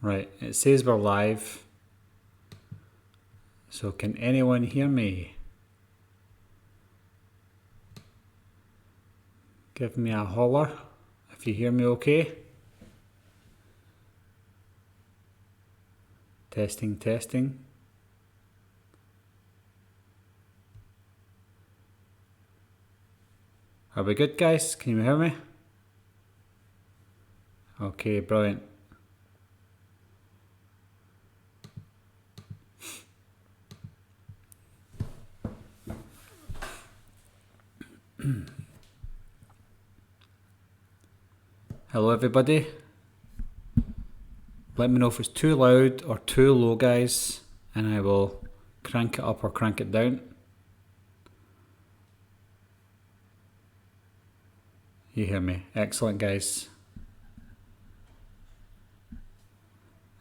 Right, it says we're live. So can anyone hear me? Give me a holler if you hear me okay. Testing, testing. Are we good, guys? Can you hear me? Okay, brilliant. Hello everybody. Let me know if it's too loud or too low, guys, and I will crank it up or crank it down. You hear me? Excellent, guys.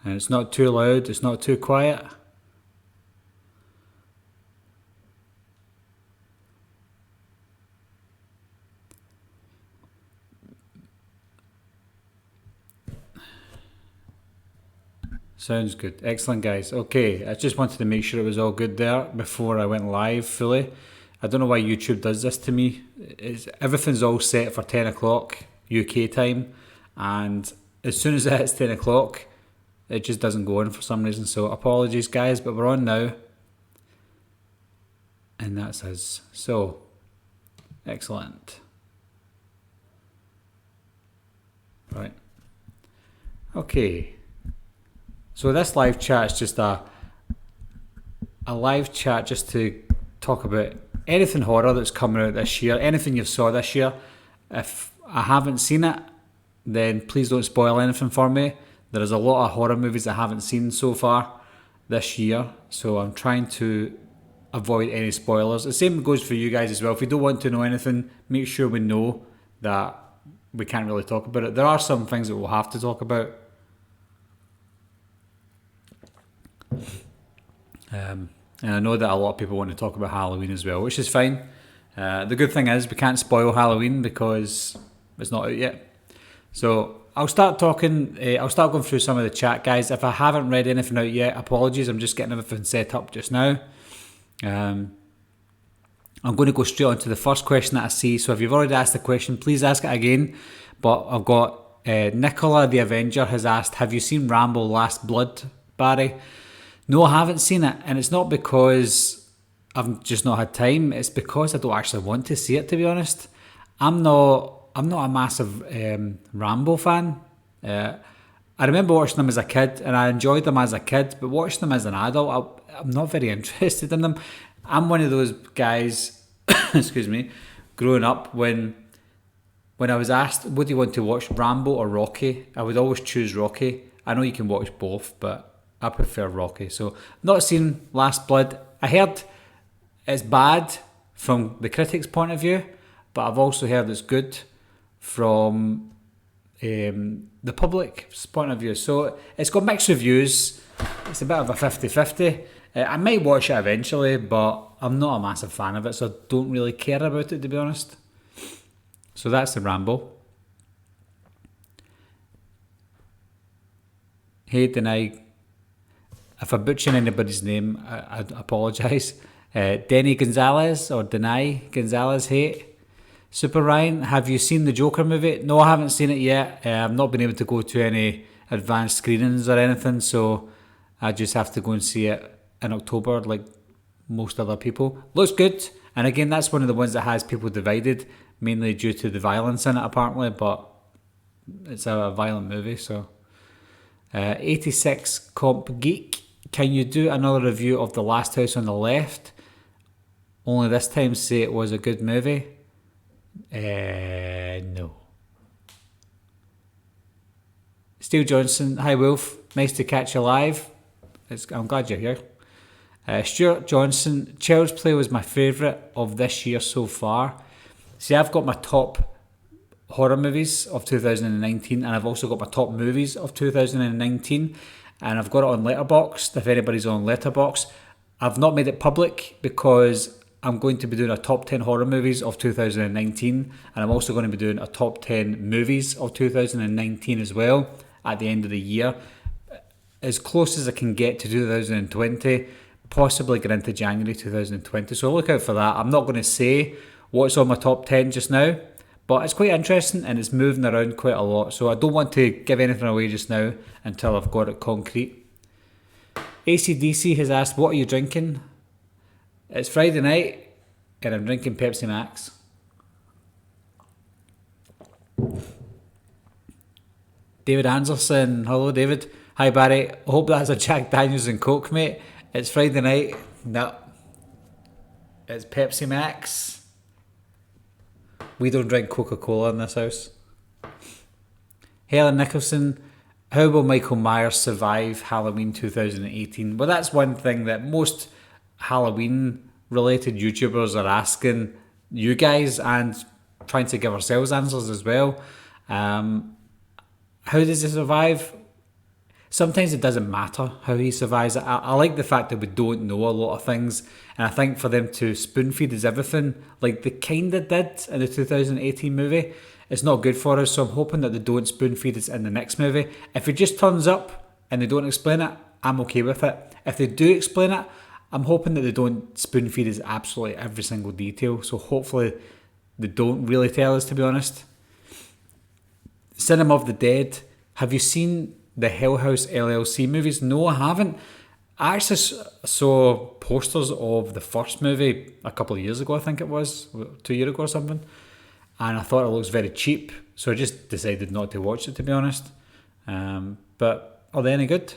And it's not too loud, it's not too quiet. Sounds good. Excellent, guys. Okay, I just wanted to make sure it was all good there before I went live fully. I don't know why YouTube does this to me. Everything's all set for 10 o'clock UK time, and as soon as it hits 10 o'clock, it just doesn't go on for some reason. So apologies, guys, but we're on now. And that's us. So, excellent. Right. Okay. So this live chat is just a live chat just to talk about anything horror that's coming out this year, anything you've saw this year. If I haven't seen it, then please don't spoil anything for me. There is a lot of horror movies I haven't seen so far this year, so I'm trying to avoid any spoilers. The same goes for you guys as well. If we don't want to know anything, make sure we know that we can't really talk about it. There are some things that we'll have to talk about. And I know that a lot of people want to talk about Halloween as well, which is fine. The good thing is we can't spoil Halloween because it's not out yet. So I'll start talking. I'll start going through some of the chat, guys. If I haven't read anything out yet, apologies. I'm just getting everything set up just now. I'm going to go straight on to the first question that I see. So if you've already asked the question, please ask it again. But I've got Nicola the Avenger has asked, have you seen Rambo Last Blood, Barry? No, I haven't seen it, and it's not because I've just not had time. It's because I don't actually want to see it, to be honest. I'm not a massive Rambo fan. I remember watching them as a kid, and I enjoyed them as a kid, but watching them as an adult, I'm not very interested in them. I'm one of those guys, excuse me, growing up when I was asked, what do you want to watch, Rambo or Rocky? I would always choose Rocky. I know you can watch both, but I prefer Rocky. So, not seen Last Blood. I heard it's bad from the critics' point of view, but I've also heard it's good from the public's point of view. So, it's got mixed reviews. It's a bit of a 50-50. I might watch it eventually, but I'm not a massive fan of it, so I don't really care about it, to be honest. So, that's the Rambo. Hey, Denai. If I butcher anybody's name, I apologise. Denny Gonzalez or Denai Gonzalez, hey. Super Ryan, have you seen the Joker movie? No, I haven't seen it yet. I've not been able to go to any advanced screenings or anything, so I just have to go and see it in October like most other people. Looks good, and again, that's one of the ones that has people divided, mainly due to the violence in it apparently, but it's a violent movie, so... 86 Comp Geek, can you do another review of The Last House on the Left? Only this time say it was a good movie. No. Steve Johnson, hi Wolf, nice to catch you live. I'm glad you're here. Stuart Johnson, Child's Play was my favourite of this year so far. See, I've got my top horror movies of 2019, and I've also got my top movies of 2019, and I've got it on Letterboxd if anybody's on Letterboxd. I've not made it public because I'm going to be doing a top 10 horror movies of 2019, and I'm also going to be doing a top 10 movies of 2019 as well at the end of the year. as close as I can get to 2020, possibly get into January 2020. So look out for that. I'm not going to say what's on my top 10 just now, but it's quite interesting and it's moving around quite a lot. So I don't want to give anything away just now until I've got it concrete. ACDC has asked, what are you drinking? It's Friday night and I'm drinking Pepsi Max. David Anderson, hello David. Hi Barry, I hope that's a Jack Daniels and Coke, mate. It's Friday night. No, it's Pepsi Max. We don't drink Coca-Cola in this house. Helen Nicholson, how will Michael Myers survive Halloween 2018? Well, that's one thing that most Halloween related YouTubers are asking you guys and trying to give ourselves answers as well. How does he survive? Sometimes it doesn't matter how he survives. I like the fact that we don't know a lot of things, and I think for them to spoon feed us everything like they kinda did in the 2018 movie, it's not good for us. So I'm hoping that they don't spoon feed us in the next movie. If it just turns up and they don't explain it, I'm okay with it. If they do explain it, I'm hoping that they don't spoon feed us absolutely every single detail. So hopefully they don't really tell us, to be honest. Cinema of the Dead. Have you seen the Hell House LLC movies? No, I haven't. I actually saw posters of the first movie a couple of years ago, I think it was, 2 years ago or something. And I thought it looks very cheap. So I just decided not to watch it, to be honest. But are they any good?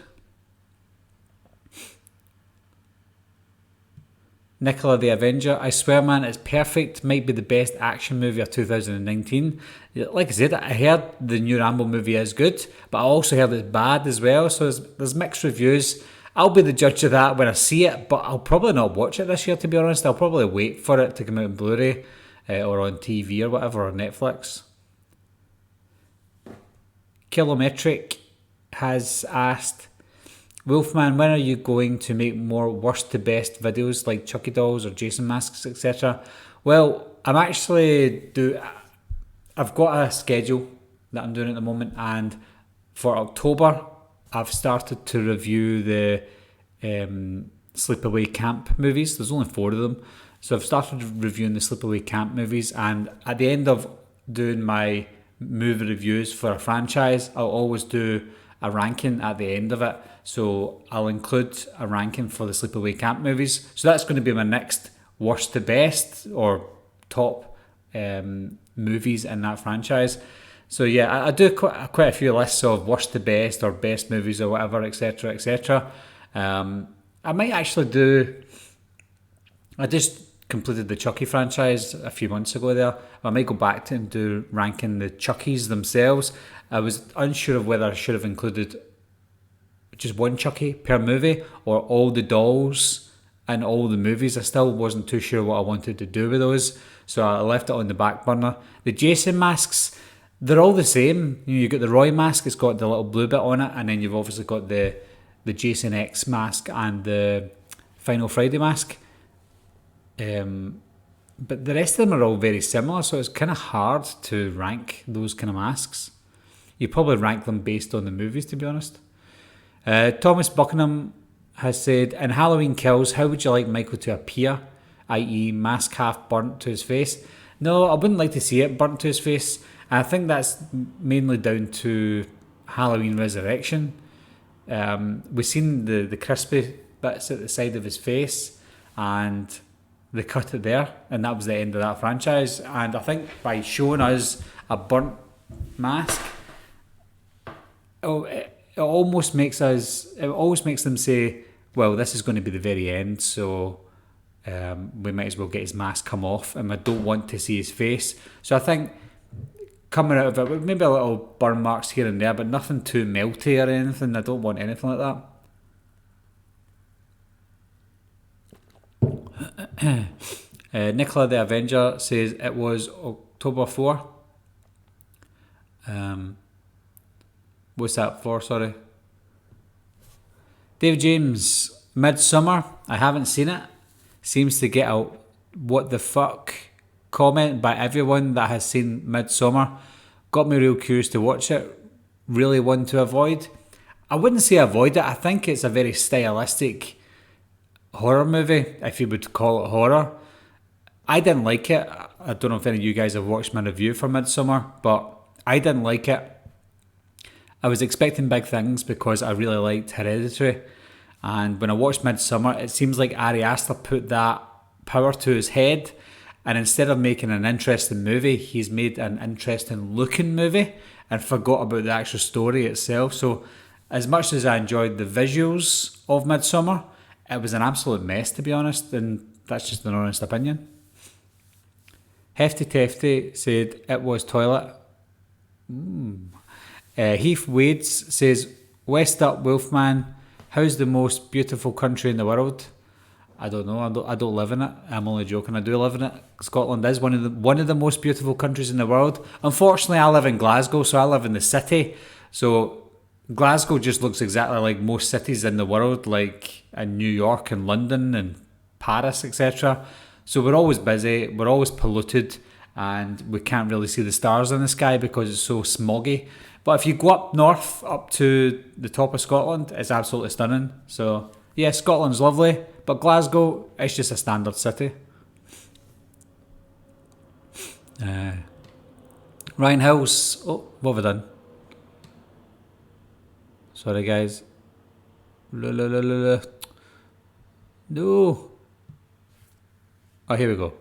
Nicola the Avenger, I swear man, it's perfect. Might be the best action movie of 2019. Like I said, I heard the new Rambo movie is good, but I also heard it's bad as well. So there's mixed reviews. I'll be the judge of that when I see it, but I'll probably not watch it this year, to be honest. I'll probably wait for it to come out on Blu-ray or on TV or whatever, or Netflix. Kilometric has asked, Wolfman, when are you going to make more worst to best videos like Chucky dolls or Jason masks, etc.? Well, I've got a schedule that I'm doing at the moment, and for October I've started to review the Sleepaway Camp movies. There's only 4 of them, so I've started reviewing the Sleepaway Camp movies, and at the end of doing my movie reviews for a franchise, I'll always do a ranking at the end of it. So I'll include a ranking for the Sleepaway Camp movies. So that's going to be my next worst to best or top movies in that franchise. So yeah, I do quite a few lists of worst to best or best movies or whatever, etc, etc. I might actually do... I just completed the Chucky franchise a few months ago there. I might go back to and do ranking the Chuckies themselves. I was unsure of whether I should have included just one Chucky per movie or all the dolls and all the movies. I still wasn't too sure what I wanted to do with those, so I left it on the back burner. The Jason masks, they're all the same. You've got the Roy mask, it's got the little blue bit on it, and then you've obviously got the Jason X mask and the Final Friday mask. But the rest of them are all very similar, so it's kind of hard to rank those kind of masks. You probably rank them based on the movies, to be honest. Thomas Buckingham has said, in Halloween Kills, how would you like Michael to appear, i.e. mask half burnt to his face? No, I wouldn't like to see it burnt to his face. I think that's mainly down to Halloween Resurrection. We've seen the crispy bits at the side of his face, and they cut it there, and that was the end of that franchise. And I think by showing us a burnt mask, it always makes them say, well, this is going to be the very end, so we might as well get his mask come off, and I don't want to see his face. So I think coming out of it, maybe a little burn marks here and there, but nothing too melty or anything. I don't want anything like that. Nicola the Avenger says it was October 4. What's that for? Sorry. Dave James, Midsummer. I haven't seen it. Seems to get a what the fuck comment by everyone that has seen Midsummer. Got me real curious to watch it. Really one to avoid. I wouldn't say avoid it. I think it's a very stylistic horror movie, if you would call it horror. I didn't like it. I don't know if any of you guys have watched my review for Midsummer, but I didn't like it. I was expecting big things because I really liked Hereditary. And when I watched Midsummer, it seems like Ari Aster put that power to his head. And instead of making an interesting movie, he's made an interesting looking movie and forgot about the actual story itself. So, as much as I enjoyed the visuals of Midsummer, it was an absolute mess, to be honest. And that's just an honest opinion. Hefty Tefty said it was toilet. Heath Wades says, West Up Wolfman, how's the most beautiful country in the world? I don't know. I don't live in it. I'm only joking. I do live in it. Scotland is one of the most beautiful countries in the world. Unfortunately, I live in Glasgow, so I live in the city. So Glasgow just looks exactly like most cities in the world, like in New York and London and Paris, etc. So we're always busy. We're always polluted, and we can't really see the stars in the sky because it's so smoggy. But if you go up north, up to the top of Scotland, it's absolutely stunning. So yeah, Scotland's lovely, but Glasgow, it's just a standard city. Ryan Hills, oh, what have I done? Sorry guys. No. Oh, here we go.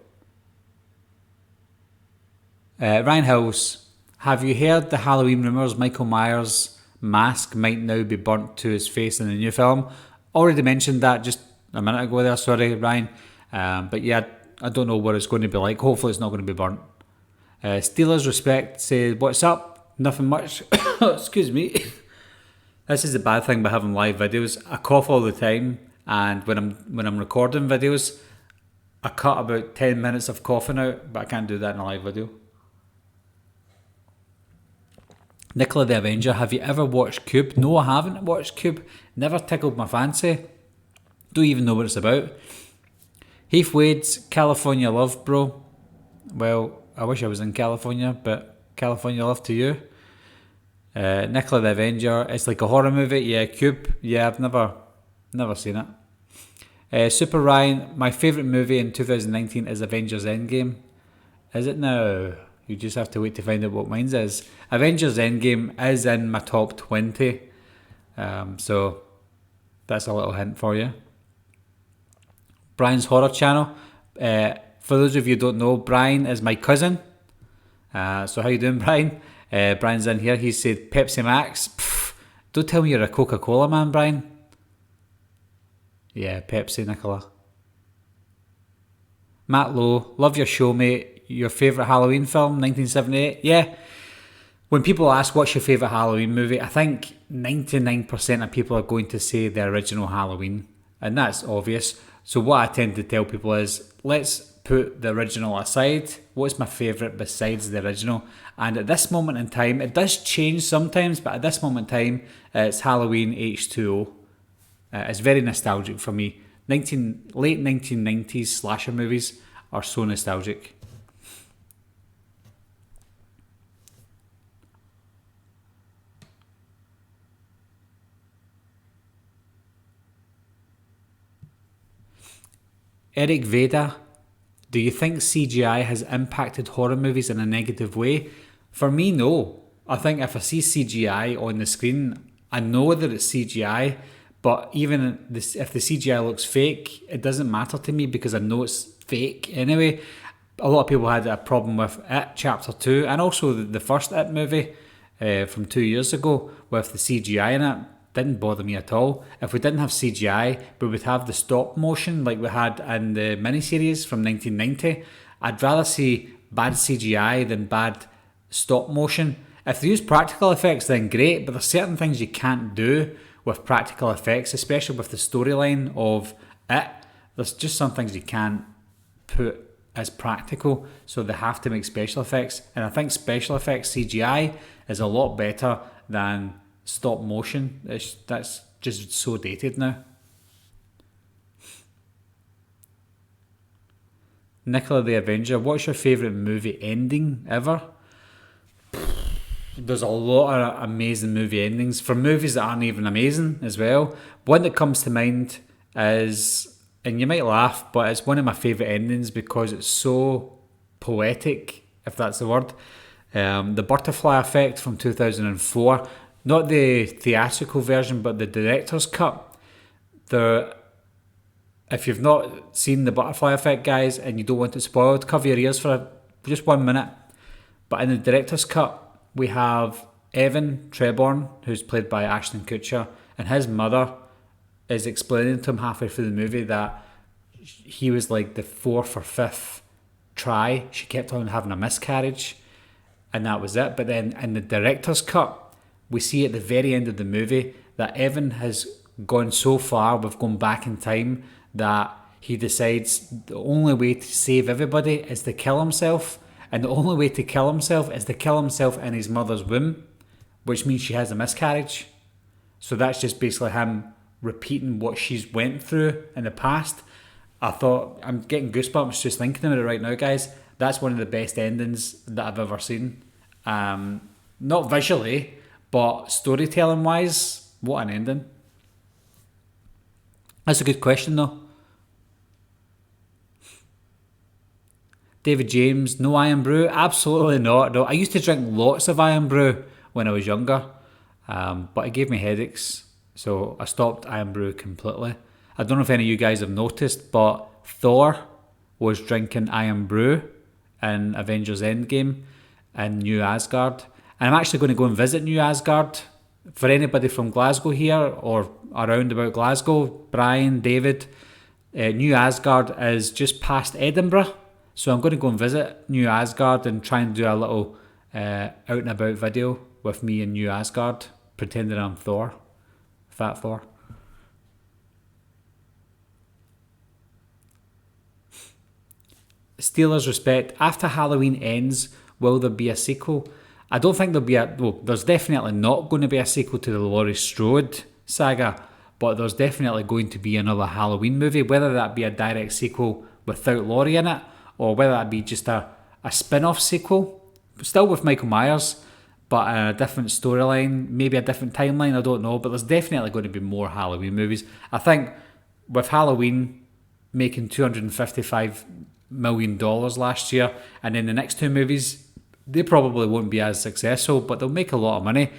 Ryan Hills, have you heard the Halloween rumours Michael Myers' mask might now be burnt to his face in the new film? Already mentioned that just a minute ago there, sorry Ryan. But yeah, I don't know what it's going to be like. Hopefully it's not going to be burnt. Steelers Respect said, what's up? Nothing much. Excuse me. This is the bad thing by having live videos. I cough all the time, and when I'm recording videos, I cut about 10 minutes of coughing out, but I can't do that in a live video. Nicola the Avenger, have you ever watched Cube? No, I haven't watched Cube. Never tickled my fancy. Don't even know what it's about. Heath Wade's California Love, bro. Well, I wish I was in California, but California Love to you. Nicola the Avenger, it's like a horror movie. Yeah, Cube. Yeah, I've never seen it. Super Ryan, my favourite movie in 2019 is Avengers Endgame. Is it now? You just have to wait to find out what mine is. Avengers Endgame is in my top 20. So that's a little hint for you. Brian's Horror Channel. For those of you who don't know, Brian is my cousin. So how you doing, Brian? Brian's in here. He said Pepsi Max. Pff, don't tell me you're a Coca-Cola man, Brian. Yeah, Pepsi, Nicola. Matt Lowe, love your show, mate. Your favourite Halloween film, 1978? Yeah. When people ask what's your favourite Halloween movie, I think 99% of people are going to say the original Halloween. And that's obvious. So what I tend to tell people is, let's put the original aside. What's my favourite besides the original? And at this moment in time, it does change sometimes, but at this moment in time, it's Halloween H2O. It's very nostalgic for me. Late 1990s slasher movies are so nostalgic. Eric Veda, do you think CGI has impacted horror movies in a negative way? For me, no. I think if I see CGI on the screen, I know that it's CGI, but even if the CGI looks fake, it doesn't matter to me because I know it's fake anyway. A lot of people had a problem with It Chapter 2 and also the first It movie from 2 years ago with the CGI in it. Didn't bother me at all. If we didn't have CGI, we would have the stop motion like we had in the miniseries from 1990. I'd rather see bad CGI than bad stop motion. If they use practical effects, then great, but there's certain things you can't do with practical effects, especially with the storyline of it. There's just some things you can't put as practical, so they have to make special effects. And I think special effects CGI is a lot better than stop motion. That's just so dated now. Nicola the Avenger, what's your favourite movie ending ever? There's a lot of amazing movie endings for movies that aren't even amazing as well. One that comes to mind is, and you might laugh, but it's one of my favourite endings because it's so poetic, if that's the word. The Butterfly Effect from 2004, not the theatrical version, but the director's cut. If you've not seen the Butterfly Effect, guys, and you don't want it spoiled, cover your ears for just 1 minute. But in the director's cut, we have Evan Treborn, who's played by Ashton Kutcher, and his mother is explaining to him halfway through the movie that he was like the fourth or fifth try. She kept on having a miscarriage, and that was it. But then in the director's cut, we see at the very end of the movie that Evan has gone so far with going back in time that he decides the only way to save everybody is to kill himself. And the only way to kill himself is to kill himself in his mother's womb, which means she has a miscarriage. So that's just basically him repeating what she's went through in the past. I thought, I'm getting goosebumps just thinking about it right now, guys. That's one of the best endings that I've ever seen. Not visually, but storytelling wise, what an ending. That's a good question though. David James, no Irn-Bru? Absolutely not. No, I used to drink lots of Irn-Bru when I was younger, but it gave me headaches, so I stopped Irn-Bru completely. I don't know if any of you guys have noticed, but Thor was drinking Irn-Bru in Avengers Endgame in New Asgard. And I'm actually going to go and visit New Asgard. For anybody from Glasgow here or around about Glasgow, Brian, David, New Asgard is just past Edinburgh. So I'm going to go and visit New Asgard and try and do a little out and about video with me in New Asgard, pretending I'm Thor, Fat Thor. Steelers respect. After Halloween ends, will there be a sequel? I don't think there'll be there's definitely not going to be a sequel to the Laurie Strode saga, but there's definitely going to be another Halloween movie, whether that be a direct sequel without Laurie in it, or whether that be just a spin-off sequel, still with Michael Myers, but a different storyline, maybe a different timeline, I don't know, but there's definitely going to be more Halloween movies. I think with Halloween making $255 million last year, and then the next two movies, they probably won't be as successful, but they'll make a lot of money.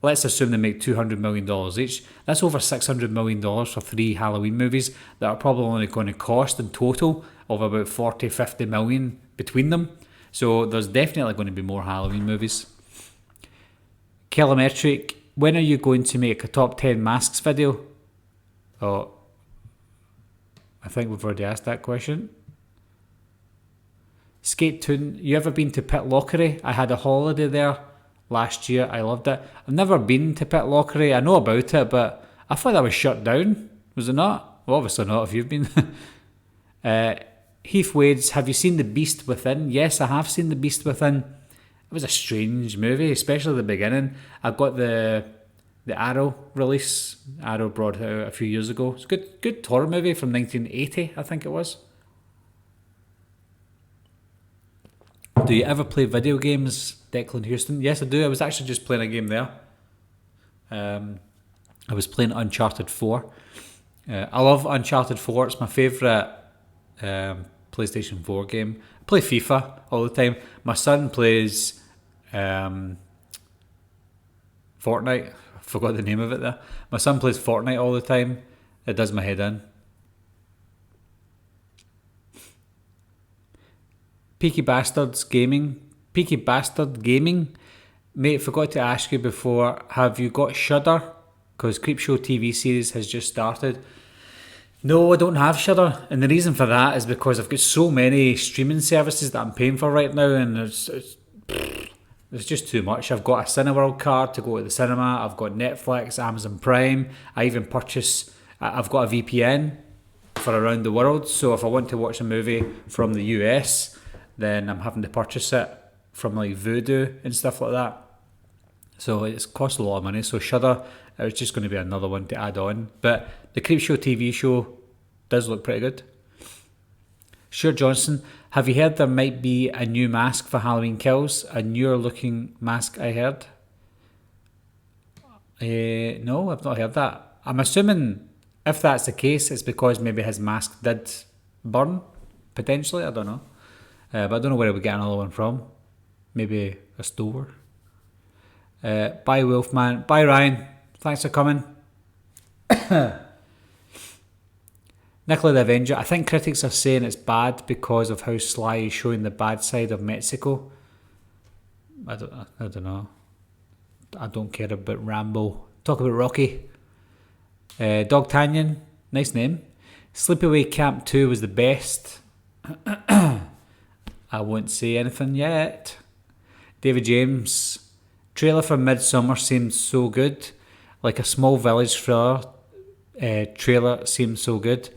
Let's assume they make $200 million each. That's over $600 million for 3 Halloween movies that are probably only going to cost in total of about 40-50 million between them. So there's definitely going to be more Halloween movies. Kilometric, when are you going to make a top 10 masks video? Oh, I think we've already asked that question. Skate Toon, you ever been to Pitlochry? I had a holiday there last year. I loved it. I've never been to Pitlochry. I know about it, but I thought that was shut down. Was it not? Well, obviously not if you've been. Heath Wade's, have you seen The Beast Within? Yes, I have seen The Beast Within. It was a strange movie, especially the beginning. I got the Arrow release. Arrow brought it out a few years ago. It's a good horror movie from 1980, I think it was. Do you ever play video games, Declan Houston? Yes, I do. I was actually just playing a game there. I was playing Uncharted 4. I love Uncharted 4. It's my favourite PlayStation 4 game. I play FIFA all the time. My son plays Fortnite. I forgot the name of it there. My son plays Fortnite all the time. It does my head in. Peaky Bastard Gaming. Mate, forgot to ask you before, have you got Shudder? Because Creepshow TV series has just started. No, I don't have Shudder, and the reason for that is because I've got so many streaming services that I'm paying for right now, and it's just too much. I've got a Cineworld card to go to the cinema, I've got Netflix, Amazon Prime, I've got a VPN for around the world, so if I want to watch a movie from the US, then I'm having to purchase it from like Vudu and stuff like that. So it's cost a lot of money. So Shudder, it was just going to be another one to add on. But the Creepshow TV show does look pretty good. Stuart Johnson, have you heard there might be a new mask for Halloween Kills? A newer looking mask, I heard. No, I've not heard that. I'm assuming if that's the case, it's because maybe his mask did burn, potentially. I don't know. But I don't know where we get another one from. Maybe a store. Bye, Wolfman. Bye, Ryan. Thanks for coming. Nicola the Avenger. I think critics are saying it's bad because of how Sly is showing the bad side of Mexico. I don't know. I don't care about Rambo. Talk about Rocky. Dog Tanyan. Nice name. Sleepaway Camp 2 was the best. I won't say anything yet. David James. Trailer for Midsummer seemed so good. Like a small village thriller. Trailer seemed so good.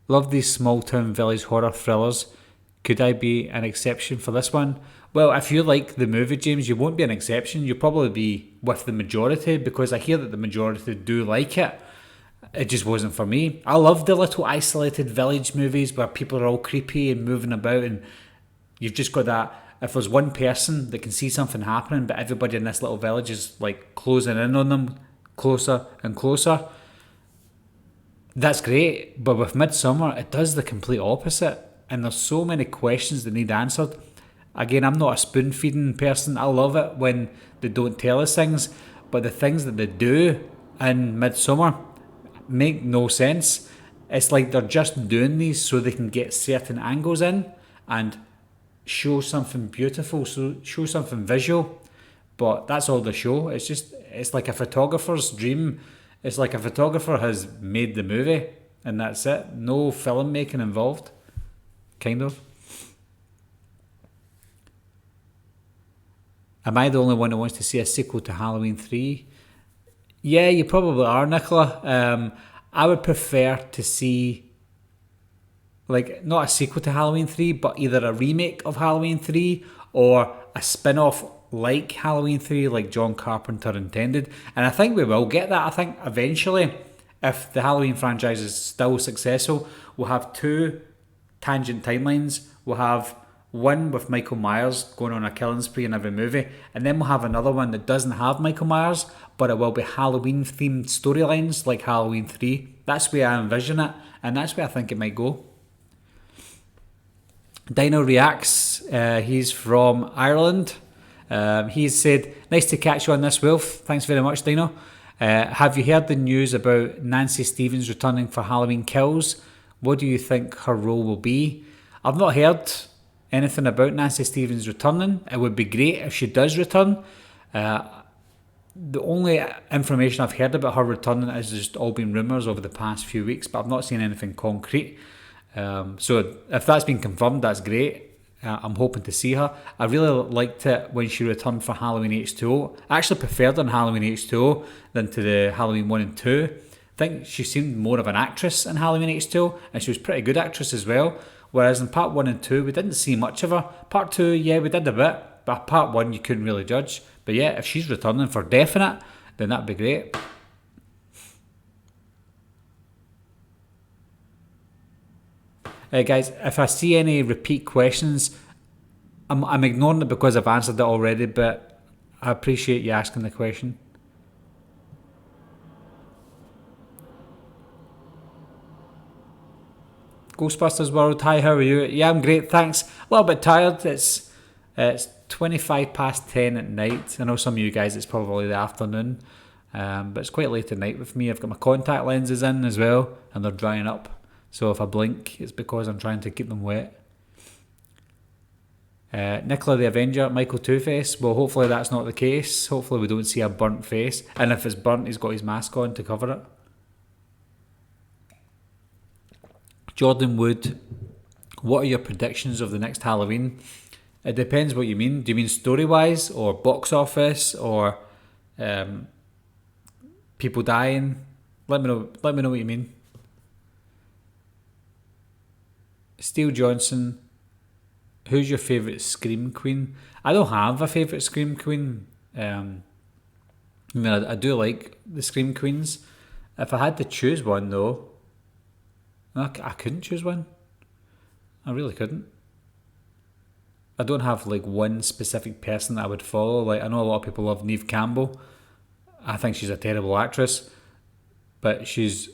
Love these small town village horror thrillers. Could I be an exception for this one? Well, if you like the movie, James, you won't be an exception. You'll probably be with the majority because I hear that the majority do like it. It just wasn't for me. I love the little isolated village movies where people are all creepy and moving about, and you've just got that. If there's one person that can see something happening, but everybody in this little village is like closing in on them closer and closer, that's great. But with Midsummer, it does the complete opposite, and there's so many questions that need answered. Again, I'm not a spoon feeding person. I love it when they don't tell us things, but the things that they do in Midsummer make no sense. It's like they're just doing these so they can get certain angles in and show something beautiful, so show something visual. But that's all they show. It's like a photographer's dream. It's like a photographer has made the movie and that's it. No filmmaking involved. Kind of. Am I the only one who wants to see a sequel to Halloween 3? Yeah, you probably are, Nicola. I would prefer to see, like, not a sequel to Halloween 3, but either a remake of Halloween 3 or a spin-off like Halloween 3, like John Carpenter intended. And I think we will get that. I think eventually, if the Halloween franchise is still successful, we'll have two tangent timelines. We'll have one with Michael Myers going on a killing spree in every movie, and then we'll have another one that doesn't have Michael Myers, but it will be Halloween themed storylines like Halloween 3. That's where I envision it, and that's where I think it might go. Dino Reacts, he's from Ireland. He's said, nice to catch you on this, Wolf. Thanks very much, Dino. Have you heard the news about Nancy Stevens returning for Halloween Kills? What do you think her role will be? I've not heard anything about Nancy Stevens returning. It would be great if she does return. The only information I've heard about her returning has just all been rumours over the past few weeks, but I've not seen anything concrete. So if that's been confirmed, that's great. I'm hoping to see her. I really liked it when she returned for Halloween H2O. I actually preferred her in Halloween H2O than to the Halloween 1 and 2. I think she seemed more of an actress in Halloween H2O, and she was a pretty good actress as well. Whereas in part 1 and 2, we didn't see much of her. Part 2, yeah, we did a bit, but part 1, you couldn't really judge. But yeah, if she's returning for definite, then that'd be great. Guys, if I see any repeat questions, I'm ignoring it because I've answered it already, but I appreciate you asking the question. Ghostbusters World, hi, how are you? Yeah, I'm great, thanks. A little bit tired. It's 25 past 10 at night. I know some of you guys it's probably the afternoon, but it's quite late at night with me. I've got my contact lenses in as well, and they're drying up. So if I blink, it's because I'm trying to keep them wet. Nicola the Avenger, Michael Two-Face. Well, hopefully that's not the case. Hopefully we don't see a burnt face. And if it's burnt, he's got his mask on to cover it. Jordan Wood, what are your predictions of the next Halloween? It depends what you mean. Do you mean story-wise, or box office, or people dying? Let me know what you mean. Steele Johnson, who's your favourite Scream Queen? I don't have a favourite Scream Queen. I do like the Scream Queens. If I had to choose one though, I couldn't choose one. I really couldn't. I don't have like one specific person that I would follow. Like I know a lot of people love Neve Campbell. I think she's a terrible actress, but she's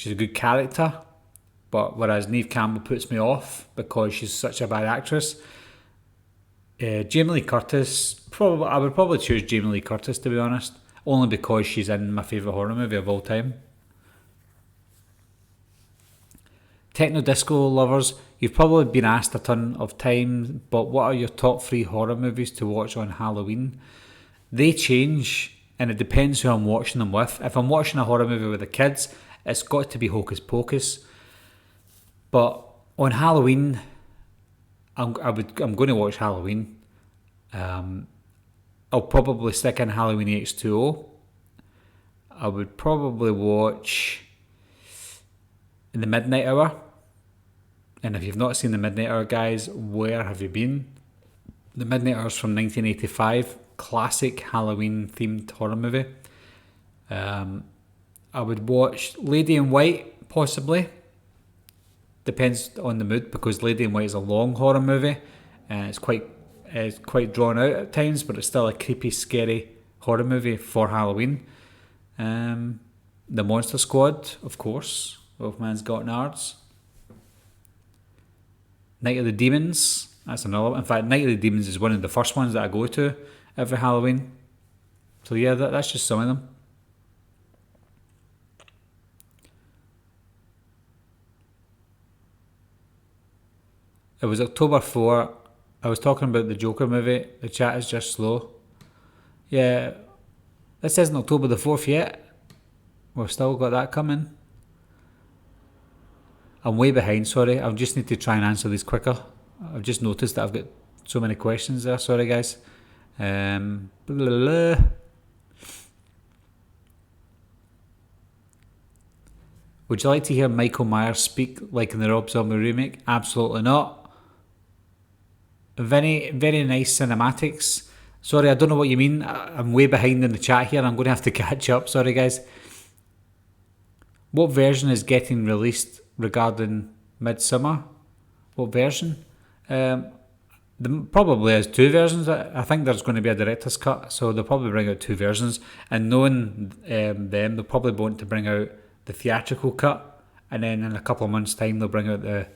a good character. But whereas Neve Campbell puts me off because she's such a bad actress, Jamie Lee Curtis, I would probably choose Jamie Lee Curtis, to be honest, only because she's in my favourite horror movie of all time. Techno disco lovers, you've probably been asked a ton of times, but what are your top 3 horror movies to watch on Halloween? They change, and it depends who I'm watching them with. If I'm watching a horror movie with the kids, it's got to be Hocus Pocus. But on Halloween, I'm going to watch Halloween. I'll probably stick in Halloween H2O. I would probably watch In the Midnight Hour. And if you've not seen The Midnight Hour, guys, where have you been? The Midnight Hour is from 1985. Classic Halloween themed horror movie. I would watch Lady in White, possibly. Depends on the mood, because Lady in White is a long horror movie and it's quite drawn out at times, but it's still a creepy, scary horror movie for Halloween. The Monster Squad, of course, Wolfman's Got Nards. Night of the Demons, that's another one. In fact, Night of the Demons is one of the first ones that I go to every Halloween. So yeah, that's just some of them. It was October 4. I was talking about the Joker movie. The chat is just slow. Yeah, this isn't October the 4th yet. We've still got that coming. I'm way behind, sorry. I just need to try and answer these quicker. I've just noticed that I've got so many questions there. Sorry, guys. Blah, blah, blah. Would you like to hear Michael Myers speak like in the Rob Zombie remake? Absolutely not. Very, very nice cinematics. Sorry, I don't know what you mean. I'm way behind in the chat here. I'm going to have to catch up. Sorry, guys. What version is getting released regarding Midsummer? What version? There probably is 2 versions. I think there's going to be a director's cut, so they'll probably bring out 2 versions. And knowing them, they'll probably want to bring out the theatrical cut, and then in a couple of months' time, they'll bring out the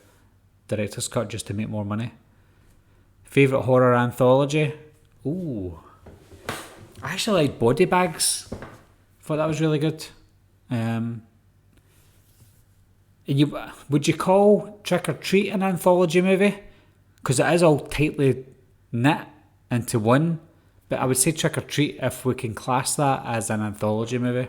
director's cut just to make more money. Favourite horror anthology? Ooh. I actually liked Body Bags. Thought that was really good. Would you call Trick or Treat an anthology movie? Because it is all tightly knit into one. But I would say Trick or Treat if we can class that as an anthology movie.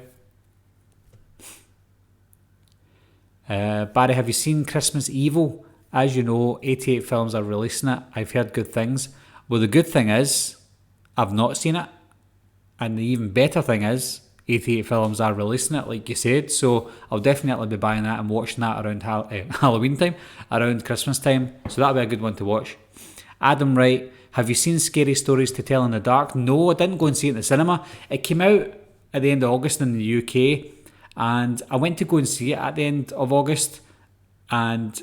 Barry, have you seen Christmas Evil? As you know, 88 Films are releasing it. I've heard good things. Well, the good thing is, I've not seen it. And the even better thing is, 88 Films are releasing it, like you said. So I'll definitely be buying that and watching that around Halloween time, around Christmas time. So that'll be a good one to watch. Adam Wright, have you seen Scary Stories to Tell in the Dark? No, I didn't go and see it in the cinema. It came out at the end of August in the UK. And I went to go and see it at the end of August. And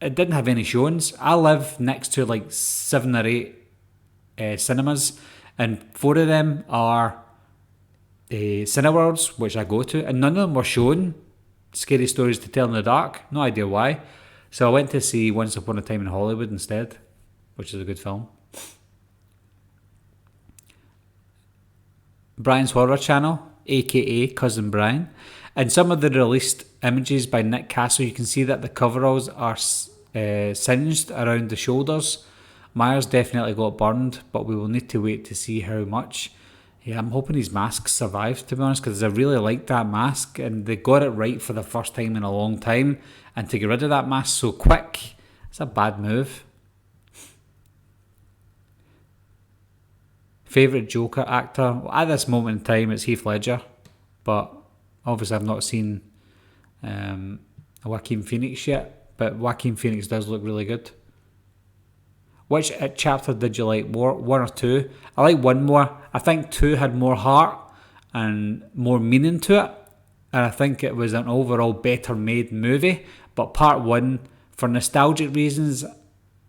it didn't have any showings. I live next to like 7 or 8 cinemas, and 4 of them are Cineworlds, which I go to, and none of them were showing Scary Stories to Tell in the Dark. No idea why. So I went to see Once Upon a Time in Hollywood instead, which is a good film. Brian's Horror Channel, aka Cousin Brian. In some of the released images by Nick Castle, you can see that the coveralls are singed around the shoulders. Myers definitely got burned, but we will need to wait to see how much. Yeah, I'm hoping his mask survives, to be honest, because I really like that mask, and they got it right for the first time in a long time, and to get rid of that mask so quick, it's a bad move. Favourite Joker actor? Well, at this moment in time, it's Heath Ledger, but obviously I've not seen Joaquin Phoenix yet, but Joaquin Phoenix does look really good. Which chapter did you like more, 1 or 2? I like 1 more. I think 2 had more heart and more meaning to it, and I think it was an overall better made movie. But part 1, for nostalgic reasons,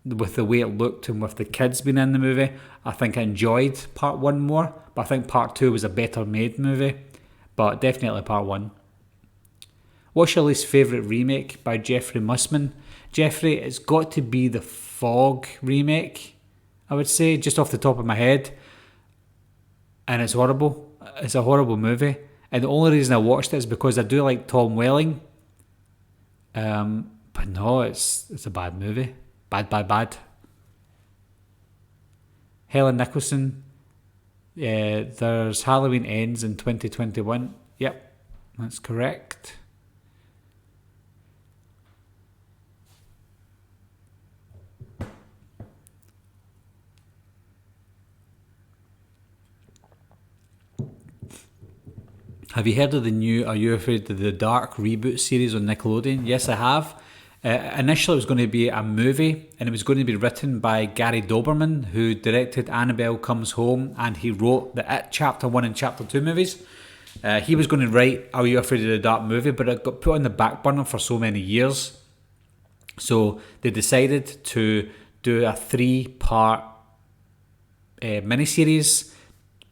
with the way it looked and with the kids being in the movie, I think I enjoyed part 1 more, but I think part 2 was a better made movie, but definitely part 1. What's your least favourite remake by Jeffrey Mussman? Jeffrey, it's got to be the Fog remake, I would say, just off the top of my head. And it's horrible. It's a horrible movie. And the only reason I watched it is because I do like Tom Welling. But no, it's a bad movie. Bad. Helen Nicholson. There's Halloween Ends in 2021. Yep, that's correct. Have you heard of the new Are You Afraid of the Dark reboot series on Nickelodeon? Yes, I have. Initially, it was going to be a movie, and it was going to be written by Gary Doberman, who directed Annabelle Comes Home, and he wrote the It Chapter 1 and Chapter 2 movies. He was going to write Are You Afraid of the Dark movie, but it got put on the back burner for so many years. So they decided to do a 3-part miniseries,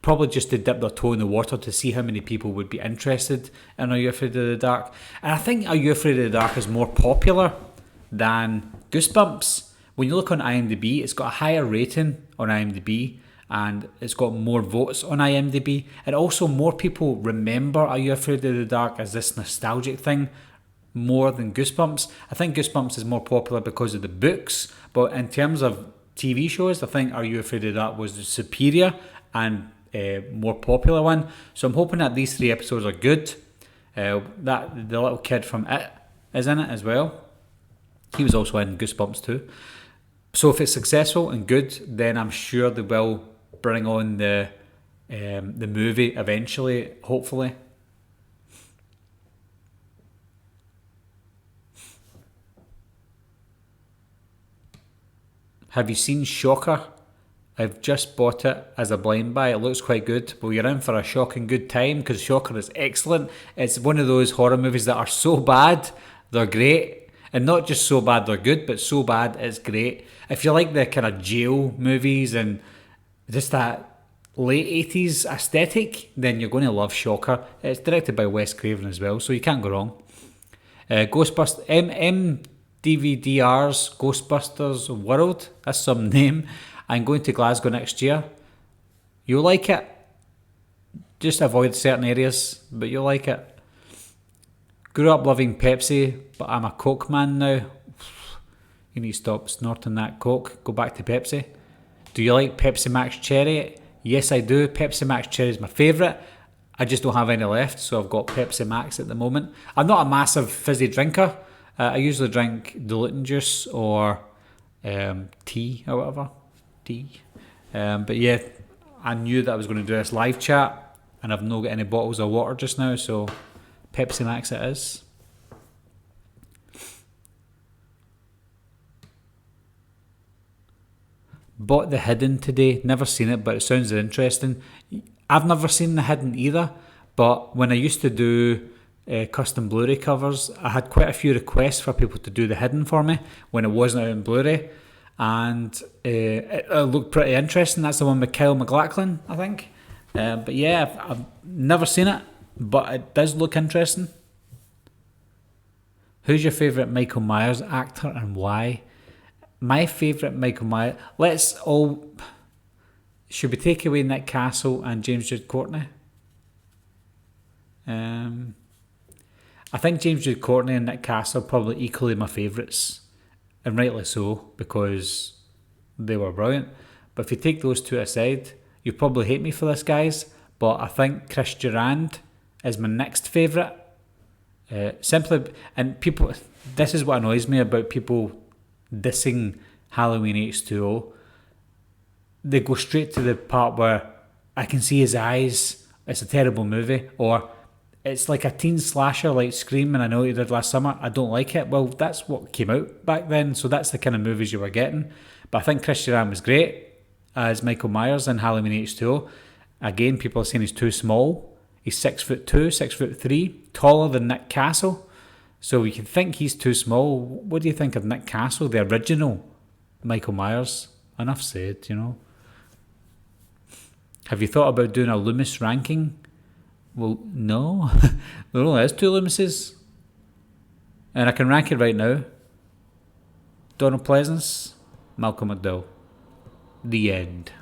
probably just to dip their toe in the water to see how many people would be interested in Are You Afraid of the Dark. And I think Are You Afraid of the Dark is more popular than Goosebumps. When you look on IMDb, it's got a higher rating on IMDb, and it's got more votes on IMDb. And also more people remember Are You Afraid of the Dark as this nostalgic thing more than Goosebumps. I think Goosebumps is more popular because of the books, but in terms of TV shows, I think Are You Afraid of the Dark was the superior and more popular one. So I'm hoping that these 3 episodes are good. That the little kid from It is in it as well. He was also in Goosebumps too. So if it's successful and good, then I'm sure they will bring on the movie eventually, hopefully. Have you seen Shocker? I've just bought it as a blind buy. It looks quite good. Well, you're in for a shocking good time because Shocker is excellent. It's one of those horror movies that are so bad, they're great. And not just so bad they're good, but so bad it's great. If you like the kind of jail movies and just that late 80s aesthetic, then you're going to love Shocker. It's directed by Wes Craven as well, so you can't go wrong. Ghostbusters, MDVDR's Ghostbusters World, that's some name. I'm going to Glasgow next year. You'll like it. Just avoid certain areas, but you'll like it. Grew up loving Pepsi, but I'm a Coke man now. You need to stop snorting that Coke. Go back to Pepsi. Do you like Pepsi Max Cherry? Yes, I do. Pepsi Max Cherry is my favourite. I just don't have any left, so I've got Pepsi Max at the moment. I'm not a massive fizzy drinker. I usually drink Dilutin juice or tea or whatever. But yeah, I knew that I was going to do this live chat, and I've not got any bottles of water just now, so Pepsi Max it is. Bought The Hidden today. Never seen it, but it sounds interesting. I've never seen The Hidden either, but when I used to do custom Blu-ray covers, I had quite a few requests for people to do The Hidden for me when it wasn't out in Blu-ray. And it looked pretty interesting. That's the one with Kyle MacLachlan, I think. But yeah, I've never seen it, but it does look interesting. Who's your favourite Michael Myers actor and why? My favourite Michael Myers... Should we take away Nick Castle and James Jude Courtney? I think James Jude Courtney and Nick Castle are probably equally my favourites. And rightly so, because they were brilliant. But if you take those two aside, you probably hate me for this, guys, but I think Chris Durand is my next favourite. Simply, and people, this is what annoys me about people dissing Halloween H2O. They go straight to the part where I can see his eyes, it's a terrible movie, or it's like a teen slasher like Scream and I Know What You Did Last Summer, I don't like it. Well, that's what came out back then, so that's the kind of movies you were getting. But I think Chris Durand was great as Michael Myers in Halloween H2O. Again, people are saying he's too small. He's 6'2", 6'3", taller than Nick Castle. So you can think he's too small. What do you think of Nick Castle, the original Michael Myers. Enough said, you know. Have you thought about doing a Loomis ranking? Well, no. There only is 2 Loomises. And I can rank it right now. Donald Pleasance, Malcolm McDowell. The end.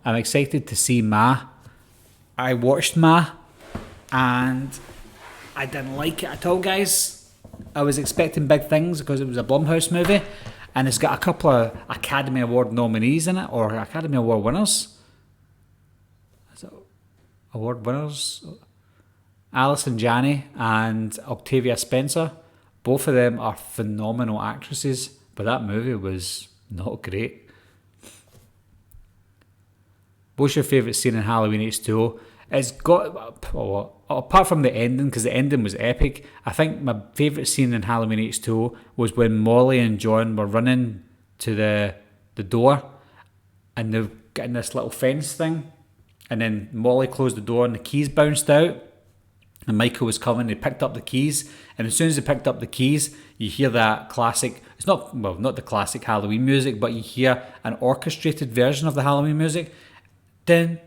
I'm excited to see Ma. I watched Ma and I didn't like it at all, guys. I was expecting big things because it was a Blumhouse movie and it's got a couple of Academy Award nominees in it, or Academy Award winners. Is it award winners? Alison Janney and Octavia Spencer. Both of them are phenomenal actresses, but that movie was not great. What's your favourite scene in Halloween H2O? It's got, apart from the ending, because the ending was epic, I think my favourite scene in Halloween H2O was when Molly and John were running to the door and they're getting this little fence thing, and then Molly closed the door and the keys bounced out. And Michael was coming, he picked up the keys, and as soon as he picked up the keys, you hear that classic, it's not the classic Halloween music, but you hear an orchestrated version of the Halloween music. Dun,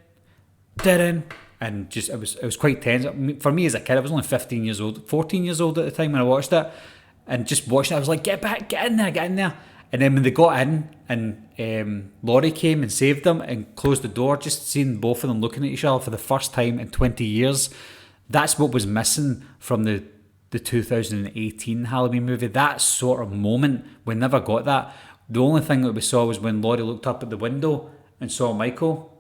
dun, dun, and just it was quite tense. For me as a kid, I was only 14 years old at the time when I watched it, and just watching it, I was like, get in there. And then when they got in, and Laurie came and saved them and closed the door, just seeing both of them looking at each other for the first time in 20 years, that's what was missing from the 2018 Halloween movie. That sort of moment, we never got that. The only thing that we saw was when Laurie looked up at the window and saw Michael,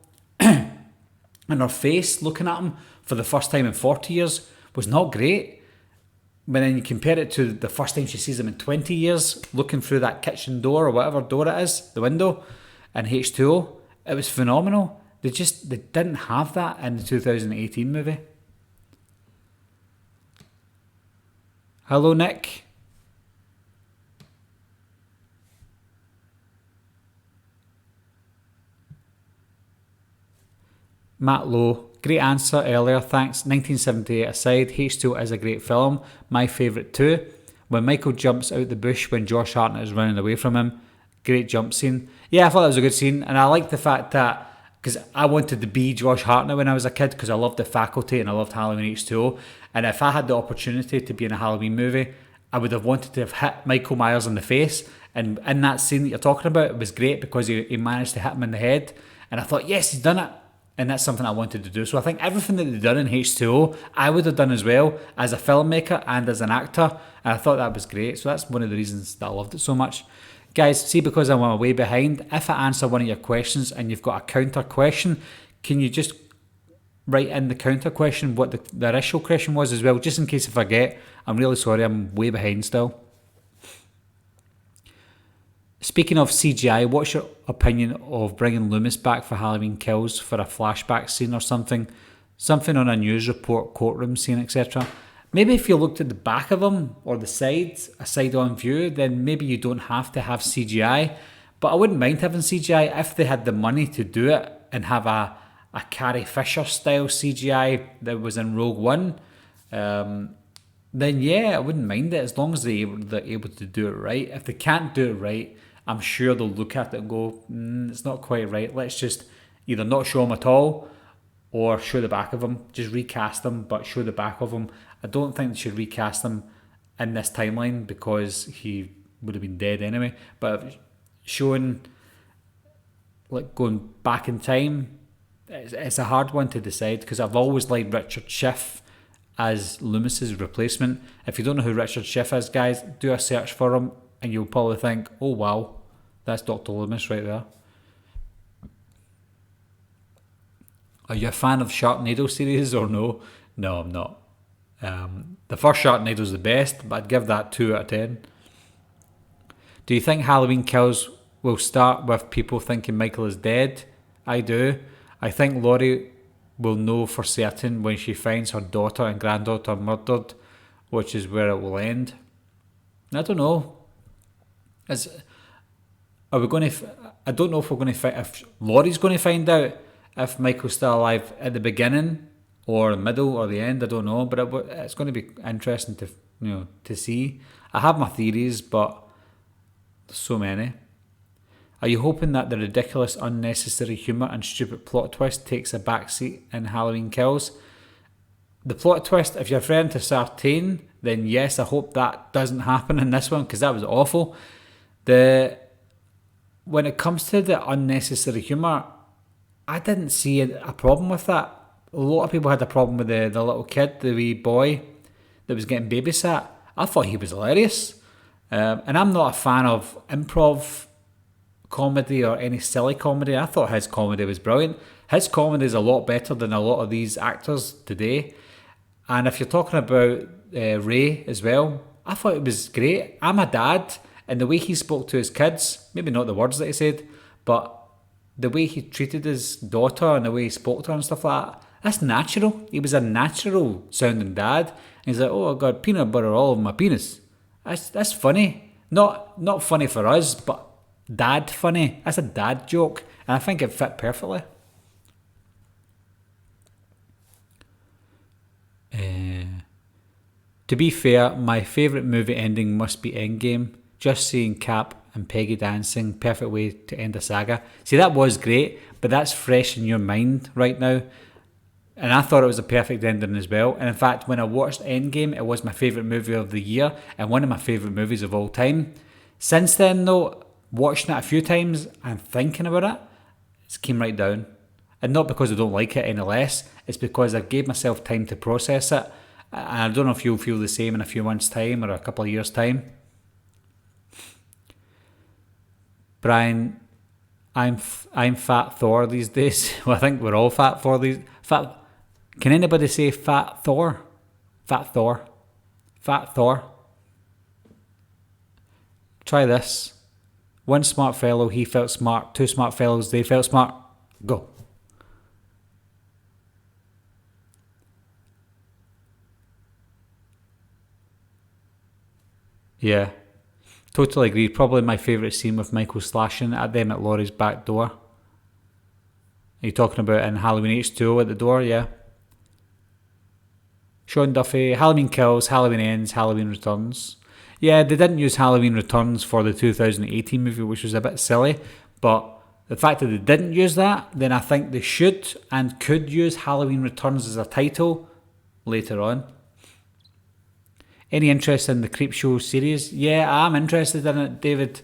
and her face looking at him for the first time in 40 years was not great. But then you compare it to the first time she sees him in 20 years, looking through that kitchen door or whatever door it is, the window, in H2O, it was phenomenal. They didn't have that in the 2018 movie. Hello, Nick. Matt Lowe, great answer earlier, thanks. 1978 aside, H2O is a great film. My favourite too. When Michael jumps out the bush when Josh Hartnett is running away from him, great jump scene. Yeah, I thought that was a good scene, and I like the fact that, because I wanted to be Josh Hartnett when I was a kid, because I loved The Faculty and I loved Halloween H2O, and if I had the opportunity to be in a Halloween movie, I would have wanted to have hit Michael Myers in the face, and in that scene that you're talking about, it was great because he managed to hit him in the head, and I thought, yes, he's done it. And that's something I wanted to do. So I think everything that they've done in H2O, I would have done as well as a filmmaker and as an actor. And I thought that was great. So that's one of the reasons that I loved it so much. Guys, see, because I'm way behind, if I answer one of your questions and you've got a counter question, can you just write in the counter question what the initial question was as well, just in case I forget? I'm really sorry, I'm way behind still. Speaking of CGI, what's your opinion of bringing Loomis back for Halloween Kills for a flashback scene or something? Something on a news report, courtroom scene, etc. Maybe if you looked at the back of him or the side, a side-on view, then maybe you don't have to have CGI. But I wouldn't mind having CGI if they had the money to do it and have a Carrie Fisher style CGI that was in Rogue One. Then yeah, I wouldn't mind it as long as they're able to do it right. If they can't do it right, I'm sure they'll look at it and go, it's not quite right. Let's just either not show him at all or show the back of him. Just recast him, but show the back of him. I don't think they should recast him in this timeline because he would have been dead anyway. But showing, like, going back in time, it's a hard one to decide because I've always liked Richard Schiff as Loomis's replacement. If you don't know who Richard Schiff is, guys, do a search for him and you'll probably think, oh wow, that's Dr. Loomis right there. Are you a fan of Sharknado series or no? No, I'm not. The first Sharknado is the best, but I'd give that 2 out of 10. Do you think Halloween Kills will start with people thinking Michael is dead? I do. I think Laurie will know for certain when she finds her daughter and granddaughter murdered, which is where it will end. I don't know. Are we going to? I don't know if we're going to. If Laurie's going to find out if Michael's still alive at the beginning or the middle or the end. I don't know, but it's going to be interesting to see. I have my theories, but there's so many. Are you hoping that the ridiculous, unnecessary humour and stupid plot twist takes a backseat in Halloween Kills? The plot twist, if you're referring to Sartain, then yes, I hope that doesn't happen in this one, because that was awful. When it comes to the unnecessary humour, I didn't see a problem with that. A lot of people had a problem with the little kid, the wee boy that was getting babysat. I thought he was hilarious. And I'm not a fan of improv comedy or any silly comedy. I thought his comedy was brilliant. His comedy is a lot better than a lot of these actors today. And if you're talking about Ray as well, I thought it was great. I'm a dad, and the way he spoke to his kids, maybe not the words that he said, but the way he treated his daughter and the way he spoke to her and stuff like that, that's natural. He was a natural sounding dad. And he's like, oh, I got peanut butter all over my penis. That's funny. Not funny for us, but dad funny. That's a dad joke. And I think it fit perfectly. To be fair, my favourite movie ending must be Endgame. Just seeing Cap and Peggy dancing, perfect way to end a saga. See, that was great, but that's fresh in your mind right now. And I thought it was a perfect ending as well. And in fact, when I watched Endgame, it was my favourite movie of the year and one of my favourite movies of all time. Since then, though, watching it a few times and thinking about it, it's came right down. And not because I don't like it any less, it's because I gave myself time to process it. And I don't know if you'll feel the same in a few months' time or a couple of years' time. Brian, I'm fat Thor these days. Well, I think we're all fat for these. Fat. Can anybody say fat Thor? Fat Thor. Fat Thor. Try this. One smart fellow, he felt smart. Two smart fellows, they felt smart. Go. Yeah. Totally agree. Probably my favourite scene with Michael slashing at them at Laurie's back door. Are you talking about in Halloween H2O at the door? Yeah. Sean Duffy, Halloween Kills, Halloween Ends, Halloween Returns. Yeah, they didn't use Halloween Returns for the 2018 movie, which was a bit silly. But the fact that they didn't use that, then I think they should and could use Halloween Returns as a title later on. Any interest in the Creepshow series? Yeah, I'm interested in it, David.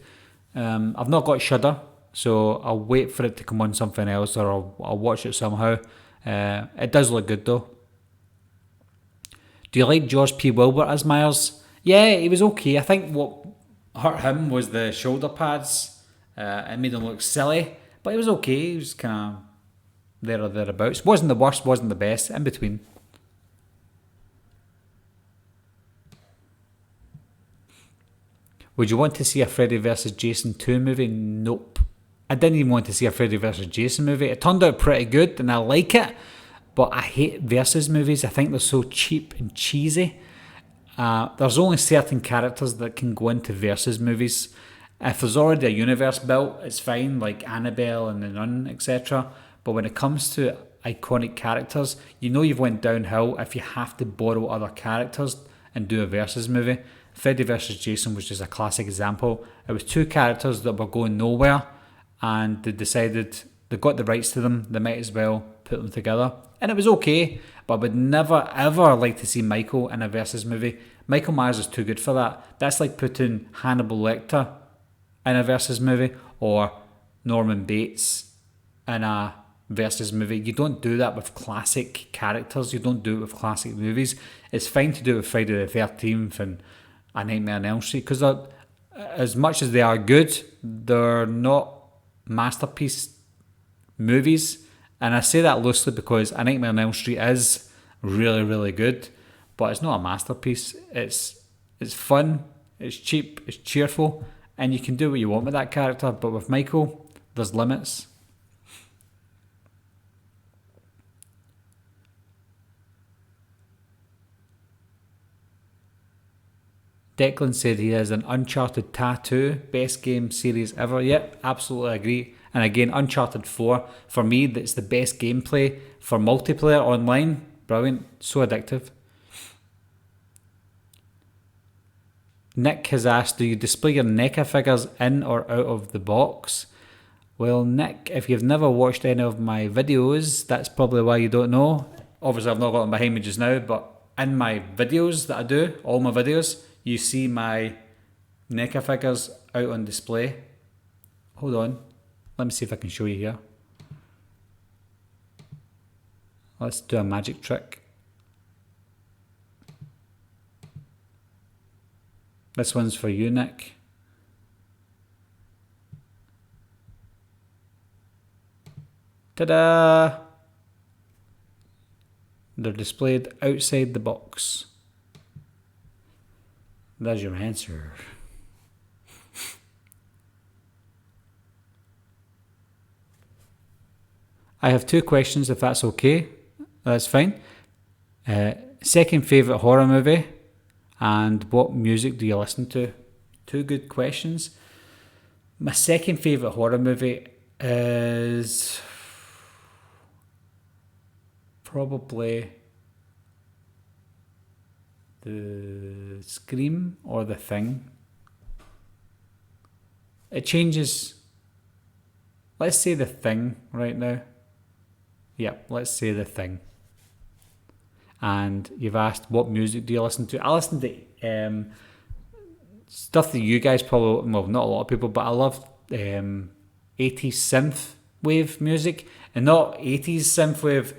I've not got Shudder, so I'll wait for it to come on something else, or I'll watch it somehow. It does look good though. Do you like George P. Wilbur as Myers? Yeah, he was okay. I think what hurt him was the shoulder pads. It made him look silly, but he was okay. He was kind of there or thereabouts. Wasn't the worst, wasn't the best, in between. Would you want to see a Freddy vs. Jason 2 movie? Nope. I didn't even want to see a Freddy vs. Jason movie. It turned out pretty good and I like it, but I hate versus movies. I think they're so cheap and cheesy. There's only certain characters that can go into versus movies. If there's already a universe built, it's fine, like Annabelle and The Nun, etc. But when it comes to iconic characters, you know you've went downhill if you have to borrow other characters and do a versus movie. Freddy vs. Jason was just a classic example. It was two characters that were going nowhere and they decided they got the rights to them, they might as well put them together. And it was okay, but I would never ever like to see Michael in a versus movie. Michael Myers is too good for that. That's like putting Hannibal Lecter in a versus movie or Norman Bates in a versus movie. You don't do that with classic characters. You don't do it with classic movies. It's fine to do it with Friday the 13th and A Nightmare on Elm Street, because as much as they are good, they're not masterpiece movies. And I say that loosely because A Nightmare on Elm Street is really, really good, but it's not a masterpiece. It's fun, it's cheap, it's cheerful, and you can do what you want with that character. But with Michael, there's limits. Declan said he has an Uncharted tattoo. Best game series ever. Yep, absolutely agree. And again, Uncharted 4, for me, that's the best gameplay for multiplayer online. Brilliant. So addictive. Nick has asked, do you display your NECA figures in or out of the box? Well, Nick, if you've never watched any of my videos, that's probably why you don't know. Obviously, I've not got them behind me just now, but in my videos that I do, all my videos, you see my NECA figures out on display. Hold on. Let me see if I can show you here. Let's do a magic trick. This one's for you, Nick. Ta-da! They're displayed outside the box. There's your answer. I have 2 questions, if that's okay. That's fine. Second favourite horror movie, and what music do you listen to? 2 good questions. My second favourite horror movie is probably the Scream or The Thing. It changes. Let's say The Thing right now. Yep, let's say The Thing. And you've asked, what music do you listen to? I listen to stuff that you guys probably, well, not a lot of people, but I love 80s synth wave music, and not 80s synth wave,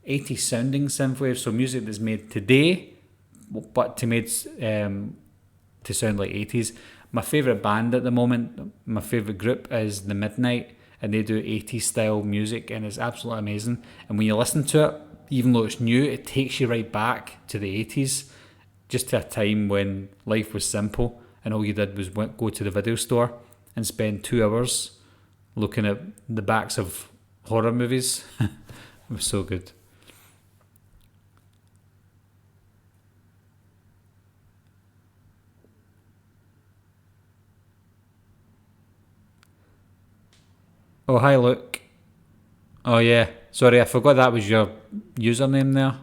80s sounding synth wave, so music that's made today, but to sound like 80s. My favourite band at the moment, my favourite group is The Midnight, and they do 80s style music, and it's absolutely amazing. And when you listen to it, even though it's new, it takes you right back to the 80s, just to a time when life was simple and all you did was go to the video store and spend 2 hours looking at the backs of horror movies. It was so good. Oh, hi, Luke. Oh, yeah. Sorry, I forgot that was your username there.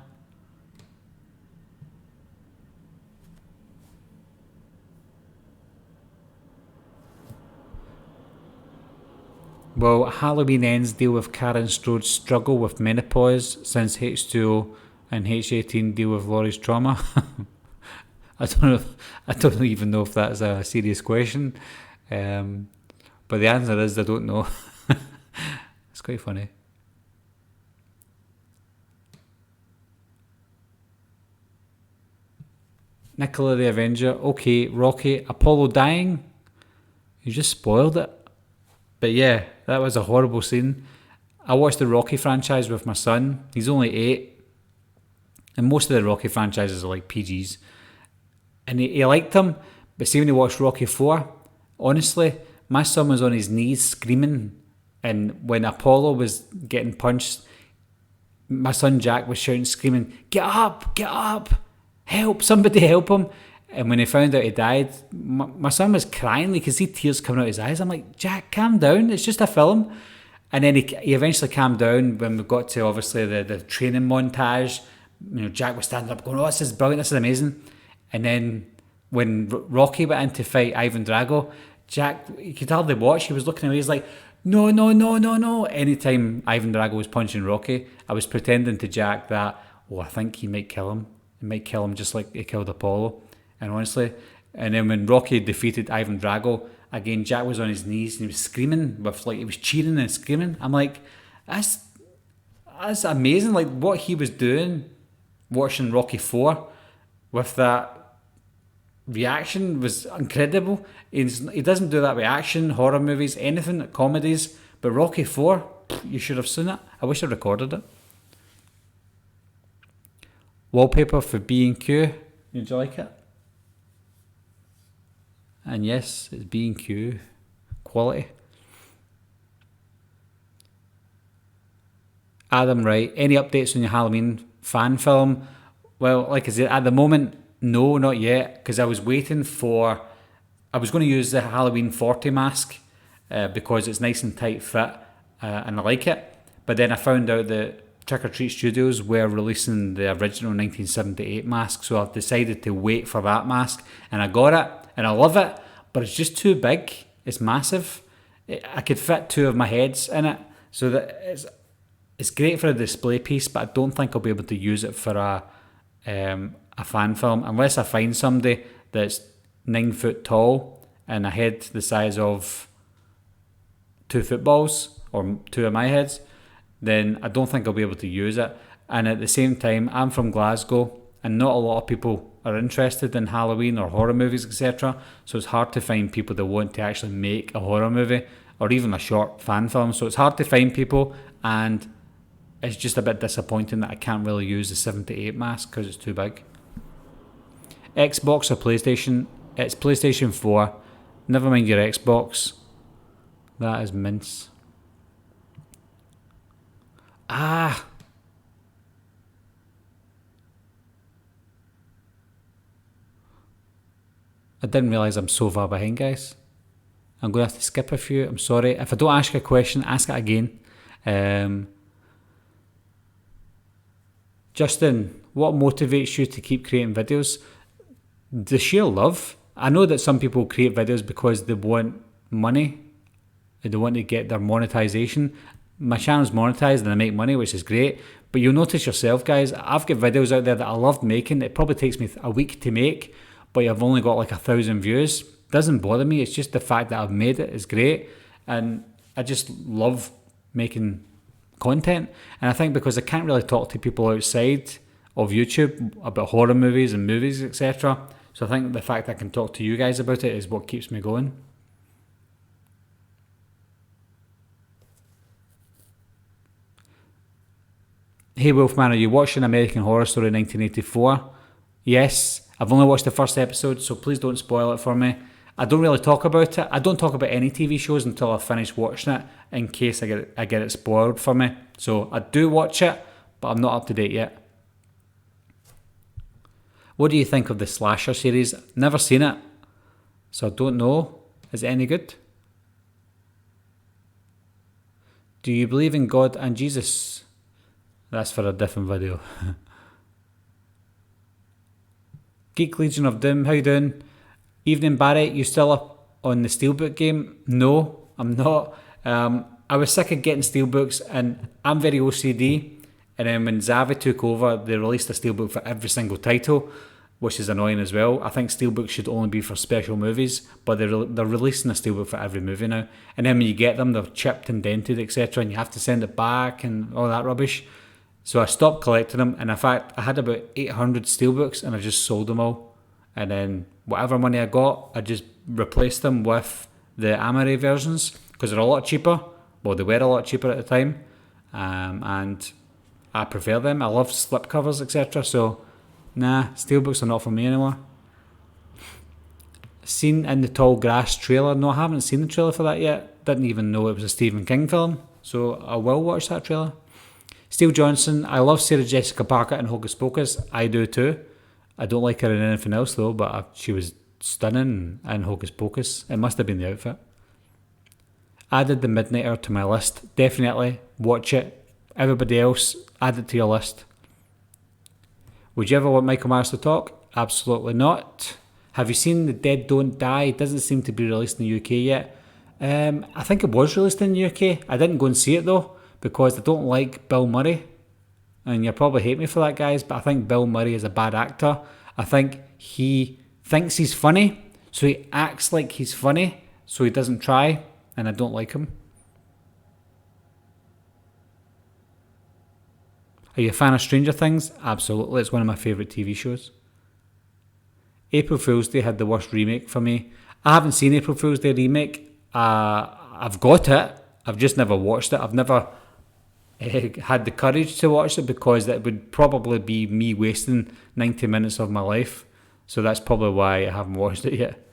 Will Halloween Ends deal with Karen Strode's struggle with menopause since H2O and H18 deal with Laurie's trauma? I don't even know if that's a serious question. But the answer is I don't know. It's quite funny. Nicola the Avenger. Okay, Rocky. Apollo dying? You just spoiled it. But yeah, that was a horrible scene. I watched the Rocky franchise with my son. He's only 8. And most of the Rocky franchises are like PGs. And he liked them. But see, when he watched Rocky 4, honestly, my son was on his knees screaming. And when Apollo was getting punched, my son Jack was shouting, screaming, get up, help, somebody help him. And when he found out he died, my son was crying. You could see tears coming out his eyes. I'm like, Jack, calm down. It's just a film. And then he eventually calmed down when we got to, obviously, the training montage. You know, Jack was standing up going, oh, this is brilliant, this is amazing. And then when Rocky went in to fight Ivan Drago, Jack, you could hardly watch. He was looking away. He's like, no. Anytime Ivan Drago was punching Rocky, I was pretending to Jack that, oh, I think he might kill him. He might kill him just like he killed Apollo. And honestly, and then when Rocky defeated Ivan Drago, again, Jack was on his knees and he was screaming with, like, he was cheering and screaming. I'm like, that's amazing. Like, what he was doing watching Rocky 4 with that reaction was incredible. He doesn't do that with action, horror movies, anything, comedies. But Rocky 4, you should have seen it. I wish I recorded it. Wallpaper for B&Q. Did you like it? And yes, it's B&Q quality. Adam Wright, any updates on your Halloween fan film? Well, like I said, at the moment, no, not yet, because I was waiting for... I was going to use the Halloween 40 mask because it's nice and tight fit and I like it. But then I found out that Trick or Treat Studios were releasing the original 1978 mask, so I've decided to wait for that mask, and I got it, and I love it, but it's just too big. It's massive. I could fit 2 of my heads in it, so that it's great for a display piece, but I don't think I'll be able to use it for a fan film unless I find somebody that's 9 foot tall and a head the size of 2 footballs or 2 of my heads. Then I don't think I'll be able to use it. And at the same time, I'm from Glasgow, and not a lot of people are interested in Halloween or horror movies, etc. So it's hard to find people that want to actually make a horror movie or even a short fan film. So it's hard to find people, and it's just a bit disappointing that I can't really use the 7-8 mask because it's too big. Xbox or PlayStation? It's PlayStation 4. Never mind your Xbox. That is mince. I didn't realise I'm so far behind, guys. I'm going to have to skip a few. I'm sorry. If I don't ask a question, ask it again. Justin, what motivates you to keep creating videos? The sheer love. I know that some people create videos because they want money. They want to get their monetization. My channel's monetized and I make money, which is great. But you'll notice yourself, guys, I've got videos out there that I loved making. It probably takes me a week to make, but I've only got like 1,000 views. Doesn't bother me. It's just the fact that I've made it is great, and I just love making content. And I think because I can't really talk to people outside of YouTube about horror movies and movies, etc. So I think the fact that I can talk to you guys about it is what keeps me going. Hey Wolfman, are you watching American Horror Story 1984? Yes, I've only watched the first episode, so please don't spoil it for me. I don't really talk about it. I don't talk about any TV shows until I finish watching it, in case I get it spoiled for me. So I do watch it, but I'm not up to date yet. What do you think of the Slasher series? Never seen it, so I don't know. Is it any good? Do you believe in God and Jesus? That's for a different video. Geek Legion of Doom, how you doing? Evening Barry, you still up on the Steelbook game? No, I'm not. I was sick of getting Steelbooks, and I'm very OCD. And then when Zavvi took over, they released a Steelbook for every single title, which is annoying as well. I think Steelbooks should only be for special movies, but they're releasing a Steelbook for every movie now. And then when you get them, they're chipped and dented, etc., and you have to send it back and all that rubbish. So I stopped collecting them, and in fact, I had about 800 Steelbooks, and I just sold them all. And then whatever money I got, I just replaced them with the Amaray versions, because they're a lot cheaper. Well, they were a lot cheaper at the time, and I prefer them. I love slipcovers, etc. So, nah, Steelbooks are not for me anymore. Seen in the Tall Grass trailer? No, I haven't seen the trailer for that yet. Didn't even know it was a Stephen King film, so I will watch that trailer. Steve Johnson, I love Sarah Jessica Parker in Hocus Pocus. I do too. I don't like her in anything else though, but she was stunning in Hocus Pocus. It must have been the outfit. Added The Midnighter to my list. Definitely watch it. Everybody else, add it to your list. Would you ever want Michael Myers to talk? Absolutely not. Have you seen The Dead Don't Die? It doesn't seem to be released in the UK yet. I think it was released in the UK. I didn't go and see it though, because I don't like Bill Murray. And you'll probably hate me for that, guys, but I think Bill Murray is a bad actor. I think he thinks he's funny, so he acts like he's funny, so he doesn't try, and I don't like him. Are you a fan of Stranger Things? Absolutely, it's one of my favourite TV shows. April Fool's Day had the worst remake for me. I haven't seen April Fool's Day remake. I've got it, I've just never watched it. I've never had the courage to watch it because it would probably be me wasting 90 minutes of my life. So that's probably why I haven't watched it yet.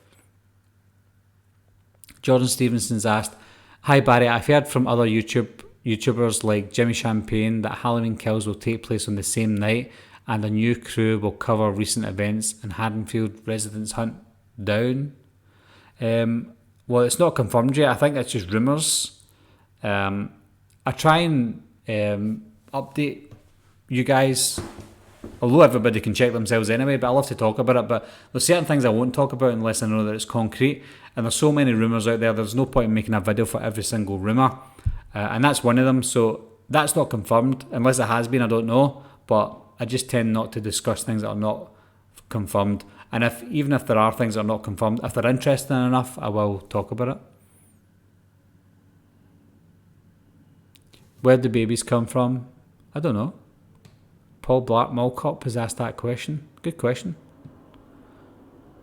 Jordan Stevenson's asked, hi Barry, I've heard from other YouTubers like Jimmy Champagne that Halloween Kills will take place on the same night and a new crew will cover recent events and Haddonfield residents hunt down. Well, it's not confirmed yet. I think that's just rumours. I try and update you guys although everybody can check themselves anyway, but I love to talk about it. But there's certain things I won't talk about unless I know that it's concrete. And there's so many rumours out there's no point in making a video for every single rumour. And that's one of them. So that's not confirmed. Unless it has been, I don't know. But I just tend not to discuss things that are not confirmed. And even if there are things that are not confirmed, if they're interesting enough, I will talk about it. Where do babies come from? I don't know. Paul Black Malcop has asked that question. Good question.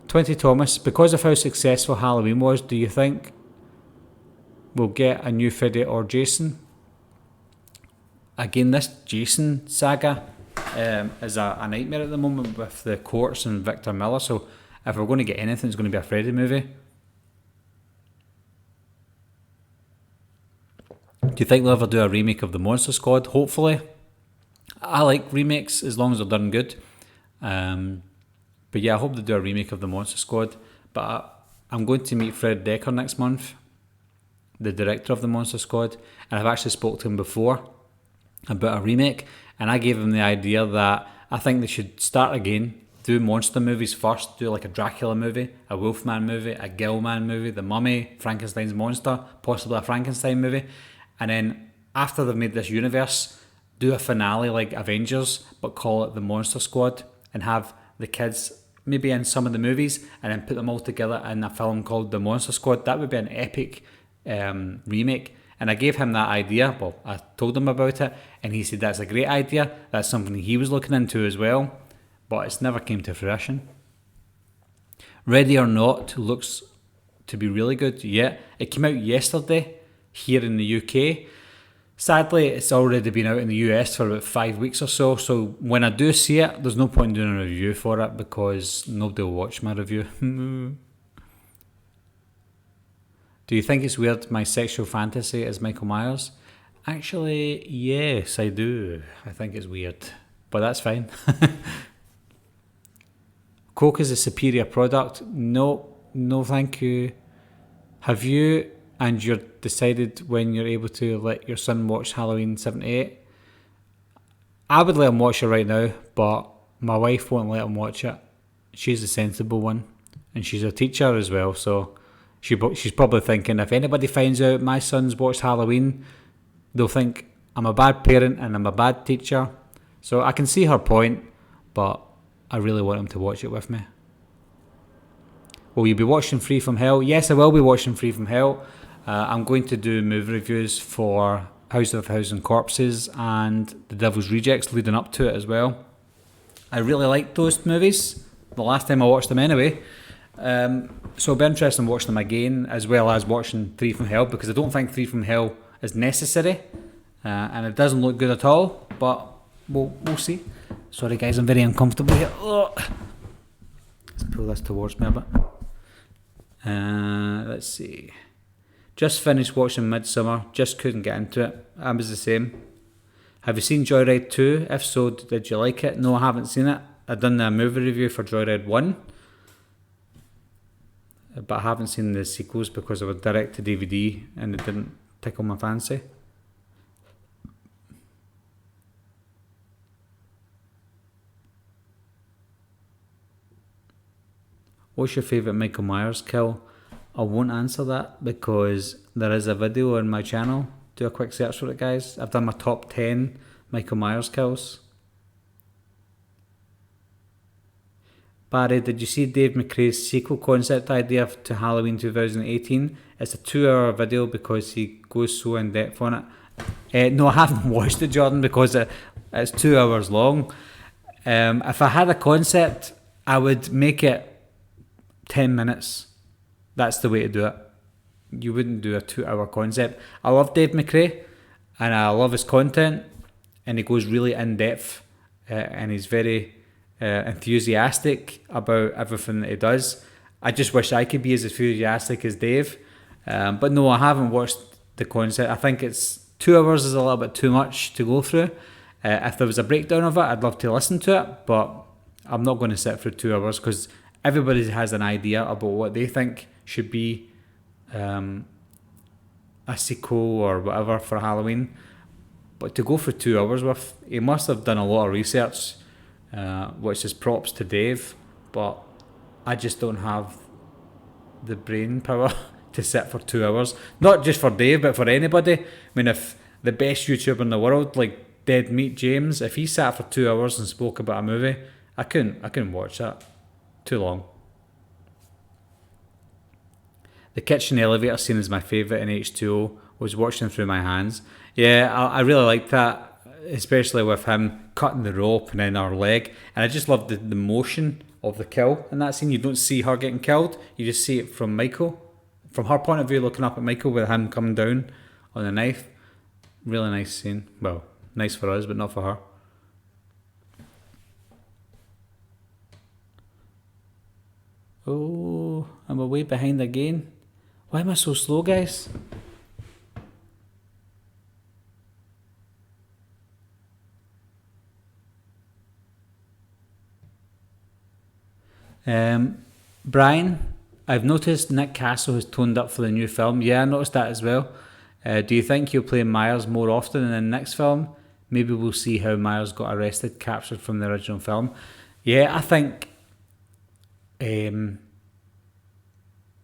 20 Thomas, because of how successful Halloween was, do you think we'll get a new Freddy or Jason? Again, this Jason saga is a nightmare at the moment with the courts and Victor Miller. So if we're going to get anything, it's going to be a Freddy movie. Do you think they'll ever do a remake of the Monster Squad? Hopefully. I like remakes as long as they're done good. But yeah, I hope they do a remake of the Monster Squad. But I'm going to meet Fred Dekker next month, the director of the Monster Squad, and I've actually spoke to him before about a remake, and I gave him the idea that I think they should start again, do monster movies first, do like a Dracula movie, a Wolfman movie, a Gillman movie, The Mummy, Frankenstein's monster, possibly a Frankenstein movie, and then after they've made this universe, do a finale like Avengers, but call it the Monster Squad, and have the kids maybe in some of the movies, and then put them all together in a film called The Monster Squad. That would be an epic remake. And I gave him that idea. Well, I told him about it, and he said that's a great idea. That's something he was looking into as well, but it's never came to fruition. Ready or Not looks to be really good. Yeah, it came out yesterday here in the UK. Sadly, it's already been out in the US for about 5 weeks or so. So when I do see it, there's no point in doing a review for it because nobody will watch my review. Do you think it's weird my sexual fantasy is Michael Myers? Actually, yes, I do. I think it's weird, but that's fine. Coke is a superior product. No, thank you. Have you and you're decided when you're able to let your son watch Halloween 78? I would let him watch it right now, but my wife won't let him watch it. She's the sensible one, and she's a teacher as well, so she's probably thinking, if anybody finds out my son's watched Halloween, they'll think I'm a bad parent and I'm a bad teacher. So I can see her point, but I really want him to watch it with me. Will you be watching Free From Hell? Yes, I will be watching Free From Hell. I'm going to do movie reviews for House of a Thousand Corpses and The Devil's Rejects leading up to it as well. I really liked those movies the last time I watched them anyway. So I'll be interested in watching them again, as well as watching Free From Hell, because I don't think Free From Hell is necessary, and it doesn't look good at all, but we'll see. Sorry guys, I'm very uncomfortable here. Ugh. Let's pull this towards me a bit. Let's see. Just finished watching Midsommar, just couldn't get into it. I was the same. Have you seen Joyride 2? If so, did you like it? No, I haven't seen it. I've done a movie review for Joyride 1, but I haven't seen the sequels because I was direct to DVD and it didn't tickle my fancy. What's your favourite Michael Myers kill? I won't answer that because there is a video on my channel. Do a quick search for it, guys. I've done my top 10 Michael Myers kills. Barry, did you see Dave McRae's sequel concept idea to Halloween 2018? It's a 2-hour video because he goes so in depth on it. No, I haven't watched it, Jordan, because it's 2 hours long. If I had a concept, I would make it 10 minutes. That's the way to do it. You wouldn't do a 2-hour concept. I love Dave McRae and I love his content, and he goes really in depth and he's very enthusiastic about everything that he does. I just wish I could be as enthusiastic as Dave, but no, I haven't watched the concept. I think it's 2 hours is a little bit too much to go through. If there was a breakdown of it, I'd love to listen to it, but I'm not going to sit for 2 hours because everybody has an idea about what they think should be a sequel or whatever for Halloween. But to go for 2 hours with, he must have done a lot of research which is props to Dave, but I just don't have the brain power to sit for 2 hours. Not just for Dave, but for anybody. I mean, if the best YouTuber in the world, like Dead Meat James, if he sat for 2 hours and spoke about a movie, I couldn't watch that. Too long. The kitchen elevator scene is my favourite in H2O. Was watching through my hands. Yeah, I really liked that, especially with him cutting the rope and then her leg. And I just loved the motion of the kill in that scene. You don't see her getting killed, you just see it from Michael. From her point of view, looking up at Michael with him coming down on the knife. Really nice scene. Well, nice for us, but not for her. Oh, I'm way behind again. Why am I so slow, guys? Brian, I've noticed Nick Castle has toned up for the new film. Yeah, I noticed that as well. Do you think he'll play Myers more often in the next film? Maybe we'll see how Myers got arrested, captured from the original film. Yeah, I think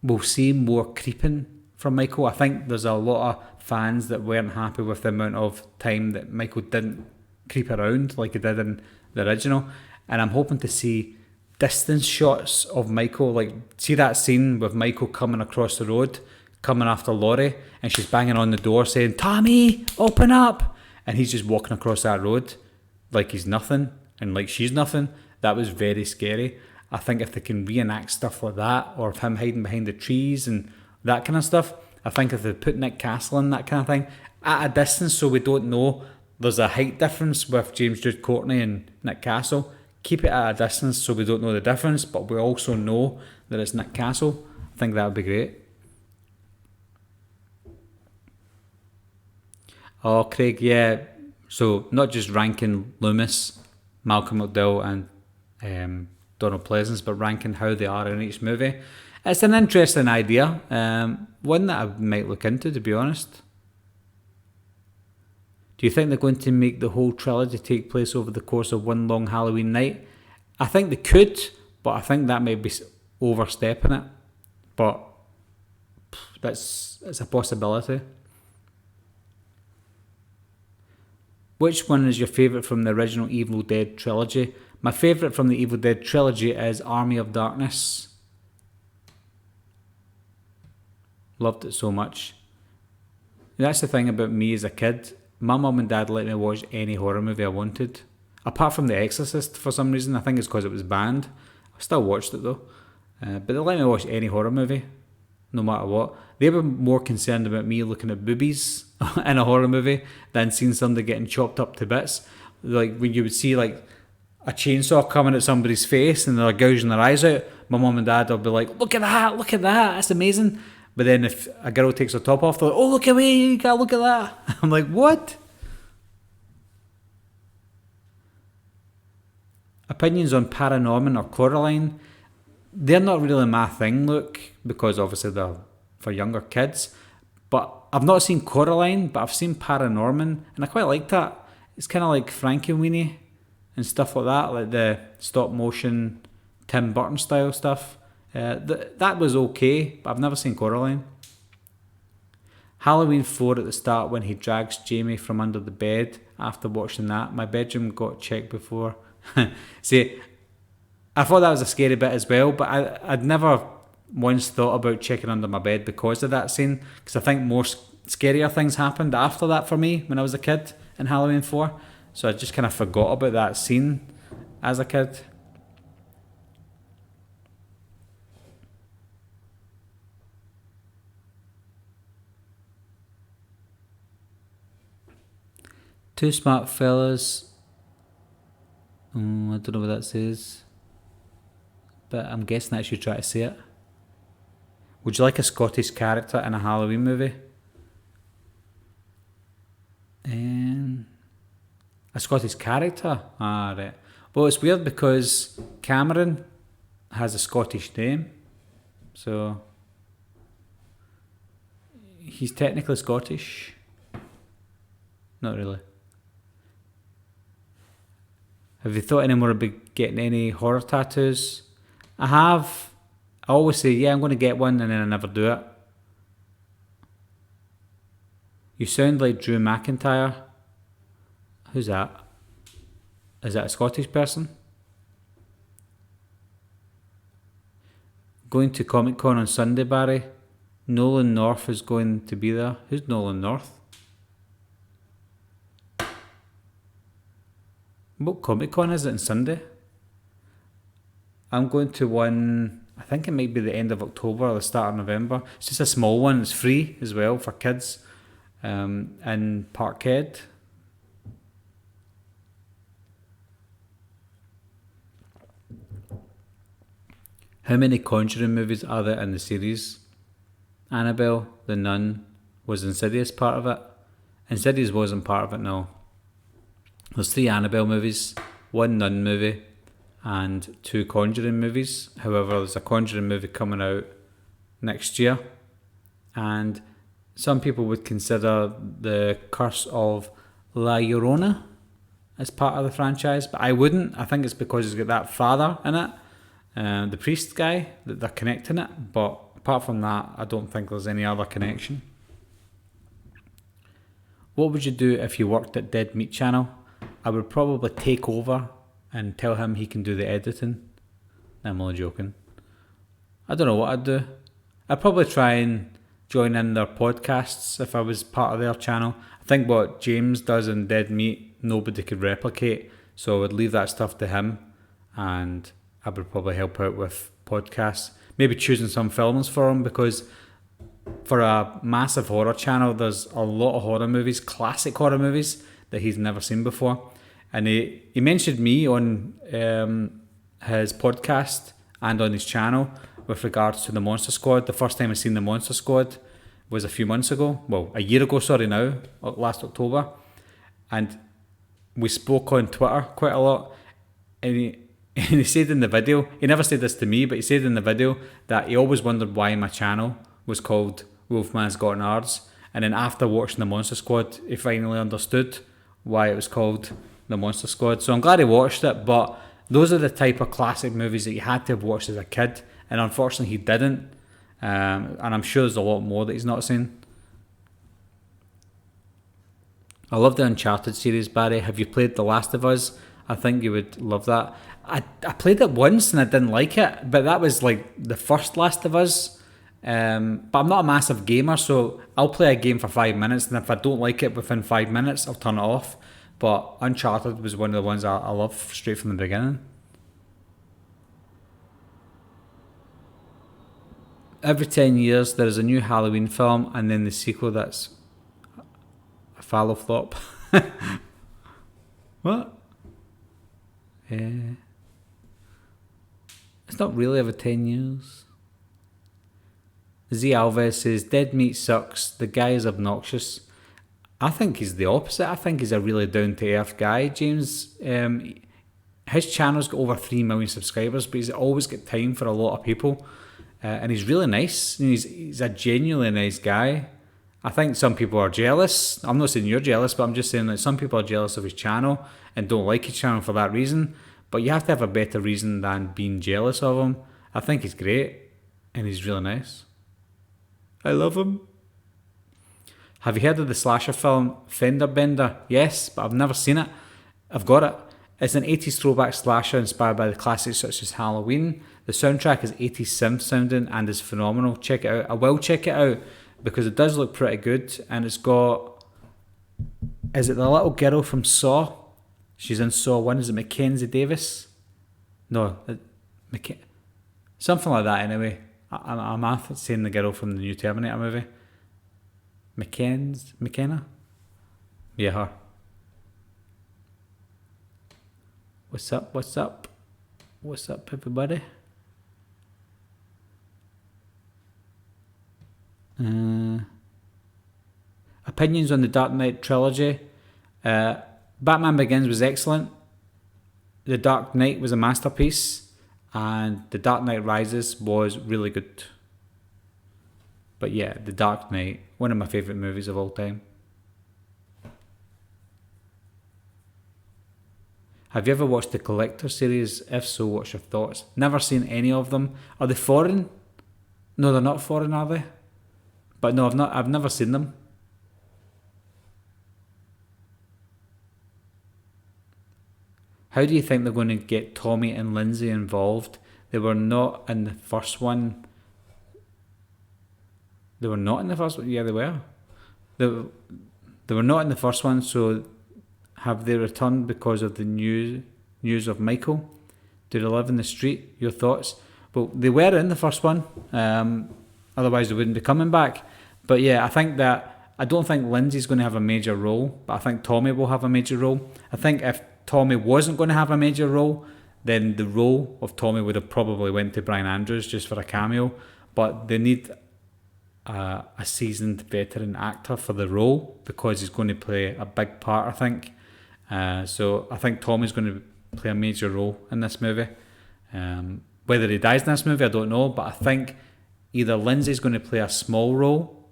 we'll see more creeping from Michael. I think there's a lot of fans that weren't happy with the amount of time that Michael didn't creep around like he did in the original. And I'm hoping to see distance shots of Michael. Like, see that scene with Michael coming across the road, coming after Laurie, and she's banging on the door saying, "Tommy, open up!" And he's just walking across that road like he's nothing and like she's nothing. That was very scary. I think if they can reenact stuff like that, or of him hiding behind the trees and that kind of stuff, I think if they put Nick Castle in that kind of thing at a distance, so we don't know there's a height difference with James Jude Courtney and Nick Castle. Keep it at a distance so we don't know the difference, but we also know that it's Nick Castle. I think that would be great. Oh, Craig, yeah. So not just ranking Loomis, Malcolm McDowell, and Donald Pleasance, but ranking how they are in each movie. It's an interesting idea, one that I might look into, to be honest. Do you think they're going to make the whole trilogy take place over the course of one long Halloween night? I think they could, but I think that might be overstepping it. But it's a possibility. Which one is your favourite from the original Evil Dead trilogy? My favourite from the Evil Dead trilogy is Army of Darkness. Loved it so much. That's the thing about me as a kid. My mum and dad let me watch any horror movie I wanted. Apart from The Exorcist for some reason. I think it's because it was banned. I still watched it though. But they let me watch any horror movie, no matter what. They were more concerned about me looking at boobies in a horror movie than seeing somebody getting chopped up to bits. Like when you would see like a chainsaw coming at somebody's face and they're gouging their eyes out, my mum and dad will be like, look at that, that's amazing. But then if a girl takes her top off, they're like, oh, look at me, you gotta look at that. I'm like, what? Opinions on Paranorman or Coraline? They're not really my thing, look, because obviously they're for younger kids. But I've not seen Coraline, but I've seen Paranorman, and I quite like that. It's kind of like Frankenweenie and stuff like that, like the stop motion Tim Burton style stuff. That was okay, but I've never seen Coraline. Halloween 4 at the start when he drags Jamie from under the bed. After watching that, my bedroom got checked before. See, I thought that was a scary bit as well, but I'd never once thought about checking under my bed because of that scene, because I think more scarier things happened after that for me when I was a kid in Halloween 4, so I just kind of forgot about that scene as a kid. Two smart fellas. I don't know what that says, but I'm guessing that you try to say it. Would you like a Scottish character in a Halloween movie? A Scottish character? Ah, right. Well, it's weird because Cameron has a Scottish name, so he's technically Scottish. Not really. Have you thought any more about getting any horror tattoos? I have. I always say, yeah, I'm going to get one, and then I never do it. You sound like Drew McIntyre. Who's that? Is that a Scottish person? Going to Comic Con on Sunday, Barry. Nolan North is going to be there. Who's Nolan North? What Comic Con is it on Sunday? I'm going to one, I think it might be the end of October or the start of November. It's just a small one. It's free as well for kids in Parkhead. How many Conjuring movies are there in the series? Annabelle, The Nun, was Insidious part of it? Insidious wasn't part of it, no. There's 3 Annabelle movies, 1 Nun movie, and 2 Conjuring movies. However, there's a Conjuring movie coming out next year, and some people would consider The Curse of La Llorona as part of the franchise, but I wouldn't. I think it's because it's got that father in it, the priest guy, that they're connecting it, but apart from that, I don't think there's any other connection. What would you do if you worked at Dead Meat Channel? I would probably take over and tell him he can do the editing. I'm only joking. I don't know what I'd do. I'd probably try and join in their podcasts if I was part of their channel. I think what James does in Dead Meat, nobody could replicate, so I would leave that stuff to him, and I would probably help out with podcasts. Maybe choosing some films for him, because for a massive horror channel, there's a lot of horror movies, classic horror movies, that he's never seen before. And he mentioned me on his podcast and on his channel with regards to the Monster Squad. The first time I seen the Monster Squad was a few months ago. Well, a year ago, sorry now, last October. And we spoke on Twitter quite a lot. And he said in the video, he never said this to me, but he said in the video that he always wondered why my channel was called Wolfman's Got Nards. And then after watching the Monster Squad, he finally understood why it was called the Monster Squad. So I'm glad he watched it, but those are the type of classic movies that you had to have watched as a kid, and unfortunately he didn't. And I'm sure there's a lot more that he's not seen. I love the Uncharted series, Barry. Have you played The Last of Us? I think you would love that. I played it once and I didn't like it, but that was like the first Last of Us. But I'm not a massive gamer, so I'll play a game for 5 minutes, and if I don't like it within 5 minutes, I'll turn it off. But Uncharted was one of the ones I love straight from the beginning. Every 10 years there is a new Halloween film, and then the sequel that's a fallow flop. What? It's not really every 10 years. Z Alves says, Dead Meat sucks, the guy is obnoxious. I think he's the opposite. I think he's a really down-to-earth guy, James. His channel's got over 3 million subscribers, but he's always got time for a lot of people. And he's really nice. He's a genuinely nice guy. I think some people are jealous. I'm not saying you're jealous, but I'm just saying that some people are jealous of his channel and don't like his channel for that reason. But you have to have a better reason than being jealous of him. I think he's great, and he's really nice. I love him. Have you heard of the slasher film Fender Bender? Yes, but I've never seen it. I've got it. It's an 80s throwback slasher inspired by the classics such as Halloween. The soundtrack is 80s synth sounding and is phenomenal. Check it out. I will check it out because it does look pretty good, and it's got... Is it the little girl from Saw? She's in Saw 1. Is it Mackenzie Davis? No. Something like that anyway. I'm saying the girl from the new Terminator movie. McKenna? Yeah, her. What's up? What's up, everybody? Opinions on the Dark Knight trilogy. Batman Begins was excellent. The Dark Knight was a masterpiece. And The Dark Knight Rises was really good. But yeah, The Dark Knight, one of my favourite movies of all time. Have you ever watched the Collector series? If so, what's your thoughts? Never seen any of them. Are they foreign? No, they're not foreign, are they? But no, I've never seen them. How do you think they're going to get Tommy and Lindsay involved? They were not in the first one. They were not in the first one? Yeah, they were. They were not in the first one, so have they returned because of the news of Michael? Do they live in the street? Your thoughts? Well, they were in the first one. Otherwise, they wouldn't be coming back. But yeah, I don't think Lindsay's going to have a major role, but I think Tommy will have a major role. I think if Tommy wasn't going to have a major role, then the role of Tommy would have probably went to Brian Andrews just for a cameo. But they need a seasoned veteran actor for the role because he's going to play a big part, I think. So I think Tommy's going to play a major role in this movie. Whether he dies in this movie, I don't know, but I think either Lindsay's going to play a small role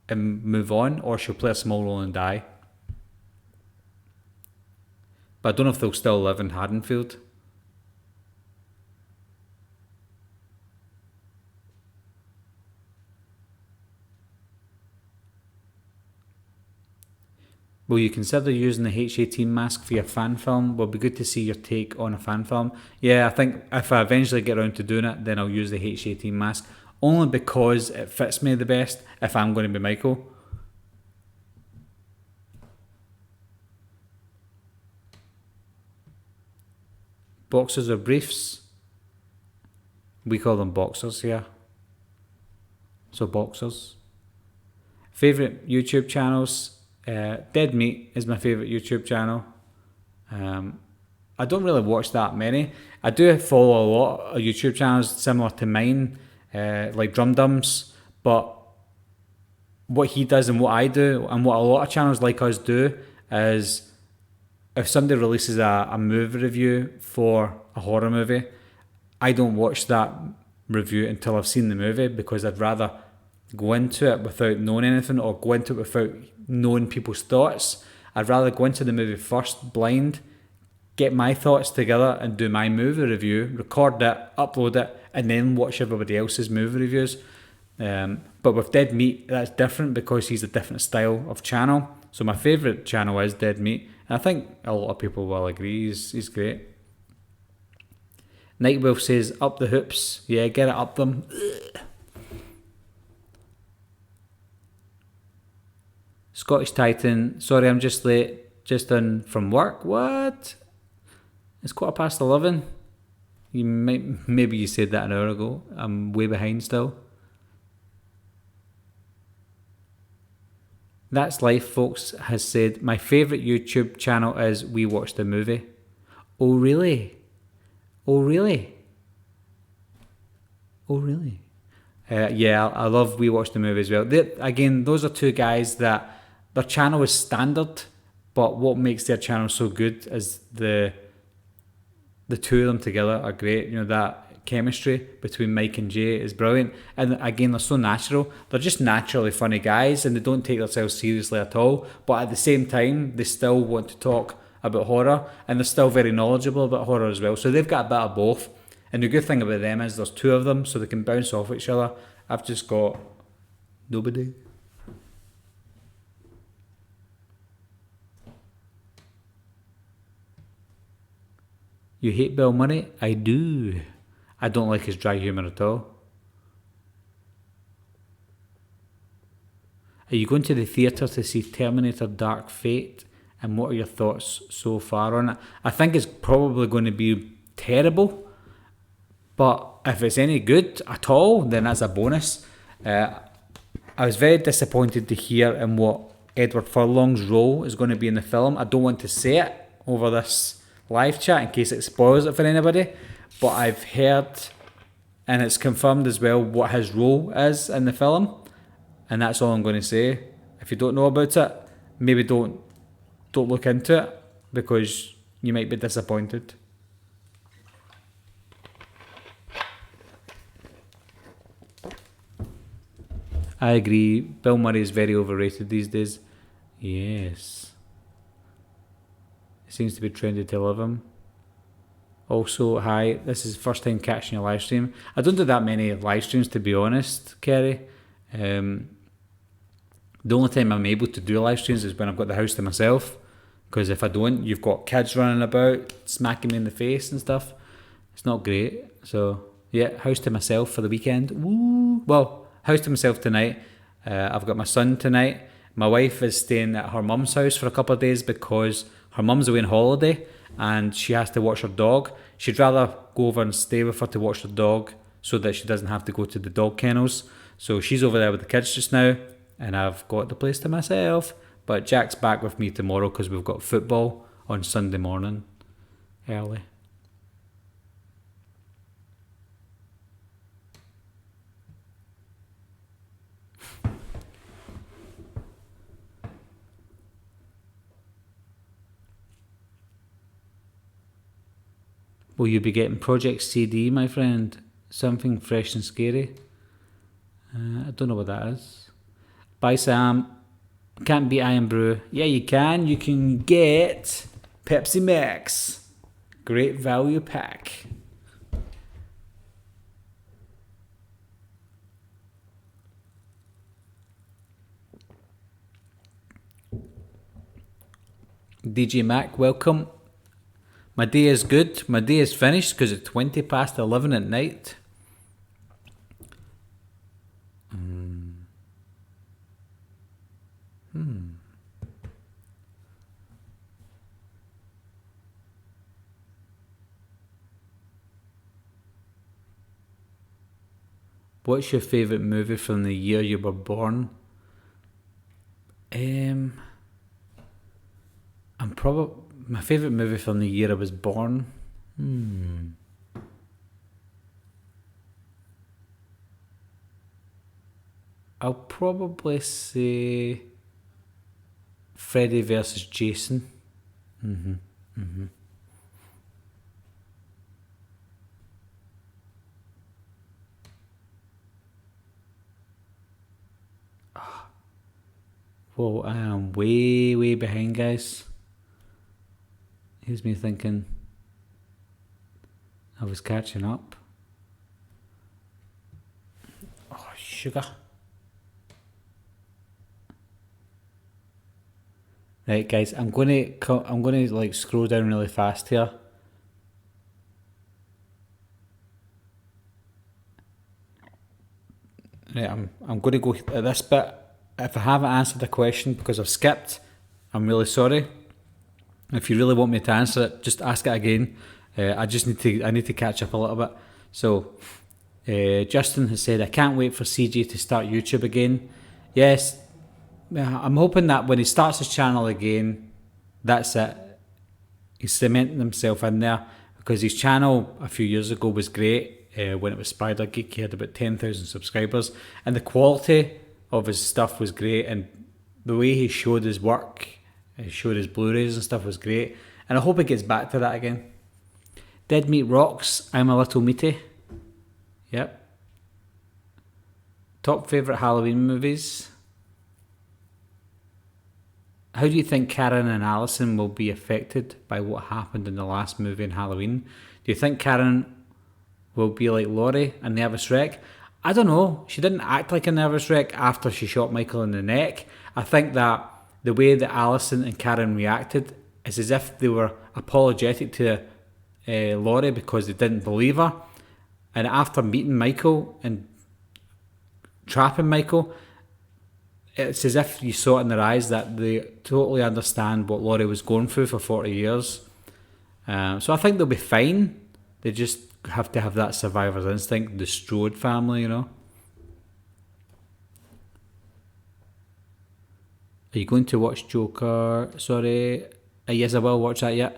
and move on, or she'll play a small role and die. But I don't know if they'll still live in Haddonfield. Will you consider using the H18 mask for your fan film? Will be good to see your take on a fan film. Yeah, I think if I eventually get around to doing it, then I'll use the H18 mask. Only because it fits me the best if I'm going to be Michael. Boxers or briefs? We call them boxers here. So boxers. Favourite YouTube channels? Dead Meat is my favourite YouTube channel. I don't really watch that many. I do follow a lot of YouTube channels similar to mine, like Drum Dums, but what he does and what I do and what a lot of channels like us do is if somebody releases a movie review for a horror movie, I don't watch that review until I've seen the movie because I'd rather go into it without knowing anything or go into it without knowing people's thoughts. I'd rather go into the movie first, blind, get my thoughts together and do my movie review, record it, upload it, and then watch everybody else's movie reviews. But with Dead Meat, that's different because he's a different style of channel. So my favourite channel is Dead Meat, and I think a lot of people will agree he's great. Nightwolf says, up the hoops. Yeah, get it up them. Scottish Titan, sorry I'm just late, just in from work. What? It's 11:15. Maybe you said that an hour ago. I'm way behind still. That's Life, folks, has said, my favourite YouTube channel is We Watch the Movie. Oh, really? Oh, really? Oh, really? Yeah, I love We Watch the Movie as well. Again, those are two guys that their channel is standard, but what makes their channel so good is the two of them together are great. You know, that chemistry between Mike and Jay is brilliant. And again, they're so natural. They're just naturally funny guys and they don't take themselves seriously at all. But at the same time, they still want to talk about horror and they're still very knowledgeable about horror as well. So they've got a bit of both. And the good thing about them is there's two of them so they can bounce off each other. I've just got nobody. You hate Bill Murray? I do. I don't like his dry humour at all. Are you going to the theatre to see Terminator Dark Fate? And what are your thoughts so far on it? I think it's probably going to be terrible. But if it's any good at all, then that's a bonus. I was very disappointed to hear in what Edward Furlong's role is going to be in the film. I don't want to say it over this live chat in case it spoils it for anybody, but I've heard and it's confirmed as well what his role is in the film, and that's all I'm going to say. If you don't know about it, maybe don't look into it because you might be disappointed. I agree, Bill Murray is very overrated these days. Yes. It Seems to be trendy to love him. Also, hi, this is first time catching your live stream. I don't do that many live streams, to be honest, Kerry. The only time I'm able to do live streams is when I've got the house to myself. Because if I don't, you've got kids running about, smacking me in the face and stuff. It's not great. So, yeah, house to myself for the weekend. Woo! Well, house to myself tonight. I've got my son tonight. My wife is staying at her mum's house for a couple of days because her mum's away on holiday and she has to watch her dog. She'd rather go over and stay with her to watch her dog so that she doesn't have to go to the dog kennels. So she's over there with the kids just now and I've got the place to myself. But Jack's back with me tomorrow because we've got football on Sunday morning early. Will you be getting Project CD, my friend? Something fresh and scary? I don't know what that is. Bye, Sam. Can't beat Iron Brew. Yeah, you can. You can get Pepsi Max. Great value pack. DJ Mac, welcome. My day is good. My day is finished because it's 20 past 11 at night. What's your favourite movie from the year you were born? My favourite movie from the year I was born? I'll probably say Freddy versus Jason. Whoa, I am way, way behind, guys. Here's me thinking I was catching up. Oh, sugar. Right, guys, I'm gonna like scroll down really fast here. Right, I'm gonna go at this bit. If I haven't answered the question because I've skipped, I'm really sorry. If you really want me to answer it, just ask it again. I need to catch up a little bit. So, Justin has said, I can't wait for CJ to start YouTube again. Yes, I'm hoping that when he starts his channel again, that's it. He's cementing himself in there because his channel a few years ago was great. When it was Spider Geek, he had about 10,000 subscribers, and the quality of his stuff was great, and the way he showed his work, he showed his Blu-rays and stuff was great, and I hope he gets back to that again. Dead Meat Rocks, I'm a Little Meaty. Yep. Top favourite Halloween movies? How do you think Karen and Alison will be affected by what happened in the last movie in Halloween? Do you think Karen will be like Laurie, a nervous wreck? I don't know. She didn't act like a nervous wreck after she shot Michael in the neck. I think that the way that Alison and Karen reacted is as if they were apologetic to Laurie because they didn't believe her. And after meeting Michael and trapping Michael, it's as if you saw it in their eyes that they totally understand what Laurie was going through for 40 years. So I think they'll be fine. They just have to have that survivor's instinct, the Strode family, you know. Are you going to watch Joker? Sorry. Yes, I will watch that, yeah.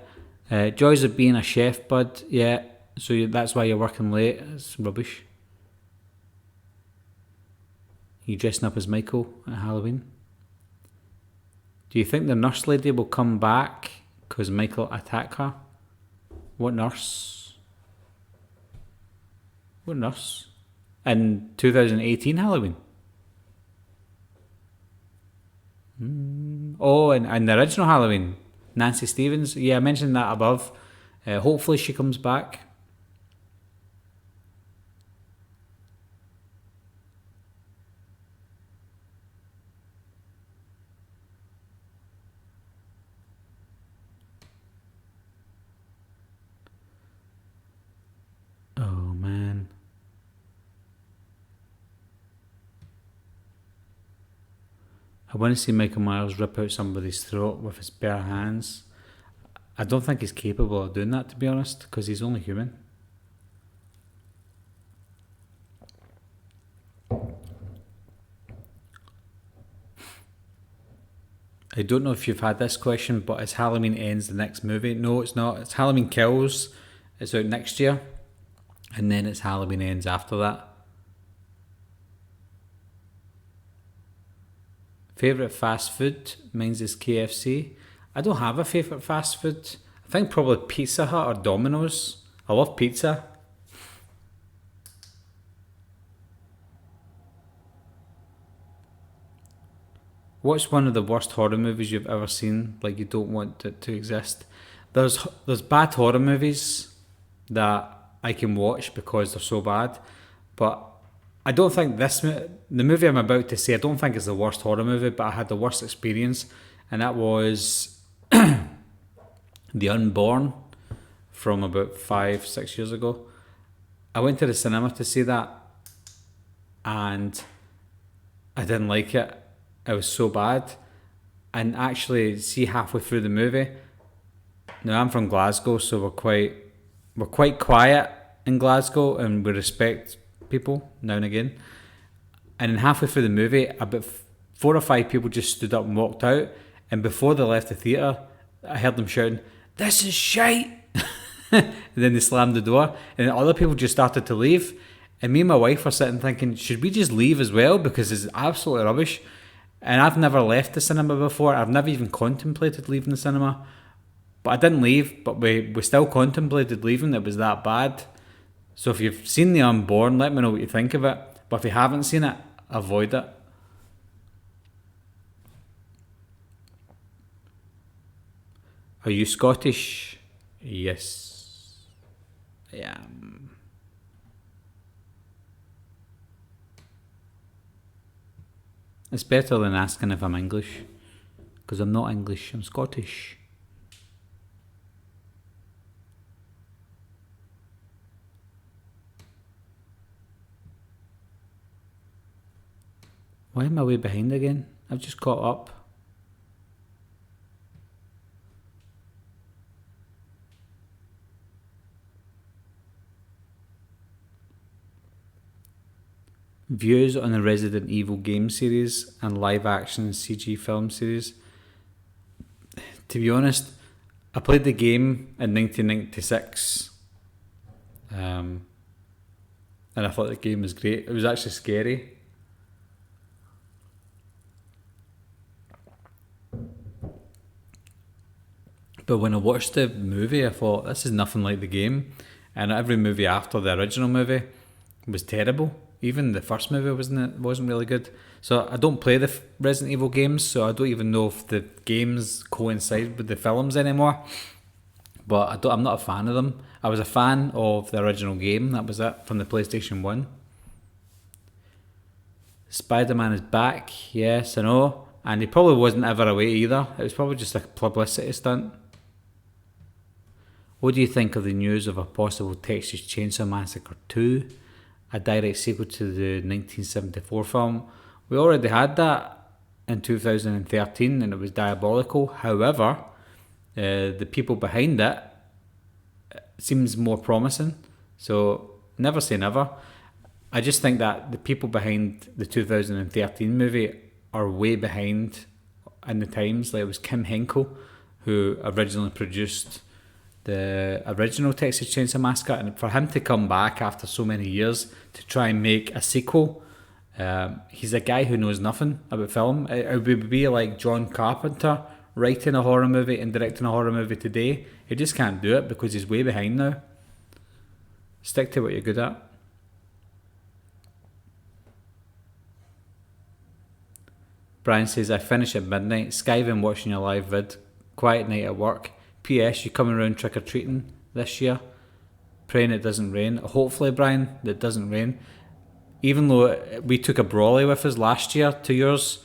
Joys of being a chef, bud. Yeah, so that's why you're working late. It's rubbish. You dressing up as Michael at Halloween? Do you think the nurse lady will come back because Michael attacked her? What nurse? What nurse? In 2018 Halloween? Oh, and the original Halloween. Nancy Stevens. Yeah, I mentioned that above. Hopefully she comes back. Oh man. I want to see Michael Myers rip out somebody's throat with his bare hands. I don't think he's capable of doing that, to be honest, because he's only human. I don't know if you've had this question, but is Halloween Ends the next movie? No, it's not. It's Halloween Kills. It's out next year. And then it's Halloween Ends after that. Favourite fast food? Mine's is KFC. I don't have a favourite fast food. I think probably Pizza Hut or Domino's. I love pizza. What's one of the worst horror movies you've ever seen? Like you don't want it to exist. There's bad horror movies that I can watch because they're so bad, but I don't think the movie I'm about to say, I don't think it's the worst horror movie, but I had the worst experience, and that was The Unborn from about 5-6 years ago. I went to the cinema to see that, and I didn't like it. It was so bad. And actually, see halfway through the movie. Now I'm from Glasgow, so we're quite quiet in Glasgow, and we respect people now and again. And then halfway through the movie, about 4 or 5 people just stood up and walked out. And before they left the theatre, I heard them shouting, "This is shite!" And then they slammed the door, and then other people just started to leave. And me and my wife were sitting thinking, should we just leave as well? Because it's absolutely rubbish. And I've never left the cinema before. I've never even contemplated leaving the cinema. But I didn't leave, but we still contemplated leaving. It was that bad. So if you've seen The Unborn, let me know what you think of it. But if you haven't seen it, avoid it. Are you Scottish? Yes, I am. It's better than asking if I'm English, because I'm not English, I'm Scottish. Why am I way behind again? I've just caught up. Views on the Resident Evil game series and live action CG film series. To be honest, I played the game in 1996, and I thought the game was great. It was actually scary. But when I watched the movie, I thought, this is nothing like the game. And every movie after the original movie was terrible. Even the first movie wasn't really good. So I don't play the Resident Evil games, so I don't even know if the games coincide with the films anymore. But I'm not a fan of them. I was a fan of the original game, that was it, from the PlayStation 1. Spider-Man is back, yes, I know. And he probably wasn't ever away either. It was probably just a publicity stunt. What do you think of the news of a possible Texas Chainsaw Massacre 2? A direct sequel to the 1974 film. We already had that in 2013 and it was diabolical. However, the people behind it seems more promising. So never say never. I just think that the people behind the 2013 movie are way behind in the times. Like it was Kim Henkel who originally produced the original Texas Chainsaw Massacre, and for him to come back after so many years to try and make a sequel, he's a guy who knows nothing about film. It would be like John Carpenter writing a horror movie and directing a horror movie today. He just can't do it because he's way behind now. Stick to what you're good at. Brian says, I finish at midnight. Skive and watching your live vid. quiet night at work. P.S. You coming around trick-or-treating this year? Praying it doesn't rain. Hopefully, Brian, that it doesn't rain. Even though we took a brolly with us last year, 2 years,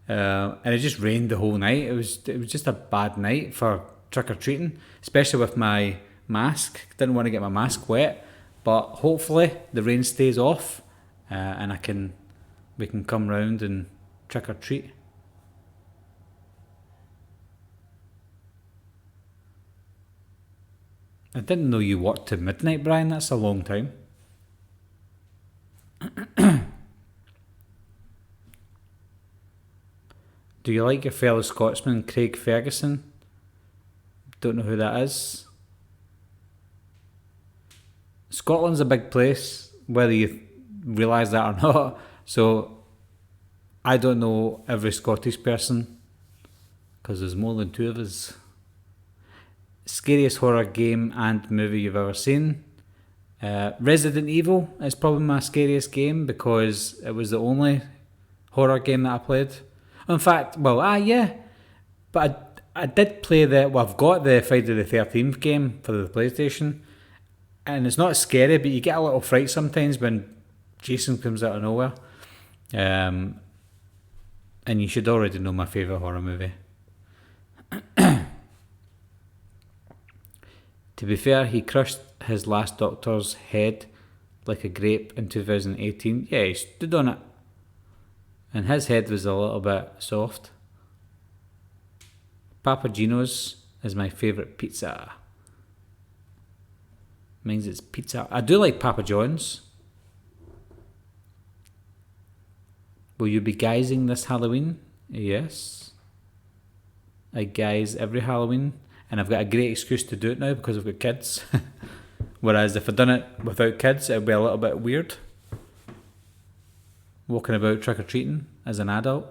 and it just rained the whole night. It was just a bad night for trick-or-treating, especially with my mask. Didn't want to get my mask wet, but hopefully the rain stays off, and we can come round and trick-or-treat. I didn't know you worked to midnight, Brian. That's a long time. Do you like your fellow Scotsman, Craig Ferguson? Don't know who that is. Scotland's a big place, whether you realise that or not. So, I don't know every Scottish person, because there's more than 2 of us. Scariest horror game and movie you've ever seen? Resident Evil is probably my scariest game, because it was the only horror game that I played. In fact, yeah, but I did play I've got the Friday the 13th game for the PlayStation, and it's not scary, but you get a little fright sometimes when Jason comes out of nowhere. And you should already know my favourite horror movie. To be fair, he crushed his last Doctor's head like a grape in 2018. Yeah, he stood on it. And his head was a little bit soft. Papa Gino's is my favourite pizza. Means it's pizza. I do like Papa John's. Will you be guising this Halloween? Yes. I guise every Halloween. And I've got a great excuse to do it now because I've got kids. Whereas if I'd done it without kids, it would be a little bit weird. Walking about trick-or-treating as an adult.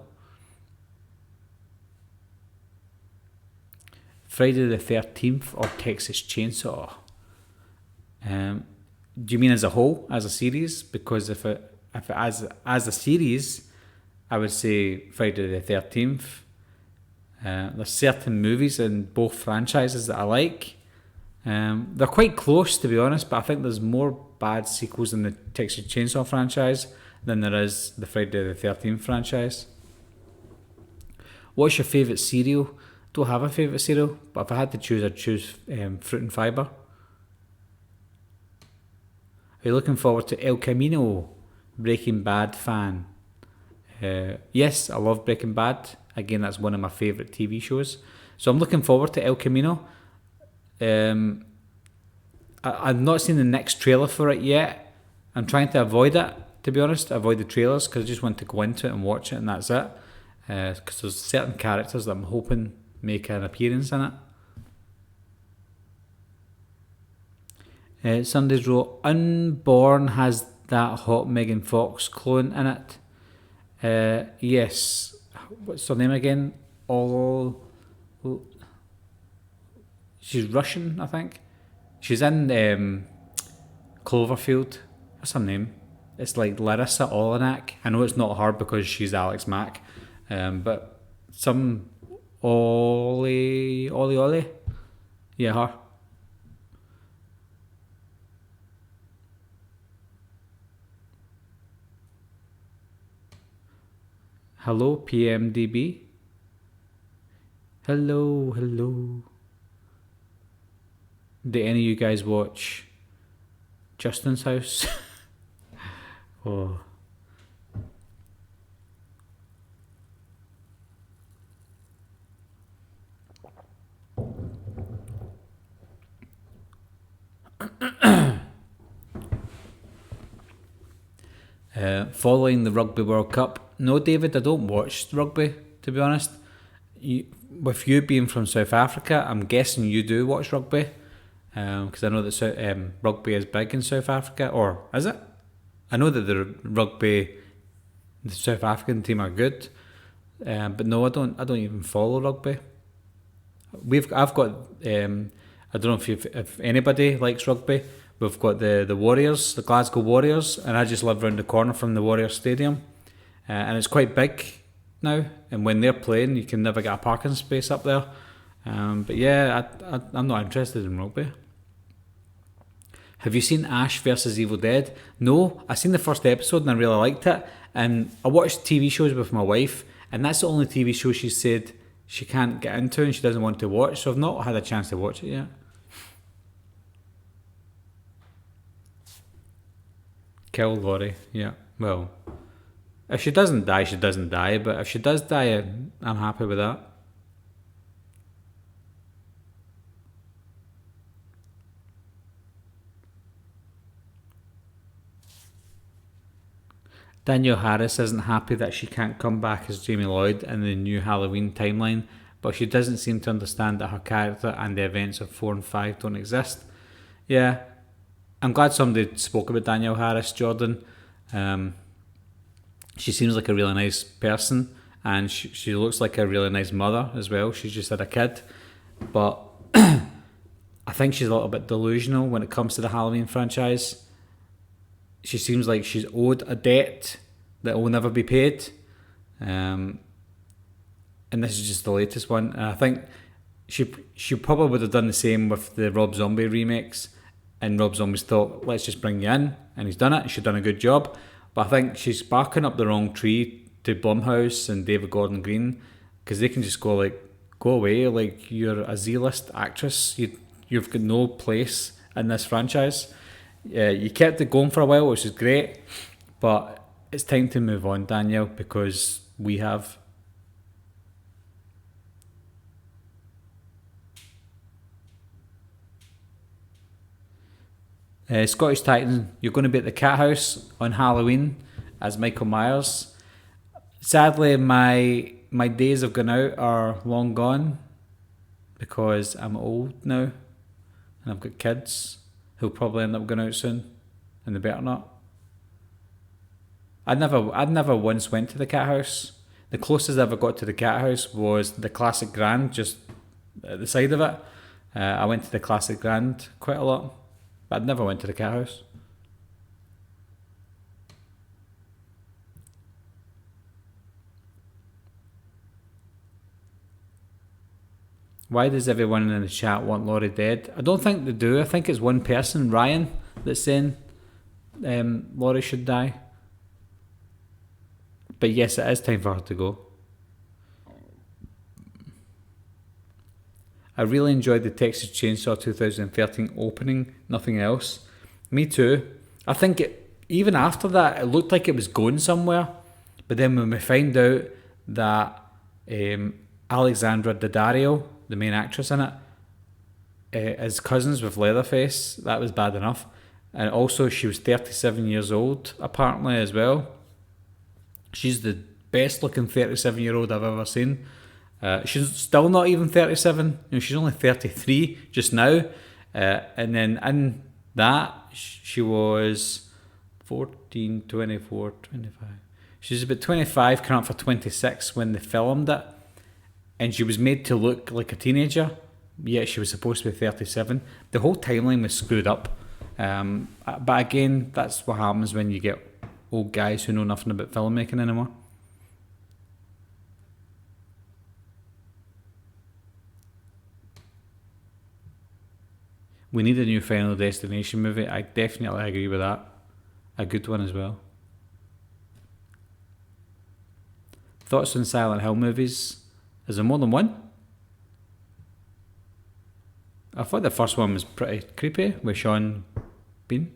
Friday the 13th or Texas Chainsaw? Do you mean as a whole, as a series? Because if it as a series, I would say Friday the 13th. There's certain movies in both franchises that I like. They're quite close, to be honest, but I think there's more bad sequels in the Texas Chainsaw franchise than there is the Friday the 13th franchise. What's your favourite cereal? Don't have a favourite cereal, but if I had to choose, I'd choose Fruit and Fibre. Are you looking forward to El Camino? Breaking Bad fan? Yes, I love Breaking Bad. Again, that's one of my favourite TV shows. So I'm looking forward to El Camino. I've not seen the next trailer for it yet. I'm trying to avoid it, to be honest. Avoid the trailers, because I just want to go into it and watch it, and that's it. Because there's certain characters that I'm hoping make an appearance in it. Somebody's wrote, Unborn has that hot Megan Fox clone in it. Yes. What's her name again? She's Russian, I think. She's in Cloverfield. What's her name? It's like Larissa Olenek. I know it's not her because she's Alex Mack. But some Ollie. Yeah, her. Hello, PMDB. Hello. Did any of you guys watch Justin's House? Oh. Following the Rugby World Cup. No, David, I don't watch rugby, to be honest. With you being from South Africa, I'm guessing you do watch rugby. Because I know that rugby is big in South Africa. Or is it? I know that the South African team are good. But no, I don't even follow rugby. I've got I don't know if anybody likes rugby. We've got the Warriors, the Glasgow Warriors, and I just live around the corner from the Warriors Stadium, and it's quite big now. And when they're playing, you can never get a parking space up there. But yeah, I'm not interested in rugby. Have you seen Ash versus Evil Dead? No, I seen the first episode and I really liked it. And I watched TV shows with my wife, and that's the only TV show she said she can't get into and she doesn't want to watch. So I've not had a chance to watch it yet. Kill Laurie, yeah. Well, if she doesn't die, she doesn't die. But if she does die, I'm happy with that. Danielle Harris isn't happy that she can't come back as Jamie Lloyd in the new Halloween timeline, but she doesn't seem to understand that her character and the events of 4 and 5 don't exist. Yeah, I'm glad somebody spoke about Danielle Harris, Jordan. Um, she seems like a really nice person, and she looks like a really nice mother as well. She's just had a kid, but I think she's a little bit delusional when it comes to the Halloween franchise. She seems like she's owed a debt that will never be paid. And this is just the latest one. And I think she probably would have done the same with the Rob Zombie remakes. And Rob Zombie's thought, let's just bring you in. And he's done it. She's done a good job. But I think she's barking up the wrong tree to Blumhouse and David Gordon Green, because they can just go away. Like, you're a Z-list actress. You've got no place in this franchise. You kept it going for a while, which is great, but it's time to move on, Danielle, because we have. Scottish Titan, you're going to be at the Cat House on Halloween as Michael Myers. Sadly, my days of going out are long gone because I'm old now and I've got kids who'll probably end up going out soon, and they better not. I'd never once went to the Cat House. The closest I ever got to the Cat House was the Classic Grand, just at the side of it. I went to the Classic Grand quite a lot, but I'd never went to the Cat House. Why does everyone in the chat want Laurie dead? I don't think they do. I think it's one person, Ryan, that's saying Laurie should die. But yes, it is time for her to go. I really enjoyed the Texas Chainsaw 2013 opening, nothing else. Me too. I think even after that, it looked like it was going somewhere. But then when we find out that Alexandra Daddario, the main actress in it, is cousins with Leatherface, that was bad enough. And also she was 37 years old apparently as well. She's the best looking 37-year-old I've ever seen. She's still not even 37. She's only 33 just now. And then in that she was 14, 24, 25. She was about 25, coming up for 26 when they filmed it. And she was made to look like a teenager, yet she was supposed to be 37. The whole timeline was screwed up. But again, that's what happens when you get old guys who know nothing about filmmaking anymore. We need a new Final Destination movie. I definitely agree with that. A good one as well. Thoughts on Silent Hill movies? Is there more than one? I thought the first one was pretty creepy with Sean Bean.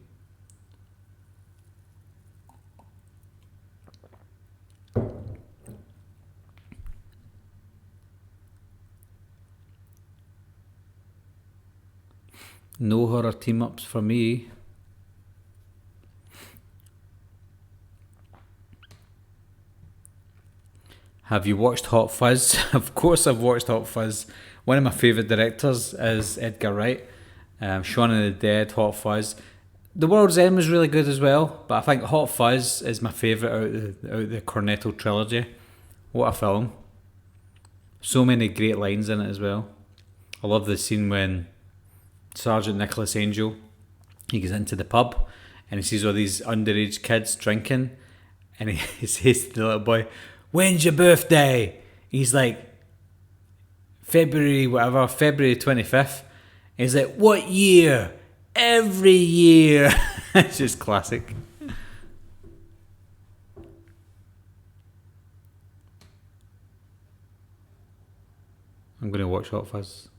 No horror team-ups for me. Have you watched Hot Fuzz? Of course I've watched Hot Fuzz. One of my favourite directors is Edgar Wright. Shaun of the Dead, Hot Fuzz. The World's End was really good as well, but I think Hot Fuzz is my favourite out of the Cornetto trilogy. What a film. So many great lines in it as well. I love the scene when Sergeant Nicholas Angel, he goes into the pub and he sees all these underage kids drinking, and he says to the little boy, "When's your birthday?" He's like, February, whatever, February 25th. He's like, what year? Every year. It's just classic. I'm going to watch Hot Fuzz.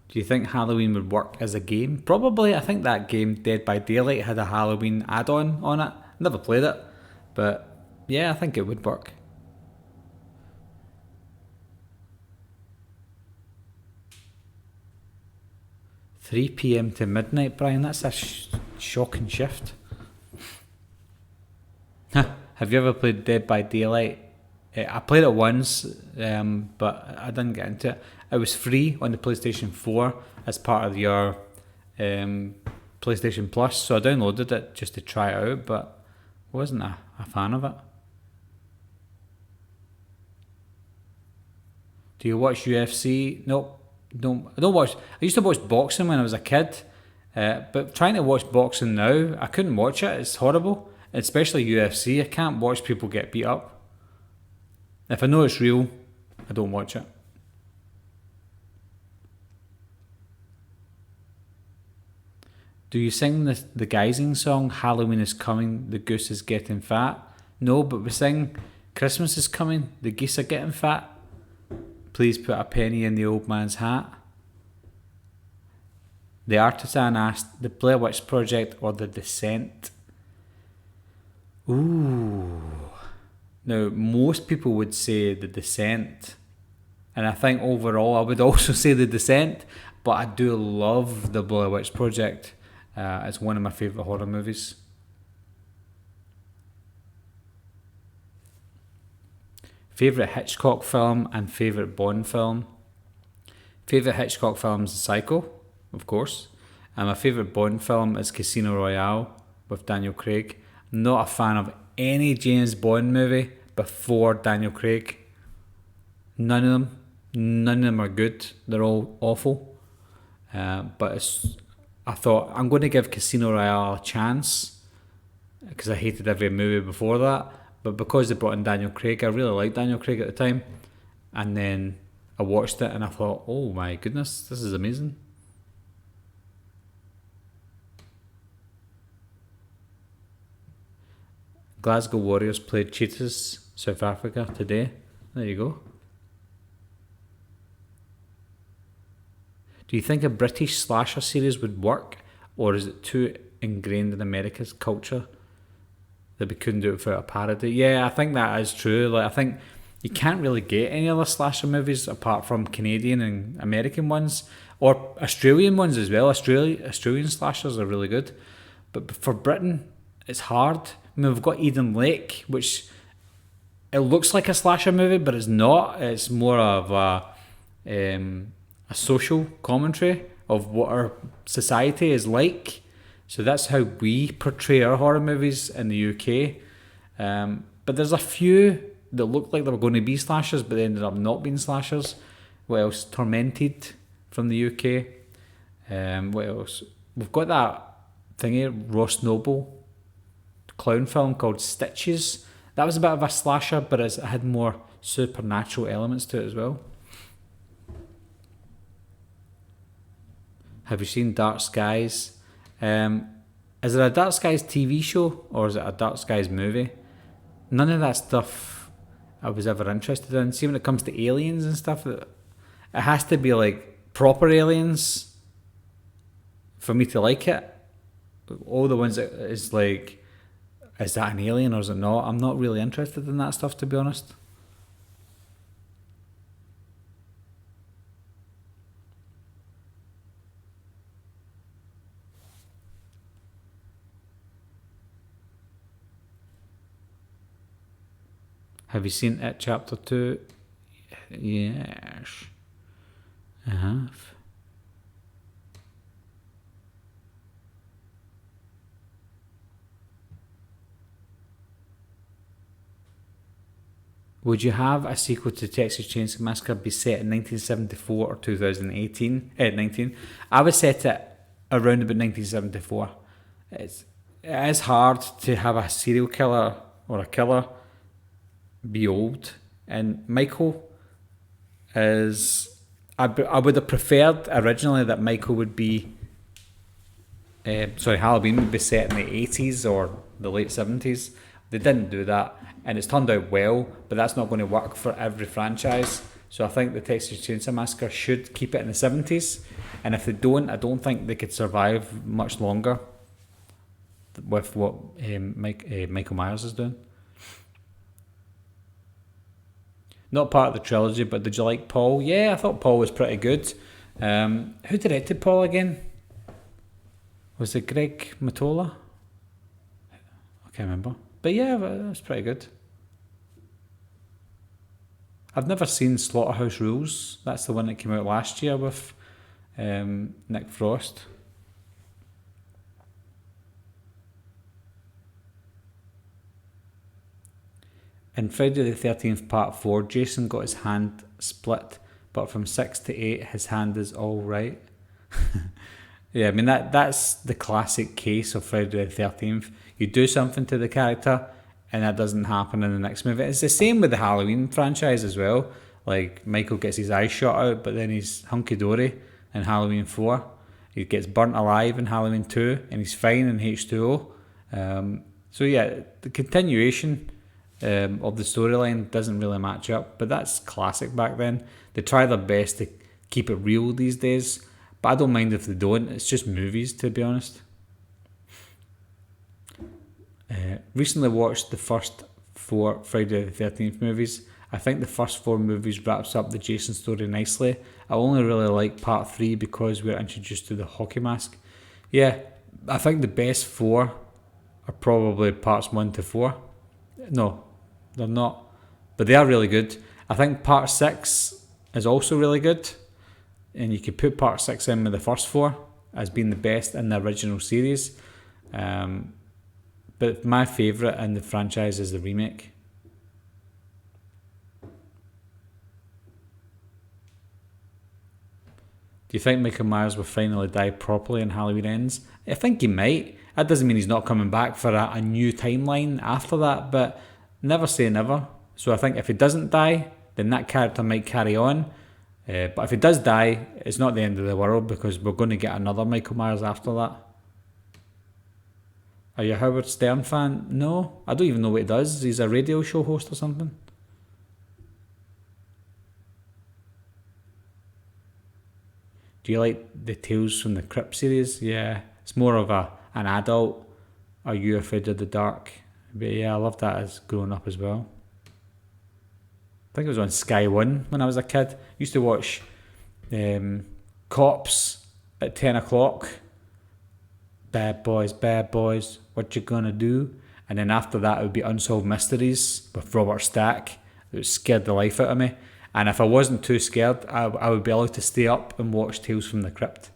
Do you think Halloween would work as a game? Probably. I think that game, Dead by Daylight, had a Halloween add-on on it. Never played it, but yeah, I think it would work. £3 p.m. to midnight, Brian. That's a shocking shift. Have you ever played Dead by Daylight? I played it once, but I didn't get into it. It was free on the PlayStation 4 as part of your PlayStation Plus, so I downloaded it just to try it out, but wasn't a fan of it. Do you watch UFC? Nope. I don't watch. I used to watch boxing when I was a kid, but trying to watch boxing now, I couldn't watch it. It's horrible, especially UFC. I can't watch people get beat up. If I know it's real, I don't watch it. Do you sing the Geising song, Halloween is coming, the goose is getting fat? No, but we sing Christmas is coming, the geese are getting fat. Please put a penny in the old man's hat. The artisan asked, the Blair Witch Project or The Descent? Ooh. Now, most people would say The Descent. And I think overall I would also say The Descent. But I do love The Blair Witch Project. It's one of my favourite horror movies. Favourite Hitchcock film and favourite Bond film? Favourite Hitchcock film is Psycho, of course. And my favourite Bond film is Casino Royale with Daniel Craig. I'm not a fan of any James Bond movie before Daniel Craig. None of them are good. They're all awful. But I thought I'm going to give Casino Royale a chance because I hated every movie before that. But because they brought in Daniel Craig, I really liked Daniel Craig at the time. And then I watched it and I thought, oh my goodness, this is amazing. Glasgow Warriors played Cheetahs, South Africa today. There you go. Do you think a British slasher series would work, or is it too ingrained in America's culture that we couldn't do it without a parody? Yeah, I think that is true. Like, I think you can't really get any other slasher movies apart from Canadian and American ones, or Australian ones as well. Australian slashers are really good, but for Britain, it's hard. I mean, we've got Eden Lake, which it looks like a slasher movie, but it's not. It's more of a social commentary of what our society is like. So that's how we portray our horror movies in the UK. But there's a few that looked like they were going to be slashers, but they ended up not being slashers. What else? Tormented from the UK. What else? We've got that thingy, Ross Noble clown film called Stitches. That was a bit of a slasher, but it had more supernatural elements to it as well. Have you seen Dark Skies? Is it a Dark Skies TV show or is it a Dark Skies movie? None of that stuff I was ever interested in. See, when it comes to aliens and stuff, it has to be like proper aliens for me to like it. All the ones that is like, is that an alien or is it not? I'm not really interested in that stuff, to be honest. Have you seen It Chapter 2? Yes, I have. Would you have a sequel to Texas Chainsaw Massacre be set in 1974 or 2018? 19. I would set it around about 1974. It is hard to have a serial killer or a killer be old. And Michael is... I would have preferred originally that Michael would be... Halloween would be set in the 80s or the late 70s. They didn't do that, and it's turned out well, but that's not going to work for every franchise. So I think the Texas Chainsaw Massacre should keep it in the 70s, and if they don't, I don't think they could survive much longer with what Michael Myers is doing. Not part of the trilogy, but did you like Paul? Yeah, I thought Paul was pretty good. Who directed Paul again? Was it Greg Mottola? I can't remember. But yeah, it was pretty good. I've never seen Slaughterhouse Rules. That's the one that came out last year with Nick Frost. In Friday the 13th Part 4, Jason got his hand split, but from 6 to 8 his hand is alright. Yeah, I mean that's the classic case of Friday the 13th. You do something to the character and that doesn't happen in the next movie. It's the same with the Halloween franchise as well. Like, Michael gets his eyes shot out, but then he's hunky-dory in Halloween 4. He gets burnt alive in Halloween 2, and he's fine in H2O. So yeah, the continuation of the storyline doesn't really match up, but that's classic back then. They try their best to keep it real these days, but I don't mind if they don't. It's just movies, to be honest. Recently watched the first 4 Friday the 13th movies. I think the first 4 movies wraps up the Jason story nicely. I only really like part 3 because we're introduced to the hockey mask. Yeah, I think the best 4 are probably parts 1 to 4. No, they're not, but they are really good. I think part 6 is also really good, and you could put part 6 in with the first 4 as being the best in the original series. But my favourite in the franchise is the remake. Do you think Michael Myers will finally die properly in Halloween Ends? I think he might. That doesn't mean he's not coming back for a new timeline after that, but never say never. So I think if he doesn't die, then that character might carry on. But if he does die, it's not the end of the world, because we're going to get another Michael Myers after that. Are you a Howard Stern fan? No, I don't even know what he does. He's a radio show host or something. Do you like the Tales from the Crypt series? Yeah, it's more of an adult. Are you afraid of the dark? But yeah, I loved that as growing up as well. I think it was on Sky One when I was a kid. I used to watch Cops at 10 o'clock. Bad boys, what you gonna do? And then after that it would be Unsolved Mysteries with Robert Stack. It scared the life out of me. And if I wasn't too scared, I would be allowed to stay up and watch Tales from the Crypt.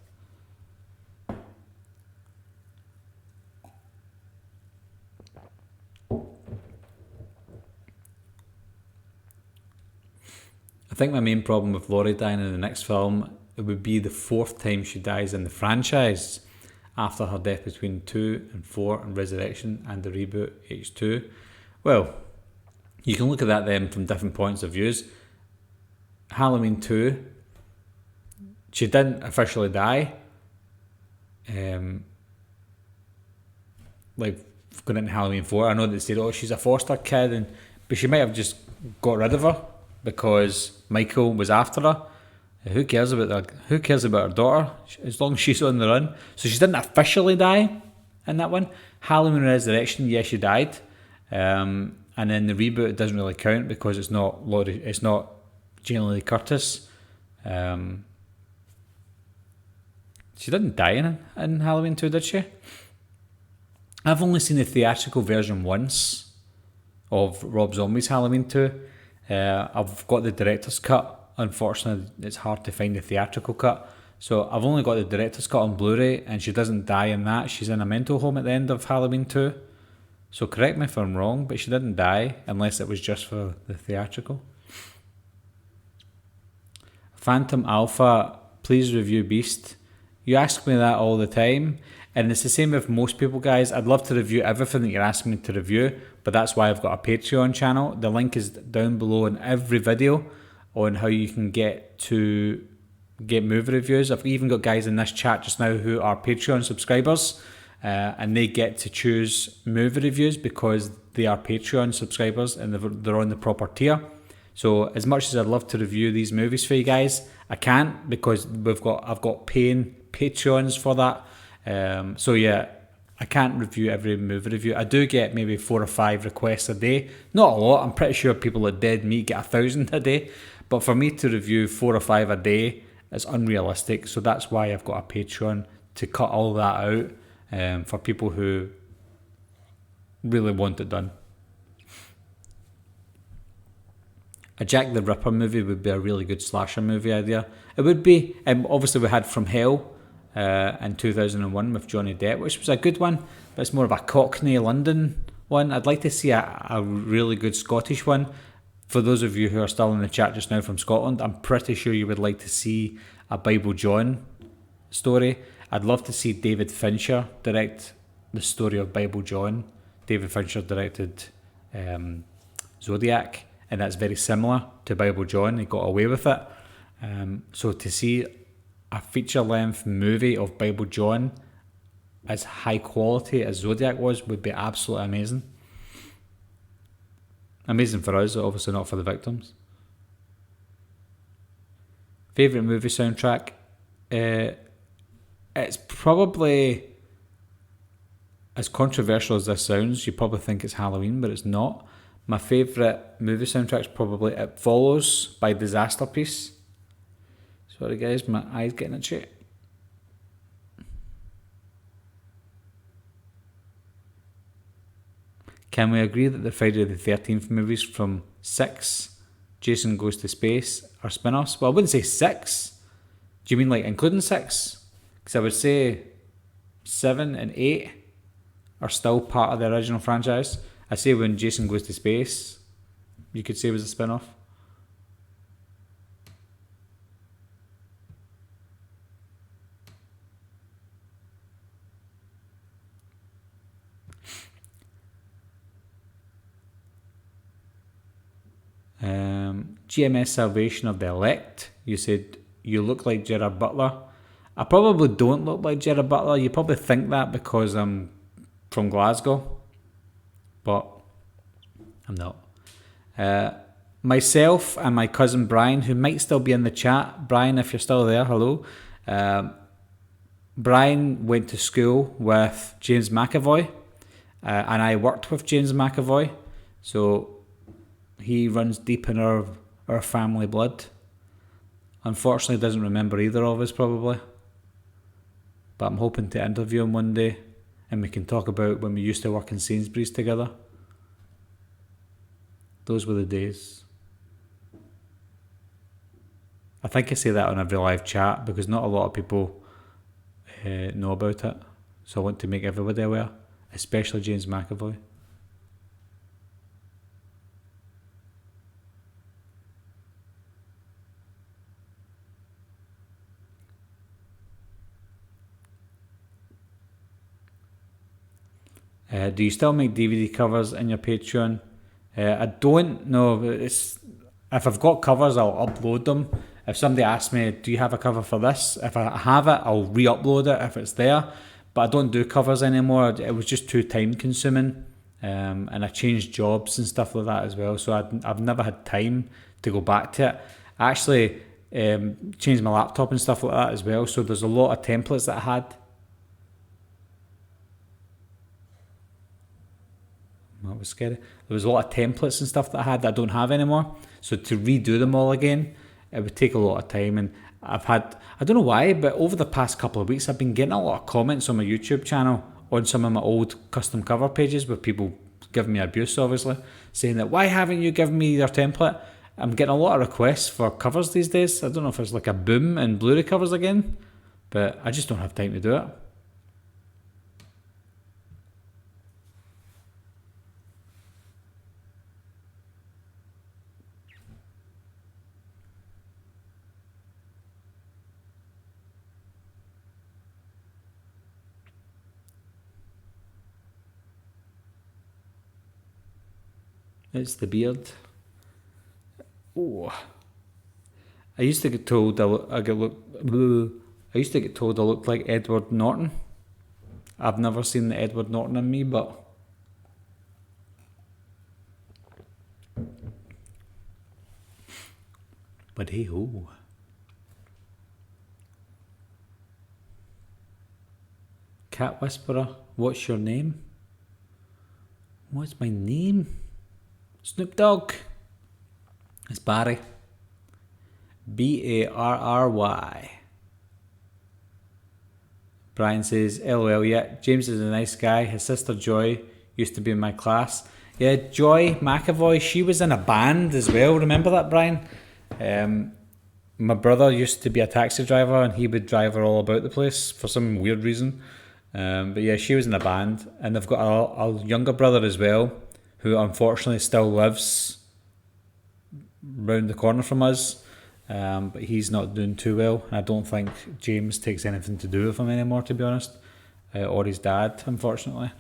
I think my main problem with Laurie dying in the next film, it would be the 4th time she dies in the franchise after her death between 2 and 4 and Resurrection and the reboot H2. Well, you can look at that then from different points of views. Halloween 2, she didn't officially die. Like going into Halloween 4, I know they said, oh, she's a foster kid, but she might have just got rid of her because Michael was after her. Who cares about her daughter, as long as she's on the run? So she didn't officially die in that one. Halloween Resurrection, yes, she died. And then the reboot, it doesn't really count because it's not Jamie Lee Curtis. She didn't die in Halloween 2, did she? I've only seen the theatrical version once of Rob Zombie's Halloween 2. I've got the director's cut. Unfortunately, it's hard to find the theatrical cut. So I've only got the director's cut on Blu-ray, and she doesn't die in that. She's in a mental home at the end of Halloween 2. So correct me if I'm wrong, but she didn't die unless it was just for the theatrical. Phantom Alpha, please review Beast. You ask me that all the time. And it's the same with most people, guys. I'd love to review everything that you're asking me to review, but that's why I've got a Patreon channel. The link is down below in every video on how you can get movie reviews. I've even got guys in this chat just now who are Patreon subscribers, and they get to choose movie reviews because they are Patreon subscribers and they're on the proper tier. So as much as I'd love to review these movies for you guys, I can't because I've got paying Patreons for that. So yeah, I can't review every movie review. I do get maybe 4 or 5 requests a day. Not a lot. I'm pretty sure people at Dead Meat get 1,000 a day. But for me to review 4 or 5 a day is unrealistic. So that's why I've got a Patreon to cut all that out for people who really want it done. A Jack the Ripper movie would be a really good slasher movie idea. It would be. Obviously, we had From Hell in 2001 with Johnny Depp, which was a good one, but it's more of a Cockney London one. I'd like to see a really good Scottish one. For those of you who are still in the chat just now from Scotland, I'm pretty sure you would like to see a Bible John story. I'd love to see David Fincher direct the story of Bible John. David Fincher directed Zodiac, and that's very similar to Bible John. He got away with it. So to see a feature-length movie of Bible John as high quality as Zodiac would be absolutely amazing. Amazing for us, obviously not for the victims. Favourite movie soundtrack? It's probably, as controversial as this sounds, you probably think it's Halloween, but it's not. My favourite movie soundtrack is probably It Follows by Disaster Piece. Sorry guys, my eye's getting itchy. Can we agree that the Friday the 13th movies from 6, Jason Goes to Space, are spin-offs? Well, I wouldn't say 6. Do you mean like including 6? Because I would say 7 and 8 are still part of the original franchise. I say when Jason Goes to Space, you could say was a spin-off. GMS Salvation of the Elect. You said you look like Gerard Butler. I probably don't look like Gerard Butler. You probably think that because I'm from Glasgow, but I'm not. Myself and my cousin Brian, who might still be in the chat. Brian, if you're still there, hello. Brian went to school with James McAvoy, and I worked with James McAvoy, so he runs deep in our family blood. Unfortunately, doesn't remember either of us probably, but I'm hoping to interview him one day and we can talk about when we used to work in Sainsbury's together. Those were the days. I think I say that on every live chat because not a lot of people know about it, so I want to make everybody aware, especially James McAvoy. Do you still make DVD covers in your Patreon? I don't know. If I've got covers, I'll upload them. If somebody asks me, do you have a cover for this? If I have it, I'll re-upload it if it's there. But I don't do covers anymore. It was just too time consuming. And I changed jobs and stuff like that as well. So I've never had time to go back to it. I actually changed my laptop and stuff like that as well. So there's a lot of templates that I had. That was scary. There was a lot of templates and stuff that I had that I don't have anymore. So to redo them all again, it would take a lot of time. And I've had, I don't know why, but over the past couple of weeks, I've been getting a lot of comments on my YouTube channel on some of my old custom cover pages with people giving me abuse, obviously, saying that, why haven't you given me your template? I'm getting a lot of requests for covers these days. I don't know if it's like a boom in Blu-ray covers again, but I just don't have time to do it. It's the beard. Oh, I used to get told I used to get told I looked like Edward Norton. I've never seen the Edward Norton in me, but hey ho. Cat Whisperer, what's your name? What's my name? Snoop Dogg. It's Barry. Barry. Brian says, LOL, yeah, James is a nice guy. His sister Joy used to be in my class. Yeah, Joy McAvoy, she was in a band as well. Remember that, Brian? My brother used to be a taxi driver and he would drive her all about the place for some weird reason. But yeah, she was in a band. And they've got a younger brother as well, who unfortunately still lives round the corner from us. But he's not doing too well. I don't think James takes anything to do with him anymore, to be honest. Or his dad, unfortunately.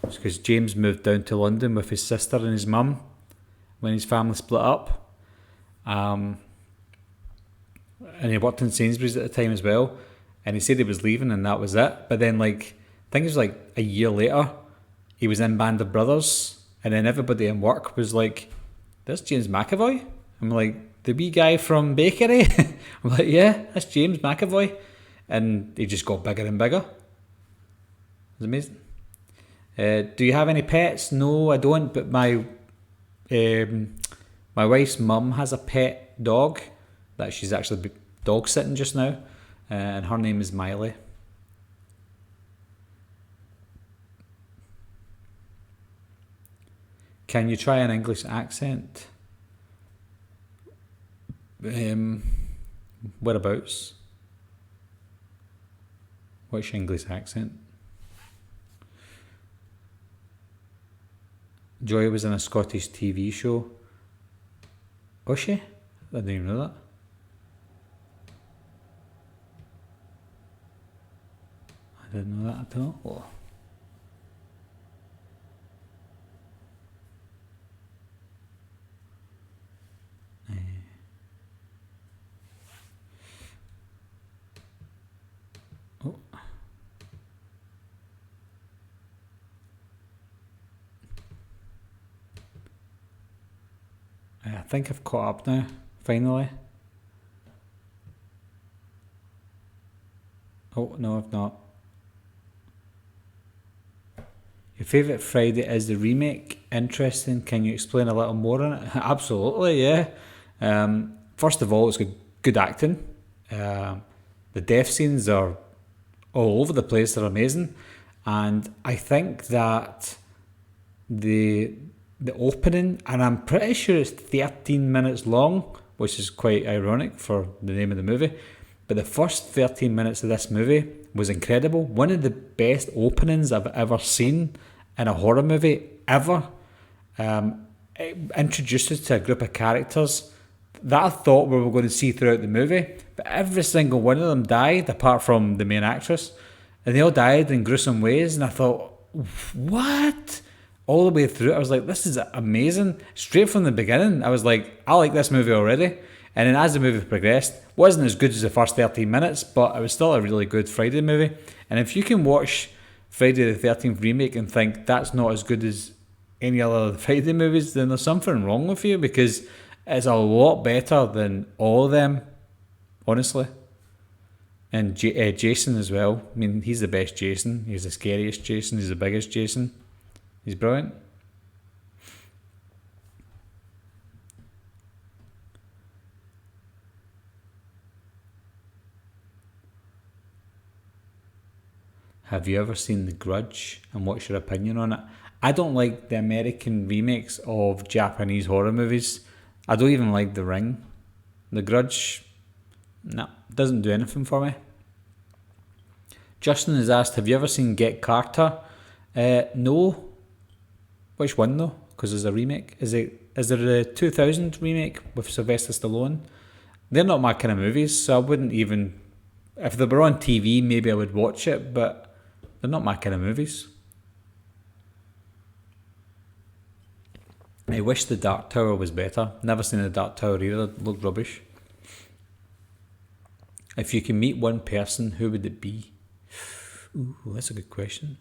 It's because James moved down to London with his sister and his mum when his family split up. And he worked in Sainsbury's at the time as well. And he said he was leaving and that was it. But then, I think it was like a year later, he was in Band of Brothers. And then everybody in work was like, "There's James McAvoy?" I'm like, "The wee guy from Bakery?" I'm like, "Yeah, that's James McAvoy." And he just got bigger and bigger. It was amazing. Do you have any pets? No, I don't. But my wife's mum has a pet dog that she's actually dog sitting just now. And her name is Miley. Can you try an English accent? Whereabouts? What's your English accent? Joy was in a Scottish TV show. Was she? I didn't even know that. I didn't know that at all. Oh. I think I've caught up now, finally. Oh, no, I've not. Your favourite Friday is the remake. Interesting. Can you explain a little more on it? Absolutely, yeah. First of all, it's good acting. The death scenes are all over the place. They're amazing. And I think that the opening, and I'm pretty sure it's 13 minutes long, which is quite ironic for the name of the movie. But the first 13 minutes of this movie was incredible. One of the best openings I've ever seen in a horror movie ever. It introduced us to a group of characters that I thought we were going to see throughout the movie, but every single one of them died apart from the main actress, and they all died in gruesome ways. And I thought, what? All the way through, I was like, this is amazing. Straight from the beginning, I was like, I like this movie already. And then as the movie progressed, wasn't as good as the first 13 minutes, but it was still a really good Friday movie. And if you can watch Friday the 13th remake and think that's not as good as any other Friday movies, then there's something wrong with you, because it's a lot better than all of them, honestly. And Jason as well. I mean, he's the best Jason. He's the scariest Jason. He's the biggest Jason. He's brilliant. Have you ever seen The Grudge, and what's your opinion on it? I don't like the American remakes of Japanese horror movies. I don't even like The Ring. The Grudge, no, doesn't do anything for me. Justin has asked, have you ever seen Get Carter? No. Which one though? Because there's a remake. Is there a 2000 remake with Sylvester Stallone? They're not my kind of movies, so I wouldn't even... If they were on TV, maybe I would watch it, but they're not my kind of movies. I wish the Dark Tower was better. Never seen the Dark Tower either. It looked rubbish. If you can meet one person, who would it be? Ooh, that's a good question.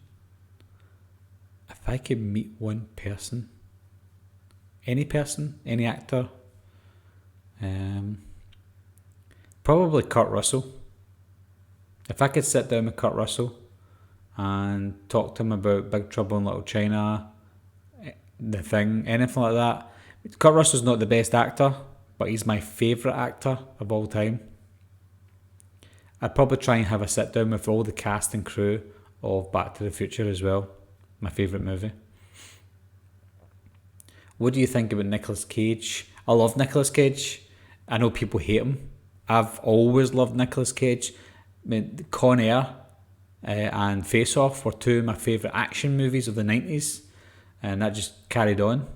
If I could meet one person, any actor, probably Kurt Russell. If I could sit down with Kurt Russell and talk to him about Big Trouble in Little China, The Thing, anything like that. Kurt Russell's not the best actor, but he's my favourite actor of all time. I'd probably try and have a sit down with all the cast and crew of Back to the Future as well. My favourite movie. What do you think about Nicolas Cage? I love Nicolas Cage. I know people hate him. I've always loved Nicolas Cage. I mean, Con Air and Face Off were two of my favourite action movies of the 90s. And that just carried on.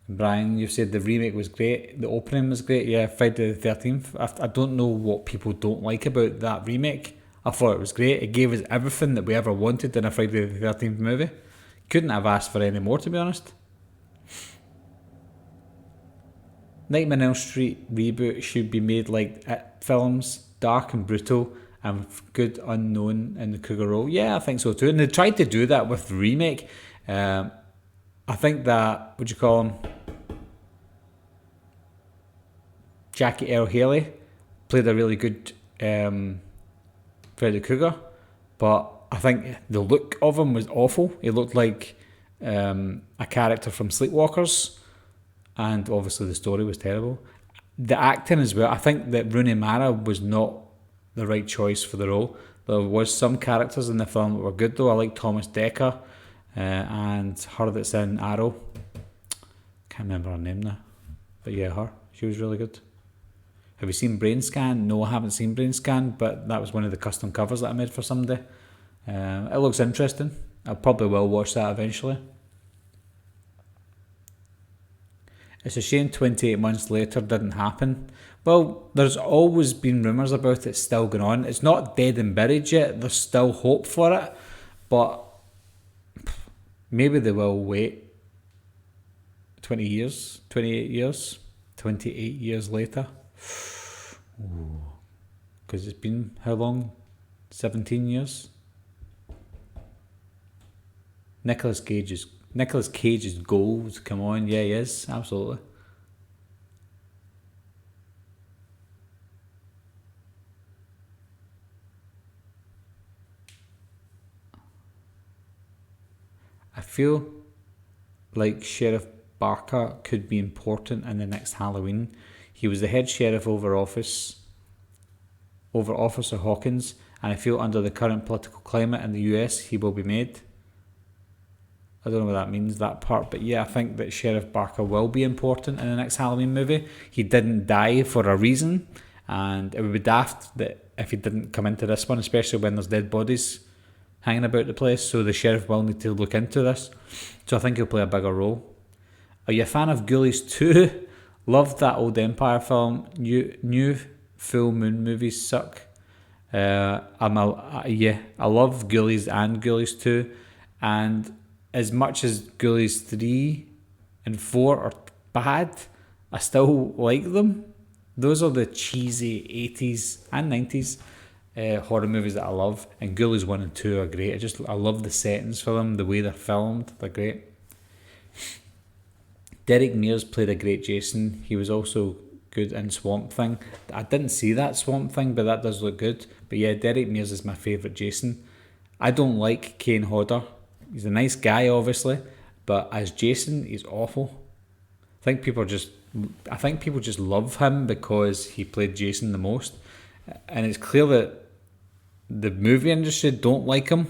Brian, you said the remake was great. The opening was great. Yeah, Friday the 13th. I don't know what people don't like about that remake. I thought it was great. It gave us everything that we ever wanted in a Friday the 13th movie. Couldn't have asked for any more, to be honest. Nightmare on Elm Street reboot should be made like It films, dark and brutal, and good unknown in the Cougar role. Yeah, I think so too. And they tried to do that with the remake. I think that, what do you call him? Jackie Earle Haley played a really good Freddy Krueger, but I think the look of him was awful. He looked like a character from Sleepwalkers, and obviously the story was terrible. The acting as well, I think that Rooney Mara was not the right choice for the role. There was some characters in the film that were good though. I like Thomas Dekker and her that's in Arrow. Can't remember her name now, but yeah, her. She was really good. Have you seen Brain Scan? No, I haven't seen Brain Scan, but that was one of the custom covers that I made for somebody. It looks interesting. I probably will watch that eventually. It's a shame 28 months later didn't happen. Well, there's always been rumours about it still going on. It's not dead and buried yet. There's still hope for it. But maybe they will wait 28 years later. Because it's been how long? 17 years? Nicolas Cage is gold. Come on, yeah, he is, absolutely. I feel like Sheriff Barker could be important in the next Halloween. He was the head sheriff over Officer Hawkins, and I feel under the current political climate in the US, he will be made. I don't know what that means, that part, but yeah, I think that Sheriff Barker will be important in the next Halloween movie. He didn't die for a reason, and it would be daft that if he didn't come into this one, especially when there's dead bodies hanging about the place, so the sheriff will need to look into this. So I think he'll play a bigger role. Are you a fan of Ghoulies 2? Loved that old Empire film. New Full Moon movies suck. I love Ghoulies and Ghoulies 2, and as much as Ghoulies 3 and 4 are bad, I still like them. Those are the cheesy 80s and 90s horror movies that I love, and Ghoulies 1 and 2 are great. I love the settings for them, the way they're filmed, they're great. Derek Mears played a great Jason. He was also good in Swamp Thing. I didn't see that Swamp Thing, but that does look good. But yeah, Derek Mears is my favourite Jason. I don't like Kane Hodder. He's a nice guy, obviously, but as Jason, he's awful. I think people just love him because he played Jason the most, and it's clear that the movie industry don't like him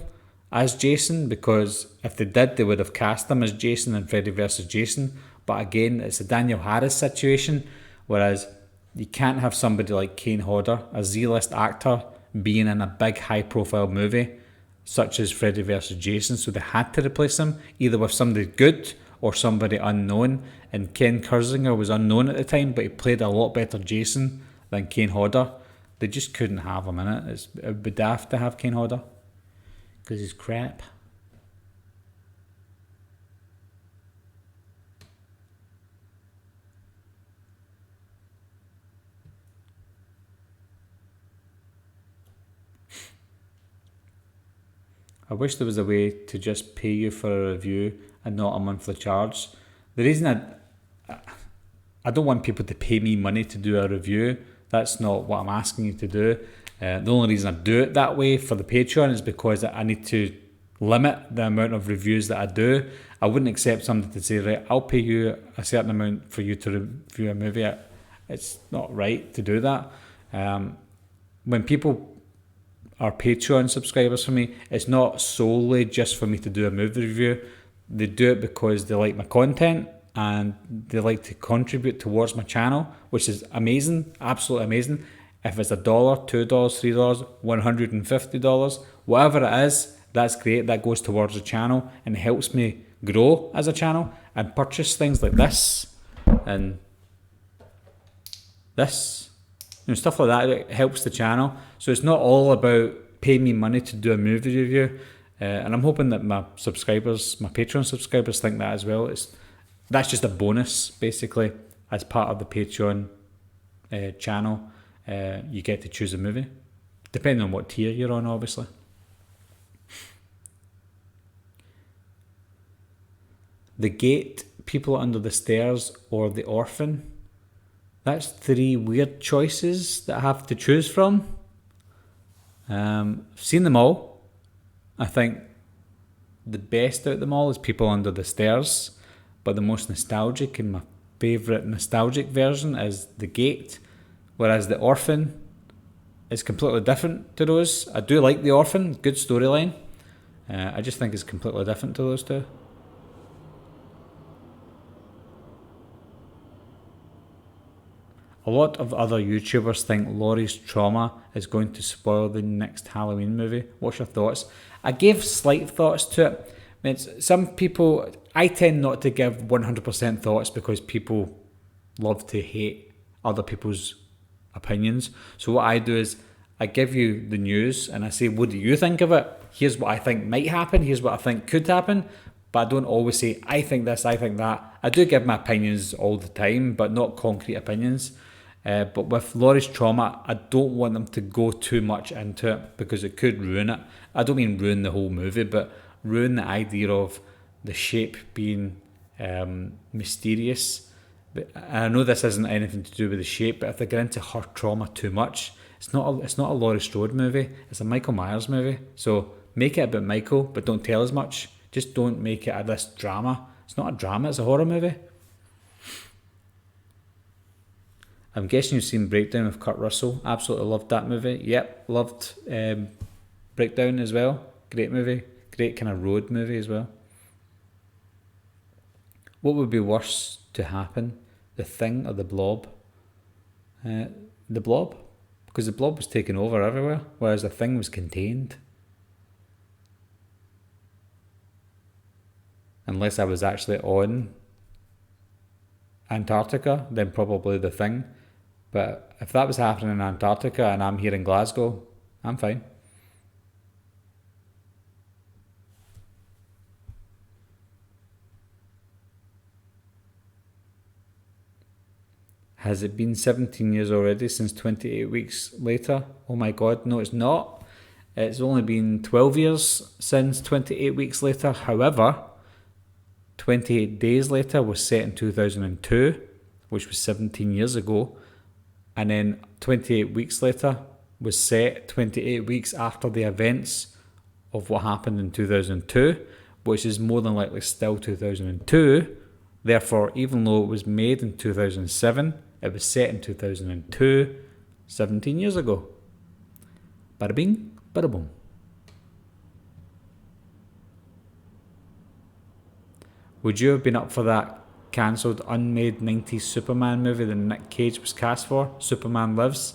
as Jason, because if they did, they would have cast him as Jason in Freddy vs. Jason. But again, it's a Daniel Harris situation, whereas you can't have somebody like Kane Hodder, a Z-list actor, being in a big high-profile movie such as Freddy vs. Jason, so they had to replace him either with somebody good or somebody unknown, and Ken Kirzinger was unknown at the time, but he played a lot better Jason than Kane Hodder. They just couldn't have him in it. It would be daft to have Kane Hodder because he's crap. I wish there was a way to just pay you for a review and not a monthly charge. The reason I don't want people to pay me money to do a review. That's not what I'm asking you to do. The only reason I do it that way for the Patreon is because I need to limit the amount of reviews that I do. I wouldn't accept somebody to say, right, I'll pay you a certain amount for you to review a movie. It's not right to do that. When people are Patreon subscribers for me, it's not solely just for me to do a movie review. They do it because they like my content and they like to contribute towards my channel, which is amazing, absolutely amazing. If it's $1, $2, $3, $150, whatever it is, that's great. That goes towards the channel and helps me grow as a channel and purchase things like this and this, stuff like that. It helps the channel. So it's not all about paying me money to do a movie review. And I'm hoping that my subscribers, my Patreon subscribers, think that as well. That's just a bonus, basically, as part of the Patreon channel. You get to choose a movie, depending on what tier you're on, obviously. The Gate, People Under the Stairs, or The Orphan. That's 3 weird choices that I have to choose from. I've seen them all. I think the best out of them all is People Under the Stairs, but the most nostalgic and my favourite nostalgic version is The Gate, whereas The Orphan is completely different to those. I do like The Orphan, good storyline. I just think it's completely different to those two. A lot of other YouTubers think Laurie's trauma is going to spoil the next Halloween movie. What's your thoughts? I gave slight thoughts to it. I mean, some people, I tend not to give 100% thoughts because people love to hate other people's opinions. So what I do is I give you the news and I say, what do you think of it? Here's what I think might happen. Here's what I think could happen. But I don't always say, I think this, I think that. I do give my opinions all the time, but not concrete opinions. But with Laurie's trauma, I don't want them to go too much into it because it could ruin it. I don't mean ruin the whole movie, but ruin the idea of the shape being mysterious. But I know this isn't anything to do with the shape, but if they get into her trauma too much, it's not a Laurie Strode movie. It's a Michael Myers movie. So make it about Michael, but don't tell as much. Just don't make it this drama. It's not a drama, it's a horror movie. I'm guessing you've seen Breakdown with Kurt Russell. Absolutely loved that movie. Yep, loved Breakdown as well. Great movie. Great kind of road movie as well. What would be worse to happen? The Thing or The Blob? The Blob. Because The Blob was taken over everywhere, whereas The Thing was contained. Unless I was actually on Antarctica, then probably The Thing. But if that was happening in Antarctica and I'm here in Glasgow, I'm fine. Has it been 17 years already since 28 weeks later? Oh my god, no it's not. It's only been 12 years since 28 weeks later. However, 28 Days Later was set in 2002, which was 17 years ago. And then 28 Weeks Later was set 28 weeks after the events of what happened in 2002, which is more than likely still 2002. Therefore, even though it was made in 2007, it was set in 2002, 17 years ago. Bada bing, bada boom. Would you have been up for that cancelled unmade 90s Superman movie that Nick Cage was cast for, Superman Lives?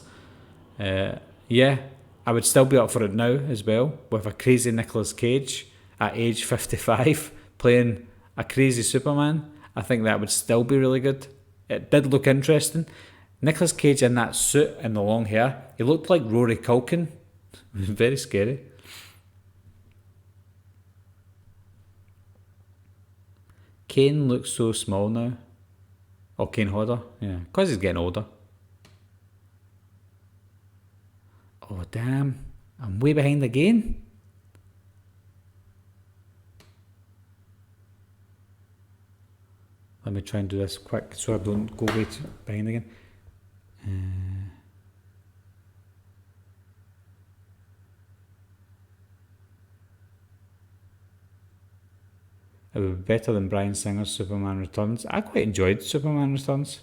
Yeah, I would still be up for it now as well, with a crazy Nicolas Cage at age 55 playing a crazy Superman. I think that would still be really good. It did look interesting. Nicolas Cage in that suit and the long hair, he looked like Rory Culkin. Very scary. Kane looks so small now. Oh, Kane Hodder? Yeah, because he's getting older. Oh, damn. I'm way behind again. try and do this quick so I don't go way behind again. It would be better than Bryan Singer's Superman Returns. I quite enjoyed Superman Returns.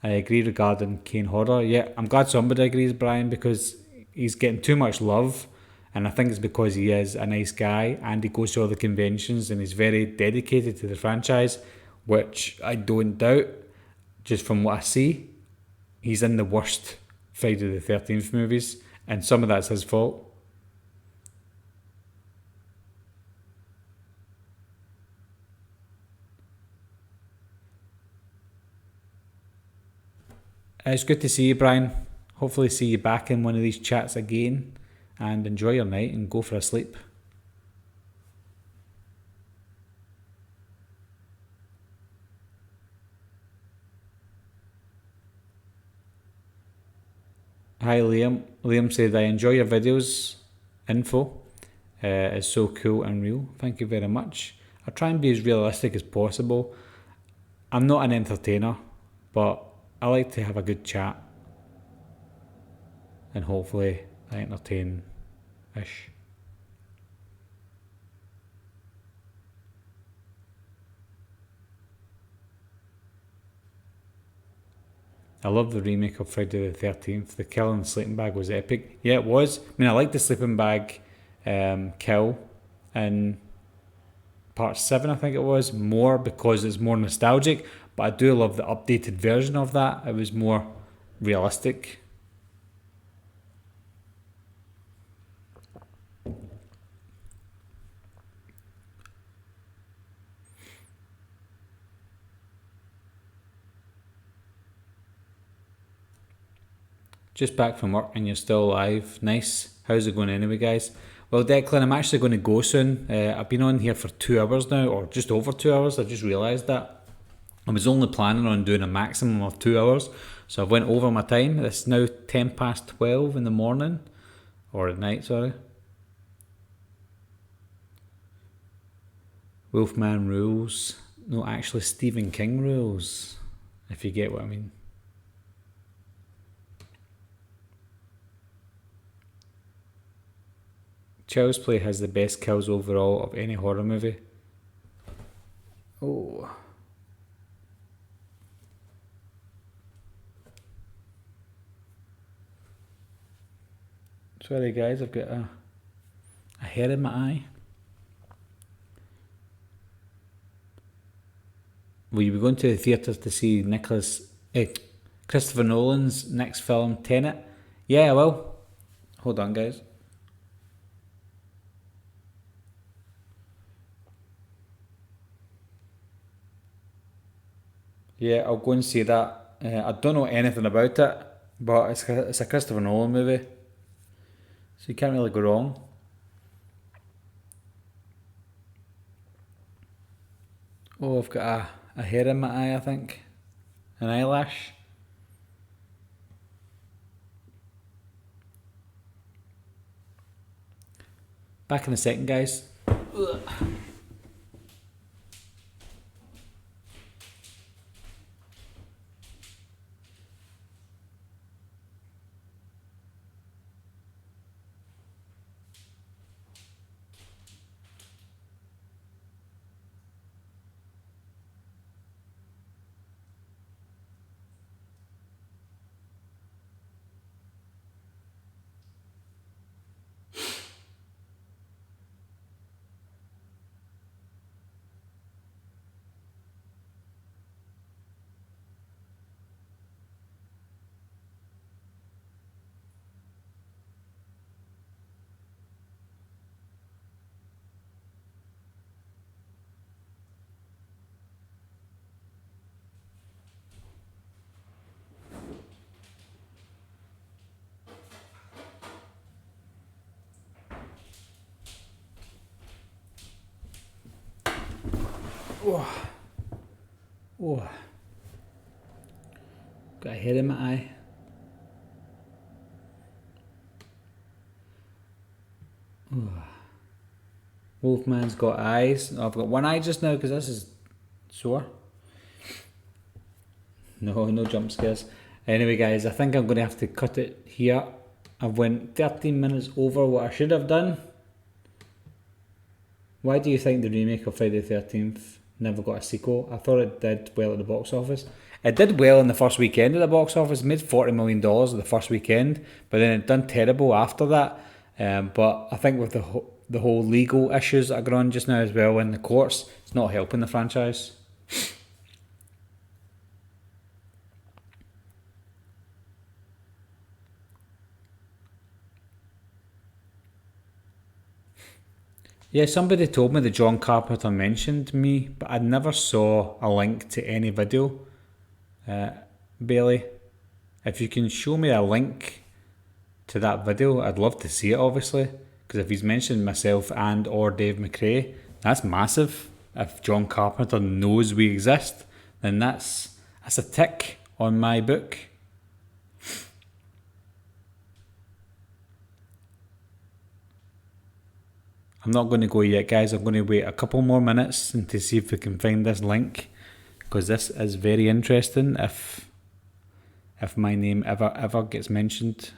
I agree regarding Kane Hodder. Yeah, I'm glad somebody agrees, Brian, because he's getting too much love, and I think it's because he is a nice guy and he goes to all the conventions and he's very dedicated to the franchise, which I don't doubt. Just from what I see, he's in the worst Friday the 13th movies, and some of that's his fault. It's good to see you, Brian. Hopefully see you back in one of these chats again, and enjoy your night and go for a sleep. Hi Liam. Liam said, I enjoy your videos. Info is so cool and real. Thank you very much. I try and be as realistic as possible. I'm not an entertainer, but I like to have a good chat, and hopefully I entertain-ish. I love the remake of Friday the 13th. The kill in the sleeping bag was epic. Yeah, it was. I mean, I like the sleeping bag kill in part 7, I think it was, more because it's more nostalgic, but I do love the updated version of that. It was more realistic. Just back from work and you're still alive. Nice. How's it going anyway, guys? Well, Declan, I'm actually going to go soon. I've been on here for 2 hours now, or just over 2 hours. I just realised that. I was only planning on doing a maximum of 2 hours, so I've went over my time. It's now 10 past 12 in the morning, or at night, sorry. Wolfman rules. No, actually Stephen King rules, if you get what I mean. Child's Play has the best kills overall of any horror movie. Oh. Sorry guys, I've got a hair in my eye. Will you be going to the theatres to see Christopher Nolan's next film, Tenet? Yeah, I will. Hold on guys. Yeah, I'll go and see that. I don't know anything about it, but it's a Christopher Nolan movie, so you can't really go wrong. Oh, I've got a hair in my eye, I think. An eyelash. Back in a second, guys. Ugh. Oh. Oh. Got a hair in my eye. Oh. Wolfman's got eyes. Oh, I've got one eye just now because this is Sore? No jump scares. Anyway, guys, I think I'm going to have to cut it here. I've went 13 minutes over what I should have done. Why do you think the remake of Friday the 13th never got a sequel? I thought it did well at the box office. It did well in the first weekend at the box office. It made $40 million the first weekend, but then it done terrible after that. But I think with the whole legal issues that are going on just now as well in the courts, it's not helping the franchise. Yeah, somebody told me that John Carpenter mentioned me, but I never saw a link to any video. Bailey, if you can show me a link to that video, I'd love to see it, obviously, because if he's mentioned myself and or Dave McRae, that's massive. If John Carpenter knows we exist, then that's a tick on my book. I'm not going to go yet, guys. I'm going to wait a couple more minutes and to see if we can find this link, because this is very interesting. If my name ever gets mentioned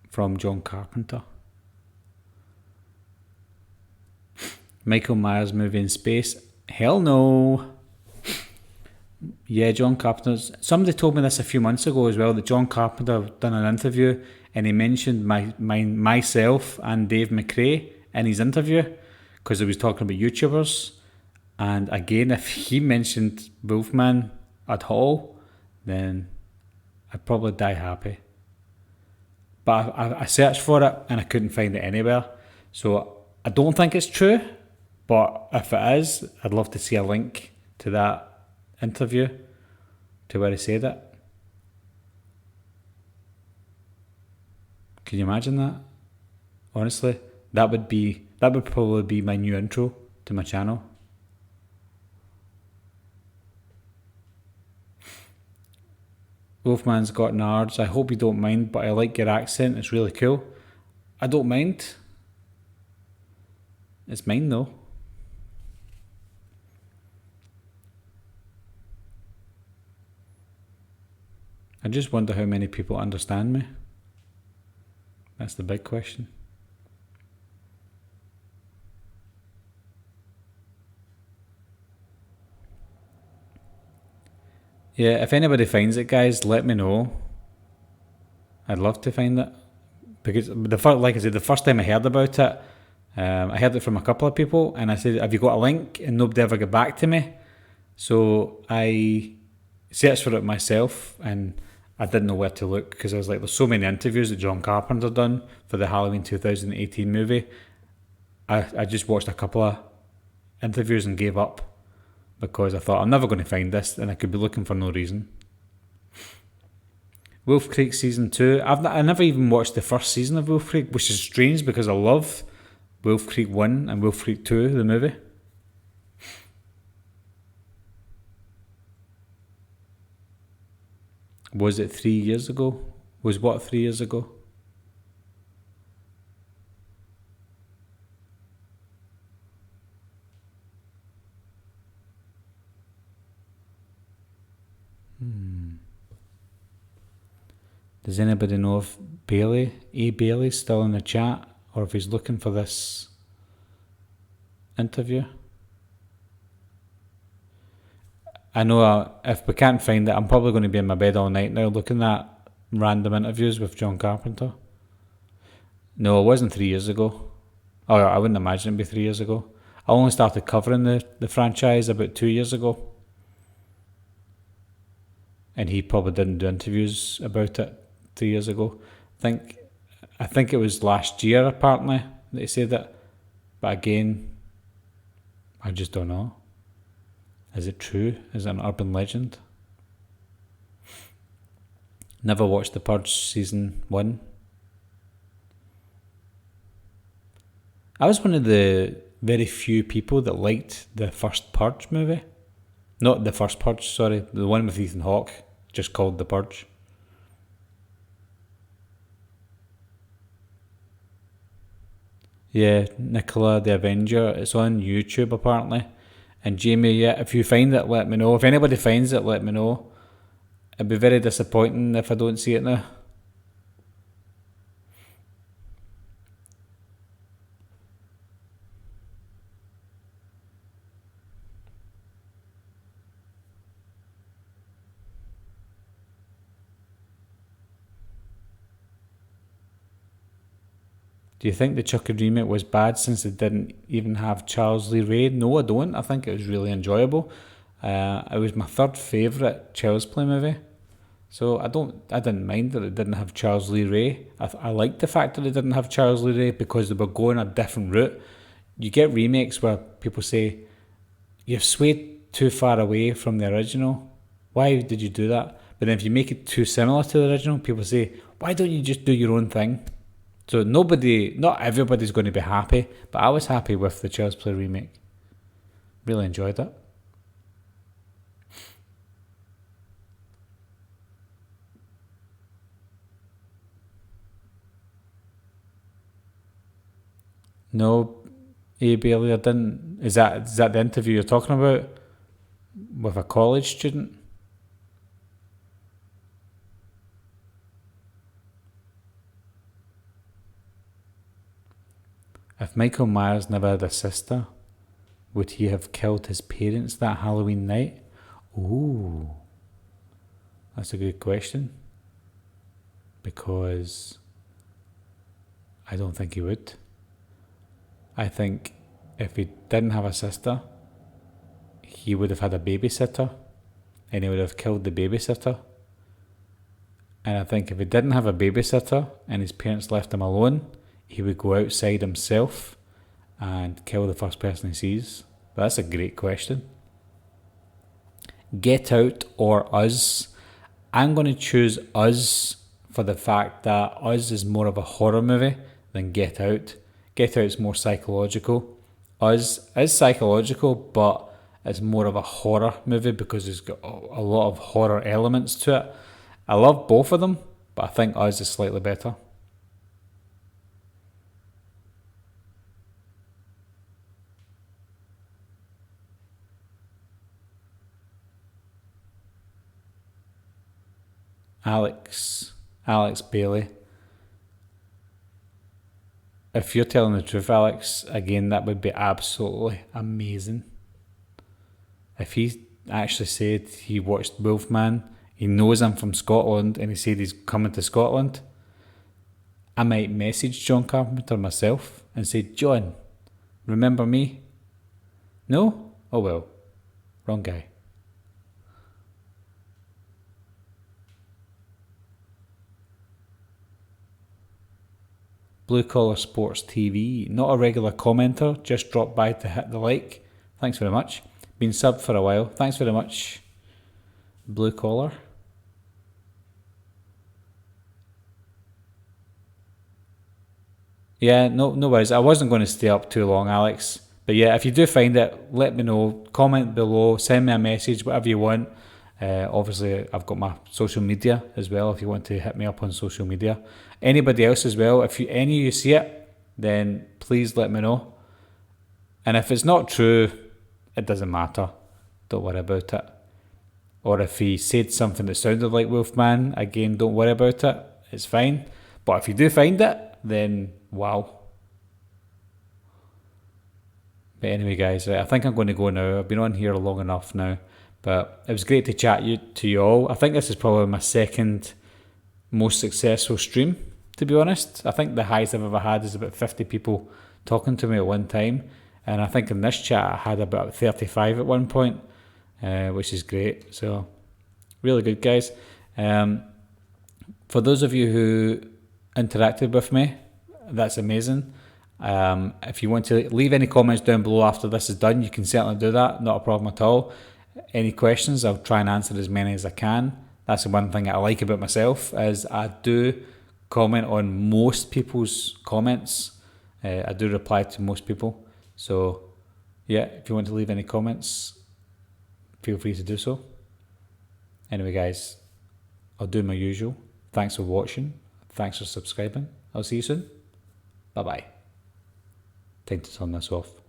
from John Carpenter. Michael Myers movie in space? Hell no. Yeah, John Carpenter's. Somebody told me this a few months ago as well, that John Carpenter done an interview and he mentioned myself and Dave McRae in his interview because he was talking about YouTubers. And again, if he mentioned Wolfman at all, then I'd probably die happy. But I searched for it and I couldn't find it anywhere. So I don't think it's true, but if it is, I'd love to see a link to that interview to where he said it. Can you imagine that? Honestly, that would probably be my new intro to my channel. Wolfman's got nards. I hope you don't mind, but I like your accent. It's really cool. I don't mind. It's mine though. I just wonder how many people understand me. That's the big question. Yeah, if anybody finds it, guys, let me know. I'd love to find it. Because, like I said, the first time I heard about it, I heard it from a couple of people, and I said, have you got a link? And nobody ever got back to me. So I searched for it myself, and I didn't know where to look because I was like, there's so many interviews that John Carpenter done for the Halloween 2018 movie. I just watched a couple of interviews and gave up because I thought I'm never going to find this and I could be looking for no reason. Wolf Creek Season 2. I never even watched the first season of Wolf Creek, which is strange because I love Wolf Creek 1 and Wolf Creek 2, the movie. Was it 3 years ago? Was what 3 years ago? Does anybody know if Bailey's still in the chat, or if he's looking for this interview? I know if we can't find it, I'm probably going to be in my bed all night now looking at random interviews with John Carpenter. No, it wasn't 3 years ago. Oh, I wouldn't imagine it'd be 3 years ago. I only started covering the franchise about 2 years ago. And he probably didn't do interviews about it 3 years ago. I think it was last year apparently that he said that. But again, I just don't know. Is it true? Is it an urban legend? Never watched The Purge Season 1. I was one of the very few people that liked the first Purge movie. Not the first Purge, sorry. The one with Ethan Hawke, just called The Purge. Yeah, Nicola the Avenger. It's on YouTube apparently. And Jamie, yeah, if you find it, let me know. If anybody finds it, let me know. It'd be very disappointing if I don't see it now. Do you think the Chucky remake was bad since it didn't even have Charles Lee Ray? No, I don't. I think it was really enjoyable. It was my third favourite Child's Play movie. So I didn't mind that it didn't have Charles Lee Ray. I liked the fact that it didn't have Charles Lee Ray because they were going a different route. You get remakes where people say, you've swayed too far away from the original. Why did you do that? But then if you make it too similar to the original, people say, why don't you just do your own thing? So not everybody's going to be happy, but I was happy with the Child's Play remake. Really enjoyed it. No, Bailey, I didn't. Is that the interview you're talking about with a college student? If Michael Myers never had a sister, would he have killed his parents that Halloween night? Ooh, that's a good question. Because I don't think he would. I think if he didn't have a sister, he would have had a babysitter and he would have killed the babysitter. And I think if he didn't have a babysitter and his parents left him alone, he would go outside himself and kill the first person he sees. But that's a great question. Get Out or Us? I'm going to choose Us for the fact that Us is more of a horror movie than Get Out. Get Out is more psychological. Us is psychological, but it's more of a horror movie because it's got a lot of horror elements to it. I love both of them, but I think Us is slightly better. Alex Bailey. If you're telling the truth, Alex, again, that would be absolutely amazing. If he actually said he watched Wolfman, he knows I'm from Scotland, and he said he's coming to Scotland, I might message John Carpenter myself and say, John, remember me? No? Oh well, wrong guy. Blue Collar Sports TV, not a regular commenter, just dropped by to hit the like. Thanks very much. Been subbed for a while. Thanks very much, Blue Collar. Yeah, no worries. I wasn't going to stay up too long, Alex. But yeah, if you do find it, let me know. Comment below, send me a message, whatever you want. Obviously, I've got my social media as well if you want to hit me up on social media. Anybody else as well, if any of you see it, then please let me know. And if it's not true, it doesn't matter. Don't worry about it. Or if he said something that sounded like Wolfman, again, don't worry about it. It's fine. But if you do find it, then wow. But anyway, guys, I think I'm going to go now. I've been on here long enough now. But it was great to chat to you all. I think this is probably my second most successful stream, to be honest. I think the highest I've ever had is about 50 people talking to me at one time. And I think in this chat I had about 35 at one point, which is great. So, really good, guys. For those of you who interacted with me, that's amazing. If you want to leave any comments down below after this is done, you can certainly do that. Not a problem at all. Any questions, I'll try and answer as many as I can. That's the one thing I like about myself, is I do comment on most people's comments. I do reply to most people. So yeah, if you want to leave any comments, feel free to do so. Anyway, guys, I'll do my usual. Thanks for watching. Thanks for subscribing. I'll see you soon. Bye bye. Time to turn this off.